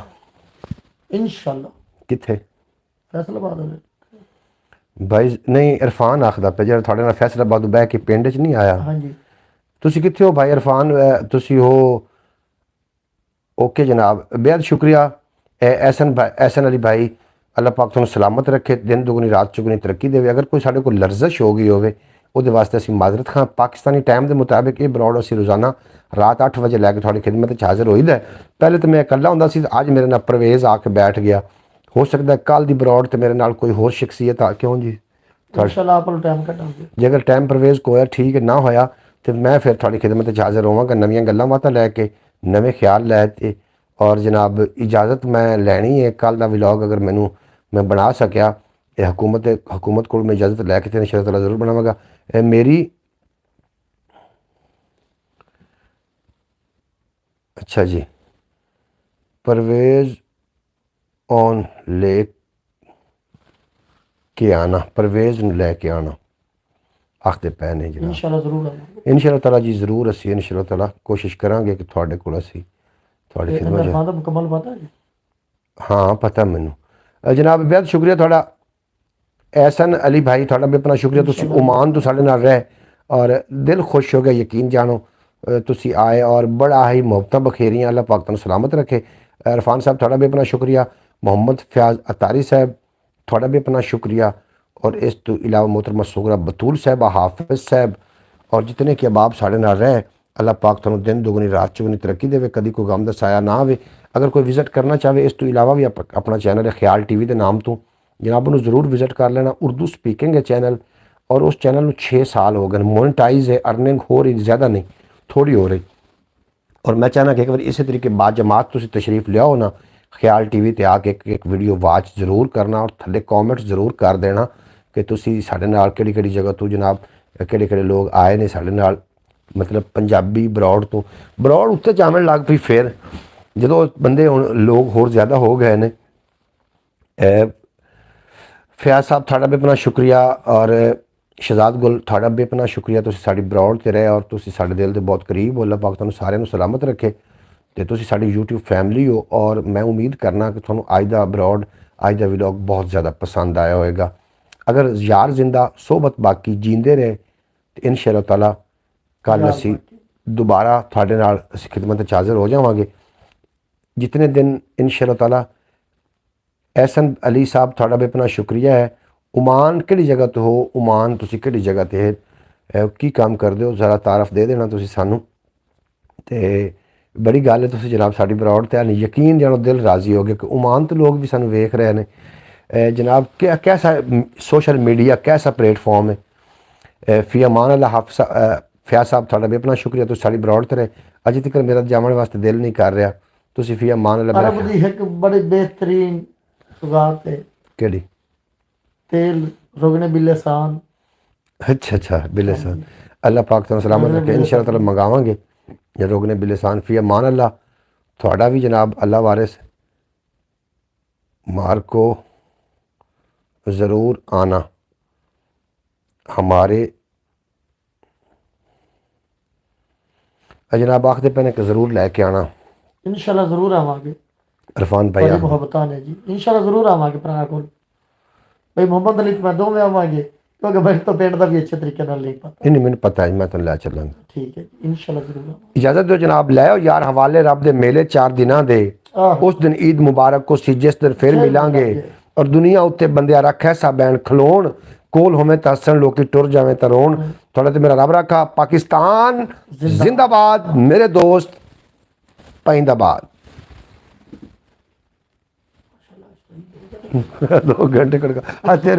इंशाअल्लाह किथे फैसलाबाद में भाई नहीं इरफान आखदा पे ਜਿਹੜਾ ਤੁਹਾਡੇ ਨਾਲ ਫੈਸਲਾਬਾਦ ਬਹਿ ਕੇ ਪਿੰਡ 'ਚ ਨਹੀਂ ਆਇਆ ਹਾਂਜੀ ਤੁਸੀਂ ਕਿੱਥੇ ਹੋ ਭਾਈ इरफान ਤੁਸੀਂ ਹੋ ओके जनाब बेहद शुक्रिया एहसन अली भाई अल्लाह पाक तुहानूं सलामत रखे दिन दुगनी रात चुगनी तरक्की देवे अगर कोई साढ़े को लर्जिश हो गई होवे ਉਹਦੇ ਵਾਸਤੇ ਅਸੀਂ ਮਾਜ਼ਰਤ ਖਾਂ। ਪਾਕਿਸਤਾਨੀ ਟਾਈਮ ਦੇ ਮੁਤਾਬਿਕ ਇਹ ਬਰੋਡ ਅਸੀਂ ਰੋਜ਼ਾਨਾ ਰਾਤ 8 ਵਜੇ ਲੈ ਕੇ ਤੁਹਾਡੀ ਖਿਦਮਤ 'ਚ ਹਾਜ਼ਰ ਹੋਈਦਾ। ਪਹਿਲੇ ਤਾਂ ਮੈਂ ਇਕੱਲਾ ਹੁੰਦਾ ਸੀ, ਅੱਜ ਮੇਰੇ ਨਾਲ ਪਰਵੇਜ਼ ਆ ਕੇ ਬੈਠ ਗਿਆ। ਹੋ ਸਕਦਾ ਕੱਲ ਦੀ ਬਰੋਡ ਤੇ ਮੇਰੇ ਨਾਲ ਕੋਈ ਹੋਰ ਸ਼ਖਸੀਅਤ ਆ। ਕਿਉਂ ਜੀ? ਇਨਸ਼ਾਅੱਲਾ ਆਪਾਂ ਟਾਈਮ ਕੱਢਾਂਗੇ। ਜੇ ਅਗਰ ਟਾਈਮ ਪਰਵੇਜ਼ ਕੋ ਹੋਇਆ ਠੀਕ ਹੈ, ਨਾ ਹੋਇਆ ਤੇ ਮੈਂ ਫਿਰ ਤੁਹਾਡੀ ਖਿਦਮਤ 'ਚ ਹਾਜ਼ਰ ਹੋਵਾਂਗਾ ਨਵੀਆਂ ਗੱਲਾਂ ਬਾਤਾਂ ਲੈ ਕੇ, ਨਵੇਂ ਖਿਆਲ ਲੈ ਕੇ। ਔਰ ਜਨਾਬ ਇਜਾਜ਼ਤ ਮੈਂ ਲੈਣੀ ਹੈ ਕੱਲ ਦਾ ਵਲੌਗ ਅਗਰ ਮੈਂ ਬਣਾ ਸਕਿਆ, ਇਹ ਹਕੂਮਤ ਕੋਲ ਮੈਂ ਇਜਾਜ਼ਤ ਲੈ ਕੇ ਤੇ ਇੰਸ਼ਾਅੱਲਾਹ ਤਾਲਾ ਜ਼ਰੂਰ ਬਣਾਵਾਂਗਾ। ਇਹ ਮੇਰੀ अच्छा जी, परवेज़ ऑन ले के आना, परवेज़ ਨੂੰ ਲੈ ਕੇ ਆਣਾ ਆਖਦੇ ਪਏ ਨੇ ਜਨਾਬ। ਇਨਸ਼ਾਅੱਲਾ ਜ਼ਰੂਰ ਆਵਾਂਗੇ। ਇਨਸ਼ਾਅੱਲਾ ਤਾਲਾ ਜੀ ਜ਼ਰੂਰ ਅਸੀਂ ਇਨਸ਼ਾਅੱਲਾ ਤਾਲਾ ਕੋਸ਼ਿਸ਼ ਕਰਾਂਗੇ ਕਿ ਤੁਹਾਡੇ ਕੋਲ ਅਸੀਂ ਤੁਹਾਡੀ ਖਿਦਮਤ ਇਹਦਾ ਫਾਦਾ ਮੁਕੰਮਲ ਪਤਾ ਜੀ? ਹਾਂ ਪਤਾ ਮੈਨੂੰ ਜਨਾਬ। ਬਹੁਤ ਸ਼ੁਕਰੀਆ ਤੁਹਾਡਾ एहसन अली भाई, ਤੁਹਾਡਾ ਵੀ ਆਪਣਾ ਸ਼ੁਕਰੀਆ। ਤੁਸੀਂ ओमान ਤੋਂ ਸਾਡੇ ਨਾਲ ਰਹੇ ਔਰ ਦਿਲ ਖੁਸ਼ ਹੋ ਗਿਆ। ਯਕੀਨ ਜਾਣੋ ਤੁਸੀਂ ਆਏ ਔਰ ਬੜਾ ਹੀ ਮੁਹੱਬਤਾਂ ਬਖੇਰੀਆਂ। अल्लाह पाक ਤੁਹਾਨੂੰ सलामत रखे। इरफान साहब ਤੁਹਾਡਾ भी अपना शुक्रिया। मोहम्मद फयाज अतारी साहब ਤੁਹਾਡਾ भी अपना शुक्रिया। और इस तो इलावा मोहतरमा सुगरा बतूल साहबा, हाफिज़ साहब और जितने कि अहबाब साढ़े नाल रहे। अल्लाह पाक ਤੁਹਾਨੂੰ दिन दुगनी रात चौगनी तरक्की देवे, कभी कोई गम दा साया ना आवे। अगर कोई विजिट करना चाहे इस तो इलावा भी अपना चैनल है ख्याल TV के नाम तो जनाब ਨੂੰ ਜ਼ਰੂਰ विजिट कर लेना। उर्दू स्पीकिंग है चैनल और उस चैनल ਨੂੰ 6 साल हो गए। मोनेटाइज है, अर्निंग हो रही, ज़्यादा नहीं थोड़ी हो रही। और मैं चाहना कि एक बार इसी तरीके बाद जमात तुसी तशरीफ़ लियाओ ना ख्याल TV ते आके एक वीडियो वाच जरूर करना और थल्ले कॉमेंट्स जरूर कर देना कि तुसी साढ़े नाल केड़ी जगह तो जनाब केड़े लोग आए ने साढ़े नाल, मतलब पंजाबी बरौड़ तो बरौड़ उत्ते जामन लग पई। फिर जो बंदे हुण लोग होर ज़्यादा हो गए ने। फयाज साहब थाड़ा भी अपना शुक्रिया और शहजाद गुल थाड़ा भी अपना शुक्रिया। तुसी साडी बरौड़ ते रहे और तुसी साडे दिल दे बहुत करीब हो। अल्लाह पाक तुहानू सारिआं नू सलामत रखे ते तुसी साडी YouTube फैमिली हो। और मैं उम्मीद करना कि तुहानू अज दा बरौड़ अज दा व्लॉग बहुत ज़्यादा पसंद आया होएगा। अगर यार जिंदा सोहबत बाकी जींदे रहे तो इंशाअल्लाह ताला कल असी दोबारा थाडे नाल असी खिदमत च हाज़र हो जावांगे। जितने दिन इंशाअल्लाह ताला। एहसन अली साहब थाड़ा भी अपना शुक्रिया है। ओमान किहड़ी जगह तो हो? ओमान तुसी किहड़ी जगह ते की काम करदे हो? ज़रा तारफ दे देना तुसी सानू। ते बड़ी गल है तुसी जनाब साडी बरौड़ ते यकीन जानो दिल राज़ी हो गया कि ओमान तो लोग भी सानू वेख रहे हैं। जनाब कैसा सोशल मीडिया कैसा प्लेटफॉर्म है। फ़ी अमान अल्लाह। हाफ़िज़ फयाज साहब थाड़ा भी अपना शुक्रिया। तुसी साडी बरौड़ ते रहे। अजे तक मेरा जामन वास्ते दिल नहीं कर रहा। तुसी फ़ी अमान अल्लाह। अरब दी एक बड़ी बेहतरीन सुगात है केड़ी? तेल रोगने बिलेसान। अच्छा बिलेसान। अल्लाह पाक तुहानू सलामत रखे। इंशाअल्लाह ताला मंगावांगे या रोगने बिलेसान। फ़ी अमान अल्लाह। थोड़ा भी जनाब अल्लाह वारिस मार को ज़रूर आना हमारे जनाब आखते पैने कि ज़रूर लैके आना। इंशाअल्लाह ज़रूर आवांगे। इरफान भाई बड़ी मुहब्बतां ने जी। इंशाअल्लाह ज़रूर आवांगे भरा कोल। भाई मोहम्मद अली मैं दोवें आवांगे क्योंकि मैं तो पिंड दा भी अच्छे तरीके नाल नहीं पता। नहीं मैंने पता है, मैं तुहानू लै चलांगा। ठीक है जी, इंशाअल्लाह ज़रूर आवांगे। इजाज़त दो जनाब। लैओ यार हवाले रब दे मेले 4 दिनां दे। उस दिन ईद मुबारक को सी जिस दिन फिर मिलांगे और दुनिया उत्ते बंदिया रख ऐसा बैन खलोण कोल होवे तां हसन लोकी टुर जावे तां रोण। थोड़ा तो मेरा रब रखा। पाकिस्तान जिंदाबाद मेरे दोस्त पाइंदाबाद। 2 घंटे कड़का तेरे